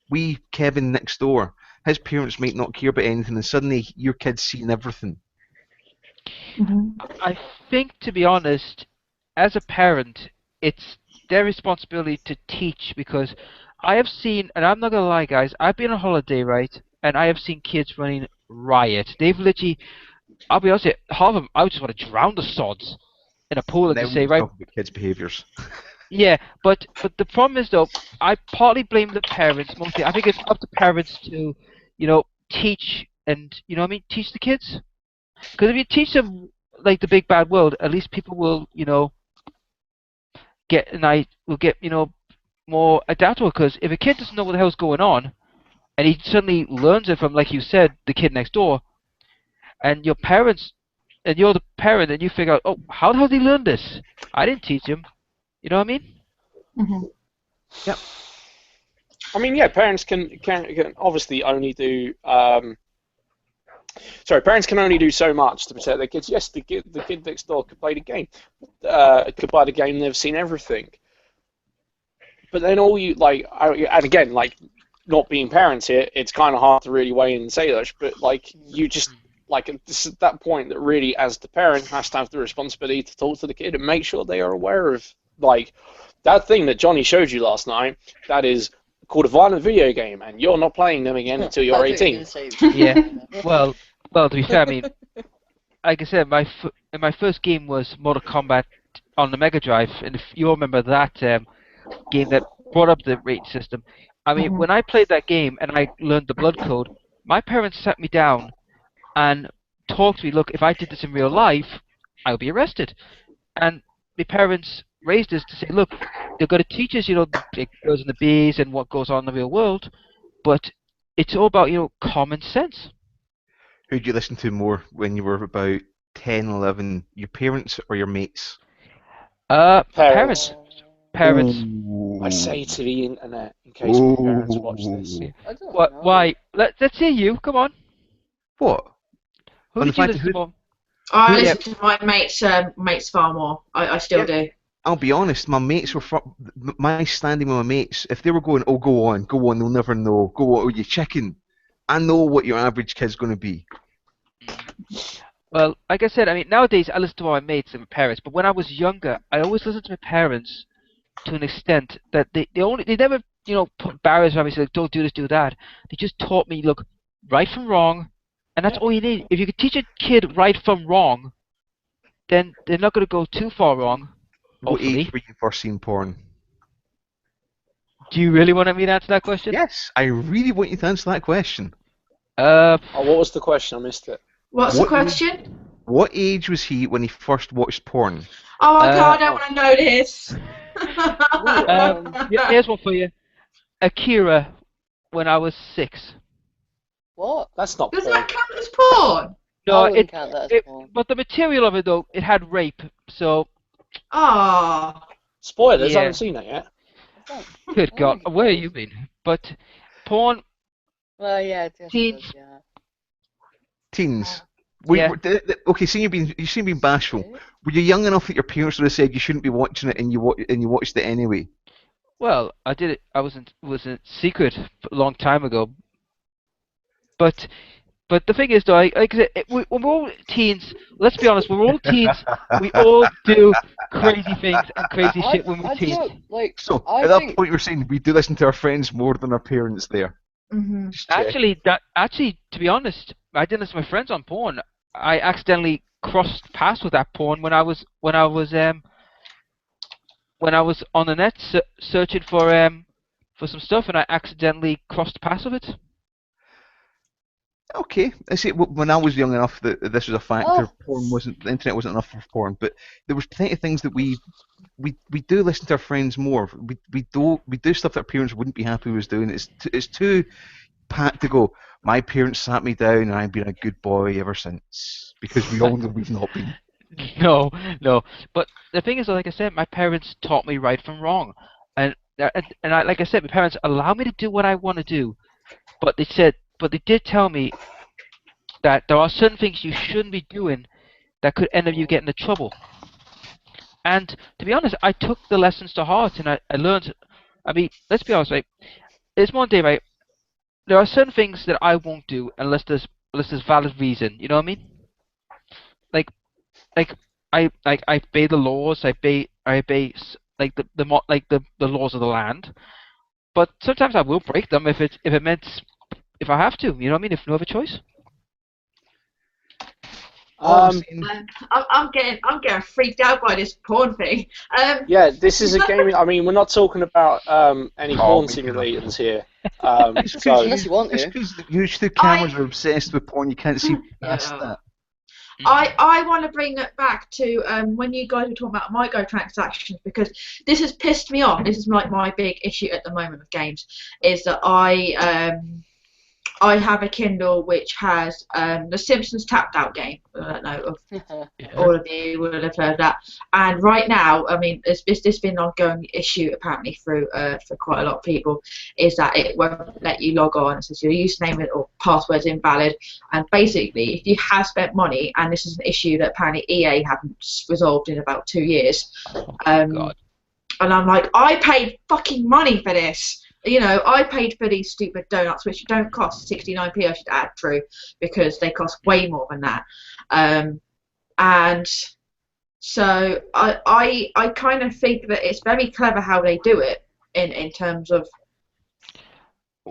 wee Kevin next door, his parents might not care about anything, and suddenly your kid's seeing everything. I think, to be honest, as a parent, it's their responsibility to teach, because I have seen, and I'm not gonna lie, guys, I've been on holiday, right, and I have seen kids running riot. They've literally, I'll be honest, half of them, I would just want to drown the sods in a pool and Then just we say, right. talk about kids' behaviours. Yeah, but the problem is though, I partly blame the parents mostly. I think it's up to parents to, teach and teach the kids. Because if you teach them like the big bad world, at least people will get more adaptable. Because if a kid doesn't know what the hell's going on, and he suddenly learns it from, like you said, the kid next door, and your parents, and you're the parent, and you figure out, oh, how the hell did he learn this? I didn't teach him. You know what I mean? Mm-hmm. Yep. I mean, yeah, parents can obviously only do. Parents can only do so much to protect their kids. Yes, the kid next door could play the game, could buy the game. They've seen everything. But then all you and again, not being parents here, it's kind of hard to really weigh in and say that. But you just this is that point that really, as the parent, has to have the responsibility to talk to the kid and make sure they are aware of that thing that Johnny showed you last night. That is called a violent video game, and you're not playing them again until you're 18. Yeah. Well, to be fair, I mean, like I said, my first game was Mortal Kombat on the Mega Drive, and if you remember that game that brought up the rating system, I mean, when I played that game and I learned the blood code, my parents sat me down and talked to me. Look, if I did this in real life, I would be arrested. And my parents raised us to say, look, they're going to teach us, the birds and the bees and what goes on in the real world, but it's all about, common sense. Who did you listen to more when you were about 10, 11? Your parents or your mates? Parents. Parents. I say to the internet in case my parents watch this. I don't What? know. Why? Let's hear you. Come on. What? Who On did the you fact listen to more? I Yeah. listen to my mates far more. I still do. I'll be honest, my mates were my standing with my mates. If they were going, oh, go on, they'll never know. Go on, oh, you chicken. I know what your average kid's going to be. Well, like I said, I mean, nowadays I listen to my mates and my parents, but when I was younger, I always listened to my parents to an extent that they never, put barriers around me, saying, don't do this, do that. They just taught me, look, right from wrong, and that's all you need. If you could teach a kid right from wrong, then they're not going to go too far wrong. What Hopefully. age were you first seeing porn? Do you really want me to answer that question? Yes, I really want you to answer that question. Oh, what was the question? I missed it. What's the question? What age was he when he first watched porn? Oh my god, I don't want to know this. Here's one for you. Akira, when I was 6. What? That's not Does porn. that count as porn? No, I wouldn't count that as porn. but the material of it though, it had rape, so. Oh. Spoilers, Yeah. I haven't seen that yet. Good God, where have you been? But porn, Well, yeah, I guess Teens. it was, yeah. Teens. Yeah. Okay, you seem being bashful. Were you young enough that your parents would have said you shouldn't be watching it, and you watched it anyway? well, I did it. I was in secret a long time ago. But the thing is, though, like I said, when we're all teens, let's be honest, we're all teens. We all do crazy things and crazy shit when we're teens. So I at that think- point, you're saying we do listen to our friends more than our parents there. Mm-hmm. Just check. Actually, to be honest, I didn't listen to my friends on porn. I accidentally crossed paths with that porn when I was on the net searching for some stuff, and I accidentally crossed paths with it. Okay, I see. When I was young enough that this was a factor, the internet wasn't enough for porn, but there was plenty of things that we do listen to our friends more. We do stuff that our parents wouldn't be happy with us doing. It's too pat to go. My parents sat me down, and I've been a good boy ever since, because we all know we've not been. No. But the thing is, like I said, my parents taught me right from wrong, and like I said, my parents allow me to do what I want to do, but they did tell me that there are certain things you shouldn't be doing that could end up you getting into trouble. And to be honest, I took the lessons to heart, and I learned. I mean, let's be honest, right? There's one day, right? There are certain things that I won't do unless there's valid reason. You know what I mean? Like I obey the laws. I obey the laws of the land. But sometimes I will break them if I have to. You know what I mean? If no other choice. I'm getting freaked out by this porn thing. Yeah, this is a game. I mean, we're not talking about any porn my simulators here. Unless you want It's to. because you two cameras are obsessed with porn. You can't see past that. I want to bring it back to when you guys were talking about microtransactions, because this has pissed me off. This is like my big issue at the moment with games, is that I have a Kindle which has the Simpsons Tapped Out game. I don't know if all of you will have heard of that. And right now, I mean, it's been an ongoing issue apparently through for quite a lot of people, is that it won't let you log on. It says your username or password's invalid. And basically, if you have spent money, and this is an issue that apparently EA haven't resolved in about 2 years, God. and I'm like, I paid fucking money for this. You know, I paid for these stupid donuts, which don't cost 69p, I should add, true, because they cost way more than that. And so I kind of think that it's very clever how they do it in terms of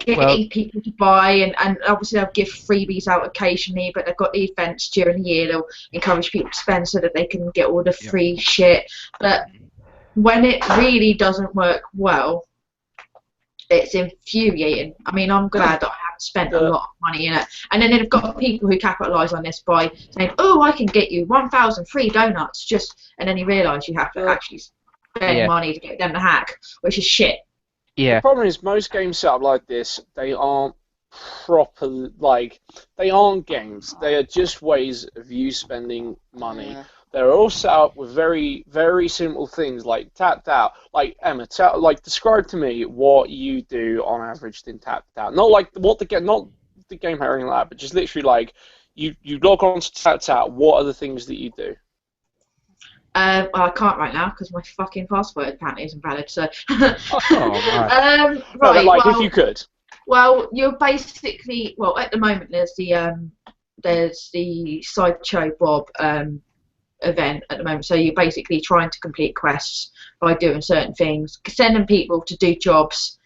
getting people to buy, and obviously they'll give freebies out occasionally, but they've got the events during the year. They'll encourage people to spend so that they can get all the free shit. But when it really doesn't work well, it's infuriating. I mean, I'm glad that I haven't spent a lot of money in it. And then they've got people who capitalise on this by saying, "Oh, I can get you 1,000 free donuts," and then you realise you have to actually spend money to get them to hack, which is shit. The problem is most games set up like this, they aren't proper, they aren't games. They are just ways of you spending money. Yeah. They're all set up with very, very simple things like tapped out. Like, Emma, describe to me what you do on average in tapped out. Not like not the game or anything like that, but just literally you log on to tapped out. What are the things that you do? Well, I can't right now because my fucking password apparently isn't valid. So, right. Well, if you could. Well, you're basically at the moment there's the Sideshow Bob event at the moment. So you're basically trying to complete quests by doing certain things, sending people to do jobs,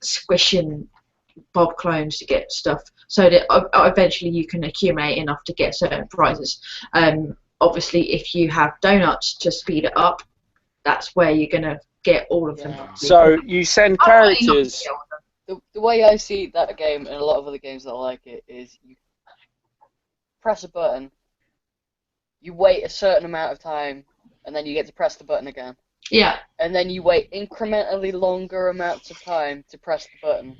squishing Bob clones to get stuff, so that eventually you can accumulate enough to get certain prizes. Obviously, if you have donuts to speed it up, that's where you're going to get all of them. So you send characters. The way I see that game and a lot of other games that I like it is you press a button, you wait a certain amount of time, and then you get to press the button again. Yeah. And then you wait incrementally longer amounts of time to press the button.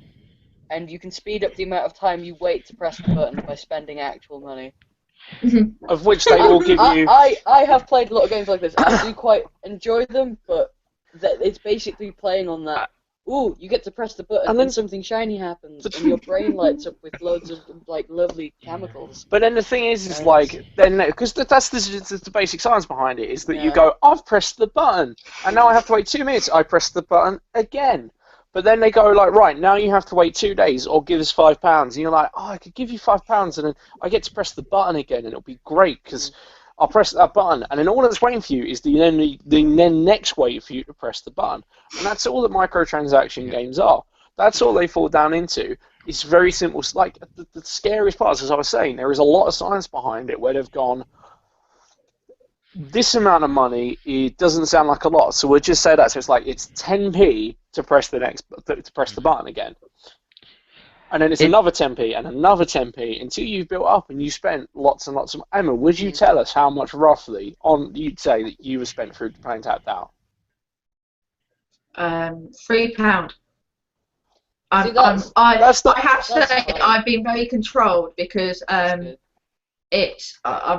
And you can speed up the amount of time you wait to press the button by spending actual money. Of which they will give you... I have played a lot of games like this. I do quite enjoy them, but it's basically playing on that. Ooh, you get to press the button and something shiny happens, and your brain lights up with loads of lovely chemicals. But then the thing is because that's the basic science behind it, is that you go, I've pressed the button, and now I have to wait 2 minutes. I press the button again. But then they go right, now you have to wait 2 days or give us £5. And you're like, I could give you £5 and then I get to press the button again and it'll be great because I'll press that button. And then all that's waiting for you is the next wait for you to press the button. And that's all that microtransaction games are. That's all they fall down into. It's very simple. Like, the scariest part is, as I was saying, there is a lot of science behind it where they've gone, this amount of money, it doesn't sound like a lot, so we'll just say that. So it's 10p to press the button again, and then it's another 10p and another 10p until you've built up and you spent lots and lots of. Emma, would you tell us how much roughly you'd say that you were spent through playing Tapped Out? £3. I have to say I've been very controlled because I'm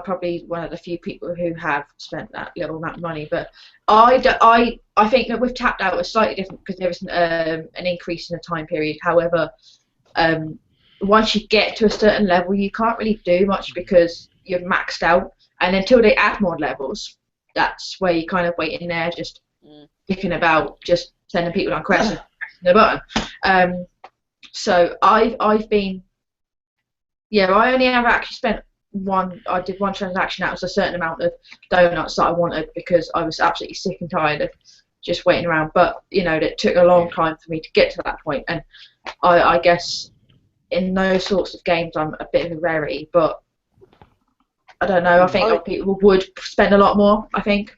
probably one of the few people who have spent that little amount of money, but I think that with Tapped Out it's slightly different because there isn't an increase in the time period. However, once you get to a certain level, you can't really do much because you're maxed out, and until they add more levels, that's where you kind of wait in there, just picking about, just sending people on quests and pressing the button. So I've been, I only ever actually spent I did one transaction. That was a certain amount of donuts that I wanted because I was absolutely sick and tired of just waiting around. But it took a long time for me to get to that point. And I guess in those sorts of games, I'm a bit of a rarity. But I don't know. I think other people would spend a lot more. I think.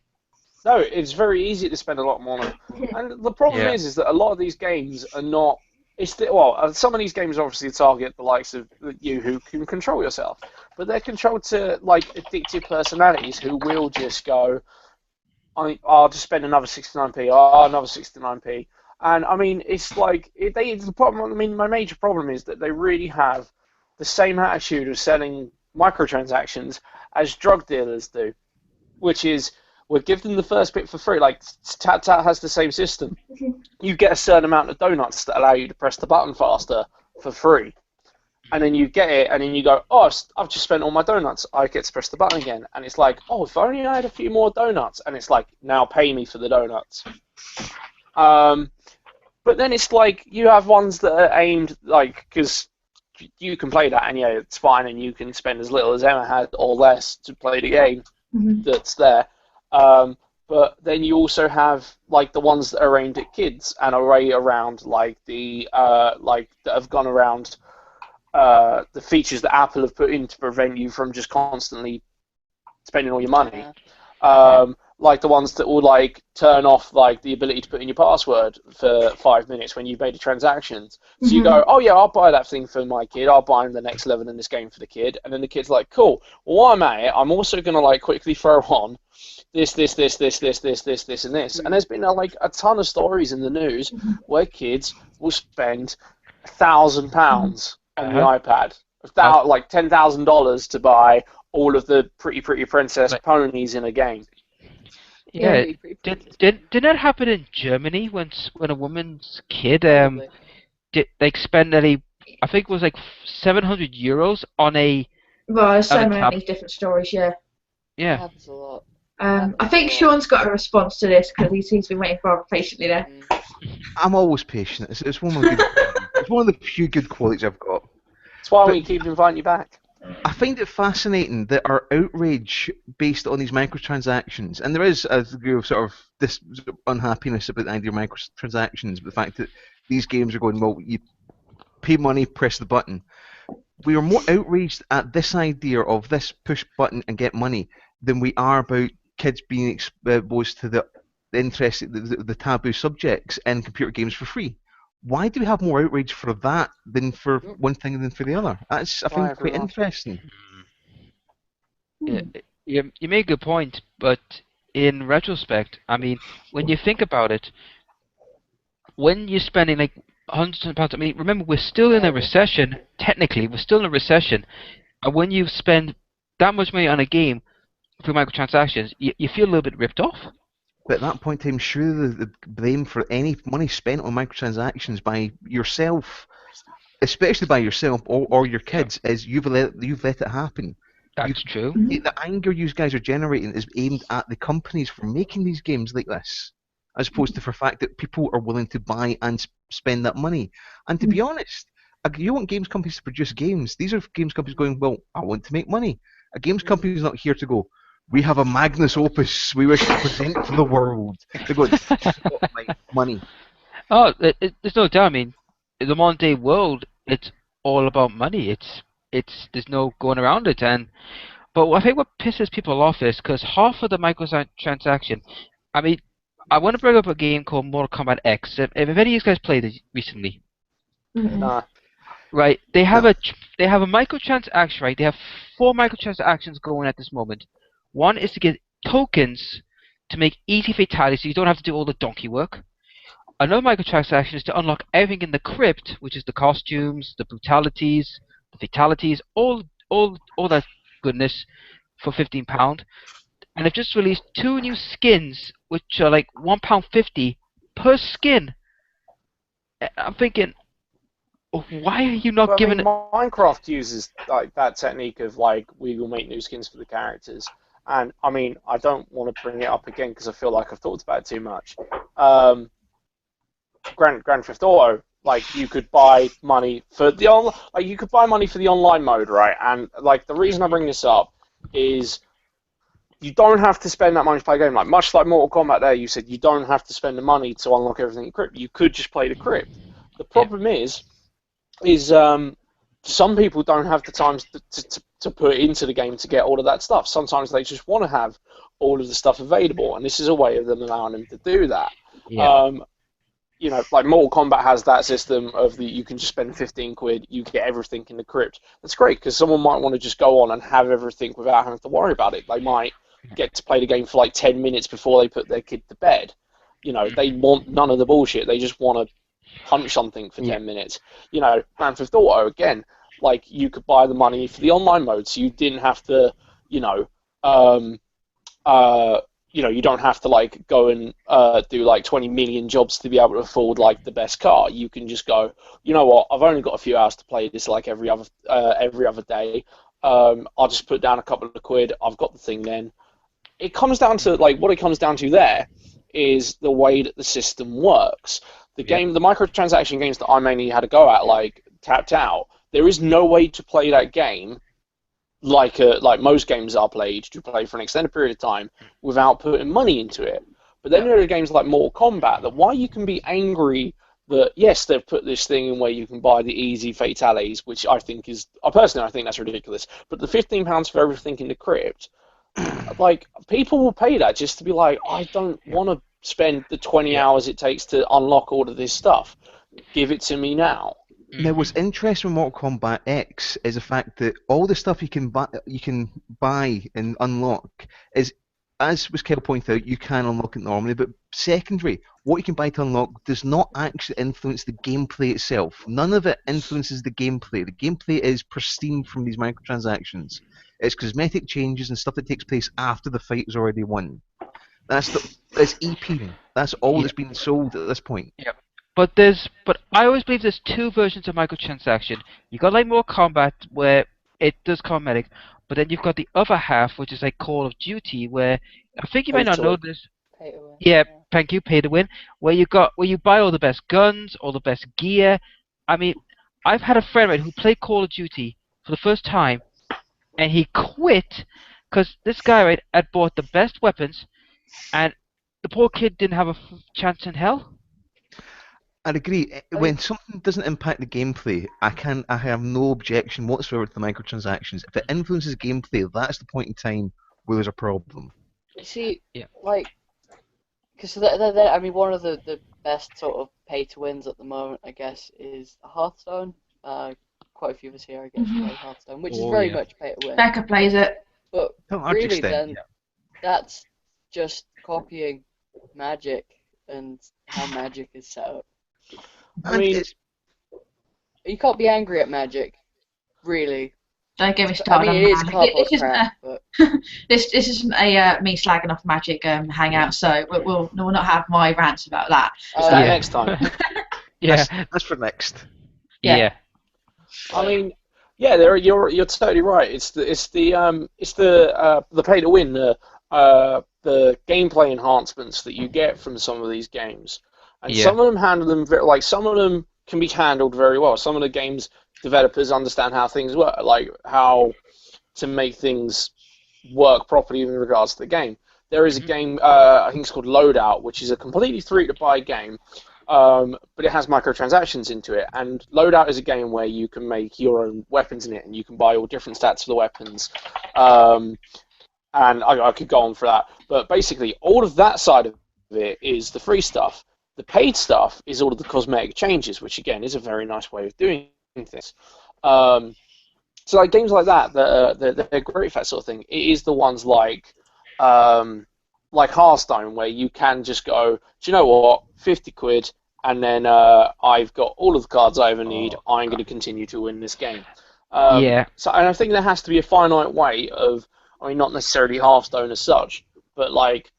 No, it's very easy to spend a lot more. And the problem is that a lot of these games are not. Some of these games obviously target the likes of you who can control yourself, but they're controlled to addictive personalities who will just go, I'll just spend another 69p, another 69p, and I mean it's the problem. I mean, my major problem is that they really have the same attitude of selling microtransactions as drug dealers do, which is, we'll give them the first bit for free. Like, Tapped Out has the same system. You get a certain amount of donuts that allow you to press the button faster for free. And then you get it, and then you go, I've just spent all my donuts. I get to press the button again. And it's like, if only I had a few more donuts. And it's like, now pay me for the donuts. But then it's like, you have ones that are aimed, because you can play that, and it's fine, and you can spend as little as Emma had or less to play the game that's there. but then you also have like the ones that are aimed at kids and are around like the like that have gone around the features that Apple have put in to prevent you from just constantly spending all your money. Like the ones that will like turn off like the ability to put in your password for 5 minutes when you've made a transaction. So you go, oh yeah, I'll buy that thing for my kid. I'll buy him the next level in this game for the kid. And then the kid's like, cool. Well, while I'm at it, I'm also gonna like quickly throw on this, and this. And there's been like a ton of stories in the news where kids will spend £1,000 on the iPad, like $10,000 to buy all of the pretty princess ponies in a game. Yeah, didn't that happen in Germany when a woman's kid did like spend nearly, I think it was like €700 on a Well, there's so on a many tab. different stories, yeah. Yeah. That's a lot. I think Sean's got a response to this because he's been waiting for patiently there. I'm always patient. It's one of my good. It's one of the few good qualities I've got. That's why But- we keep inviting you back. I find it fascinating that our outrage based on these microtransactions, and there is a degree of sort of this unhappiness about the idea of microtransactions, but the fact that these games are going, well, you pay money, press the button. We are more outraged at this idea of this push button and get money than we are about kids being exposed to the taboo subjects in computer games for free. Why do we have more outrage for that than for one thing than for the other? That's, I think, quite interesting. Yeah, you make a good point, but in retrospect, I mean, when you think about it, when you're spending like hundreds of pounds, I mean, remember we're still in a recession. Technically, we're still in a recession, and when you spend that much money on a game through microtransactions, you feel a little bit ripped off. But at that point in time, surely the blame for any money spent on microtransactions by yourself, especially by yourself or your kids, is you've let it happen. That's true. The anger you guys are generating is aimed at the companies for making these games like this, as opposed to for the fact that people are willing to buy and spend that money. And to be honest, you want games companies to produce games. These are games companies going, well, I want to make money. A games company is not here to go, we have a magnus opus we wish to present to the world. They're going, my money. Oh, there's no doubt. I mean, in the modern day world, it's all about money. There's no going around it. But I think what pisses people off is because half of the microtransaction. I mean, I want to bring up a game called Mortal Kombat X. If any of you guys played it recently, right? They have a microtransaction. Right? They have 4 microtransactions going at this moment. One is to get tokens to make easy fatalities, so you don't have to do all the donkey work. Another microtransaction is to unlock everything in the crypt, which is the costumes, the brutalities, the fatalities, all that goodness for £15. And they've just released 2 new skins, which are like £1.50 per skin. I'm thinking, why are you not giving it? Minecraft uses like that technique of like we will make new skins for the characters. And I mean, I don't want to bring it up again because I feel like I've talked about it too much. Grand Theft Auto, like you could buy money for the online mode, right? And like the reason I bring this up is you don't have to spend that money to play a game. Like much like Mortal Kombat, there you said you don't have to spend the money to unlock everything in crypt. You could just play the crypt. The problem is some people don't have the time to put into the game to get all of that stuff. Sometimes they just want to have all of the stuff available, and this is a way of them allowing them to do that. Yeah. You know, like Mortal Kombat has that system of you can just spend 15 quid, you get everything in the crypt. That's great, because someone might want to just go on and have everything without having to worry about it. They might get to play the game for like 10 minutes before they put their kid to bed. You know, they want none of the bullshit. They just want to punch something for 10 minutes. You know, Grand Theft Auto, again, like you could buy the money for the online mode, so you didn't have to, you don't have to like go and do like 20 million jobs to be able to afford like the best car. You can just go, you know what? I've only got a few hours to play this, like every other day. I'll just put down a couple of quid. I've got the thing. Then it comes down to like what it comes down to there is the way that the system works. The microtransaction games that I mainly had to go at, like Tapped Out, there is no way to play that game like most games are played, to play for an extended period of time without putting money into it. But then there are games like Mortal Kombat that why you can be angry that yes they've put this thing in where you can buy the easy fatalities, which I think is personally I think that's ridiculous. But the £15 for everything in the crypt, like people will pay that just to be like, I don't want to spend the 20 hours it takes to unlock all of this stuff. Give it to me now. Now, what's interesting with Mortal Kombat X is the fact that all the stuff you can buy and unlock is, as was Kel pointed out, you can unlock it normally, but secondary, what you can buy to unlock does not actually influence the gameplay itself. None of it influences the gameplay. The gameplay is pristine from these microtransactions. It's cosmetic changes and stuff that takes place after the fight is already won. That's EP. That's all that's been sold at this point. Yep. But I always believe there's two versions of microtransaction. You got like Mortal Kombat where it does cosmetic, but then you've got the other half, which is like Call of Duty, where I think you might not know this. Pay to win. Yeah, thank you, pay to win. Where you buy all the best guns, all the best gear. I mean, I've had a friend right, who played Call of Duty for the first time, and he quit because this guy right had bought the best weapons, and the poor kid didn't have a chance in hell. I'd agree. When something doesn't impact the gameplay, I have no objection whatsoever to the microtransactions. If it influences gameplay, that's the point in time where there's a problem. You see, like, because I mean, one of the best sort of pay-to-wins at the moment, I guess, is Hearthstone. Quite a few of us here, I guess, play Hearthstone, which is very much pay-to-win. Becca plays it. But To a large really, extent, then, that's just copying Magic and how Magic is set up. I mean, You can't be angry at Magic, really. Don't get me started. I mean, it is cardboard This crap, but this isn't a me slagging off Magic hangout, so we'll not have my rants about that. Is that next time? That's for next. Yeah. I mean, yeah, you're totally right. It's the pay to win, the gameplay enhancements that you get from some of these games, and some of them handle them some of them can be handled very well. Some of the games developers understand how things work, like how to make things work properly in regards to the game. There is a game, I think it's called Loadout, which is a completely free-to-buy game, but it has microtransactions into it. And Loadout is a game where you can make your own weapons in it, and you can buy all different stats for the weapons. And I could go on for that. But basically, all of that side of it is the free stuff. The paid stuff is all of the cosmetic changes, which, again, is a very nice way of doing things. So like games like that, they're great for that sort of thing. It is the ones like Hearthstone, where you can just go, do you know what, 50 quid, and then I've got all of the cards I ever need, I'm going to continue to win this game. So, and I think there has to be a finite way of, I mean, not necessarily Hearthstone as such, but like,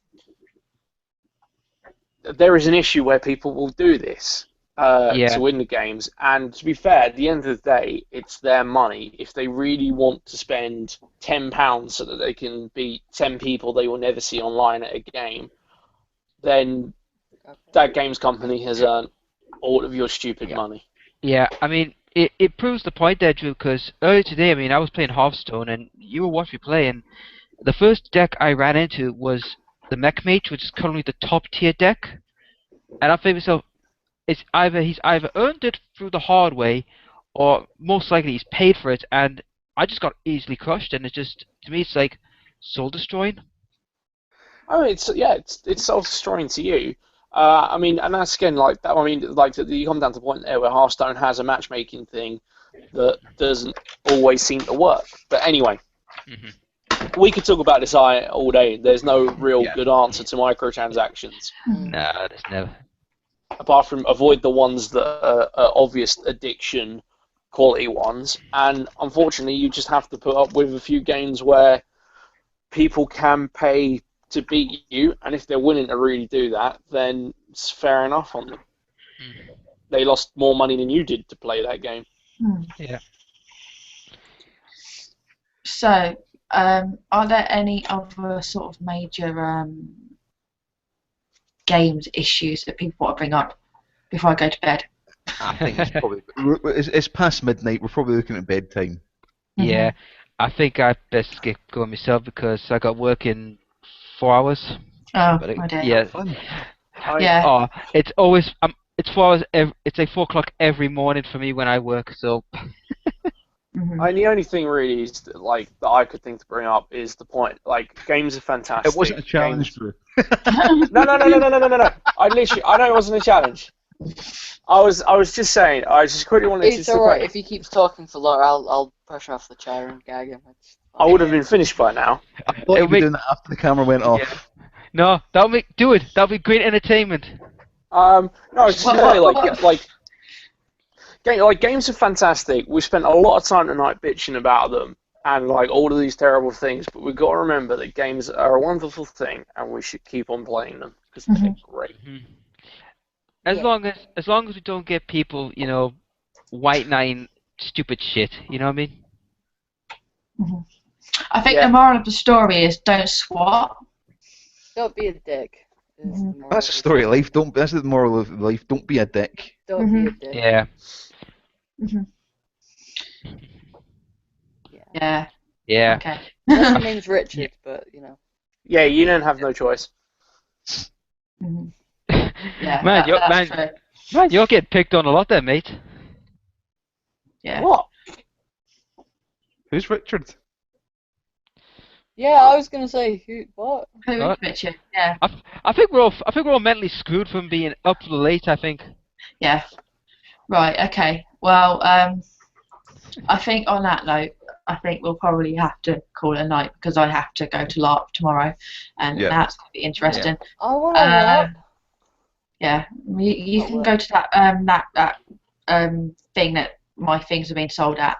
there is an issue where people will do this to win the games, and to be fair, at the end of the day, it's their money. If they really want to spend £10 so that they can beat 10 people they will never see online at a game, then that games company has earned all of your stupid money. Yeah, I mean, it proves the point there, Drew, because earlier today, I mean, I was playing Hearthstone, and you were watching me play, and the first deck I ran into was the Mech Mage, which is currently the top tier deck, and I think to myself, he's either earned it through the hard way, or most likely he's paid for it, and I just got easily crushed, and it's just, to me, it's like soul destroying. Oh, it's soul destroying to you. I mean, and that's again like that. I mean, like you come down to the point there where Hearthstone has a matchmaking thing that doesn't always seem to work. But anyway, we could talk about this all day. There's no real good answer to microtransactions. No, there's never. Apart from avoid the ones that are obvious addiction quality ones, and unfortunately, you just have to put up with a few games where people can pay to beat you, and if they're willing to really do that, then it's fair enough on them. They lost more money than you did to play that game. Yeah. So, are there any other sort of major games issues that people want to bring up before I go to bed? I think it's probably it's past midnight. We're probably looking at bedtime. Yeah. I think I best get going myself because I got work in 4 hours. Oh, But my dear. yeah, Fun. Yeah. oh, it's always it's 4 hours. It's like 4 o'clock every morning for me when I work. So Mhm. The only thing really is that I could think to bring up is the point. Like, games are fantastic. It wasn't a challenge, Games... Drew. No. I know it wasn't a challenge. I was just saying. I just quickly wanted It's to alright say if he keeps talking for long. I'll push off the chair and gag him. I would have been finished by now. I thought you'd be doing that after the camera went off. no, do it. That'll be great entertainment. No, it's just funny. Games are fantastic. We spent a lot of time tonight bitching about them and all of these terrible things, but we've got to remember that games are a wonderful thing, and we should keep on playing them because they're great. Mhm. As long as we don't get people, white knighting stupid shit. You know what I mean? I think Yeah. the moral of the story is don't swat. Don't be a dick. Is the moral That's of the the story of life. That's the moral of life. Don't be a dick. Don't be a dick. Yeah. Yeah. Yeah. Okay. Unless your name's Richard, but Yeah, you don't have no choice. Yeah, man, that's true. man, you're getting picked on a lot there, mate. Yeah. What? Who's Richard? Yeah, I was gonna say what? Who is Richard? Yeah. I think we're all mentally screwed from being up late. I think. Yeah. Right. Okay. Well, I think on that note, I think we'll probably have to call it a night because I have to go to LARP tomorrow, and that's going to be interesting. I want to LARP. Yeah, you can go to that thing that my things have been sold at.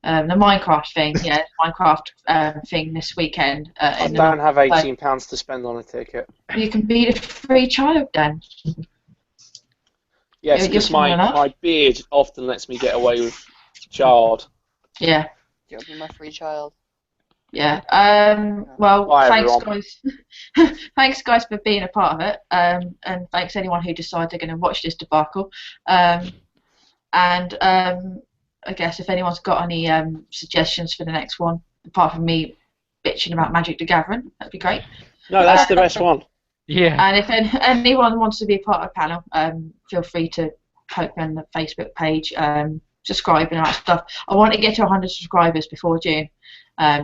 The Minecraft thing, Minecraft thing this weekend. I don't have £18 to spend on a ticket. You can be the free child then. Yes, because my beard often lets me get away with child. Yeah. You'll be my free child. Yeah. Well, Bye, thanks everyone. guys. Thanks guys for being a part of it. And thanks anyone who decided they're going to watch this debacle. I guess if anyone's got any suggestions for the next one, apart from me bitching about Magic the Gathering, that'd be great. No, that's the best one. Yeah. And if anyone wants to be a part of the panel, feel free to poke me on the Facebook page, subscribe and all that stuff. I want to get to 100 subscribers before June,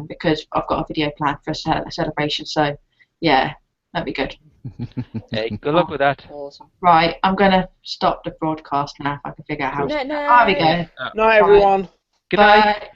because I've got a video planned for a celebration. So, yeah, that'd be good. Hey, good luck with that. Awesome. Right, I'm going to stop the broadcast now if I can figure out how to. There we go. Night, everyone. Good night. Bye.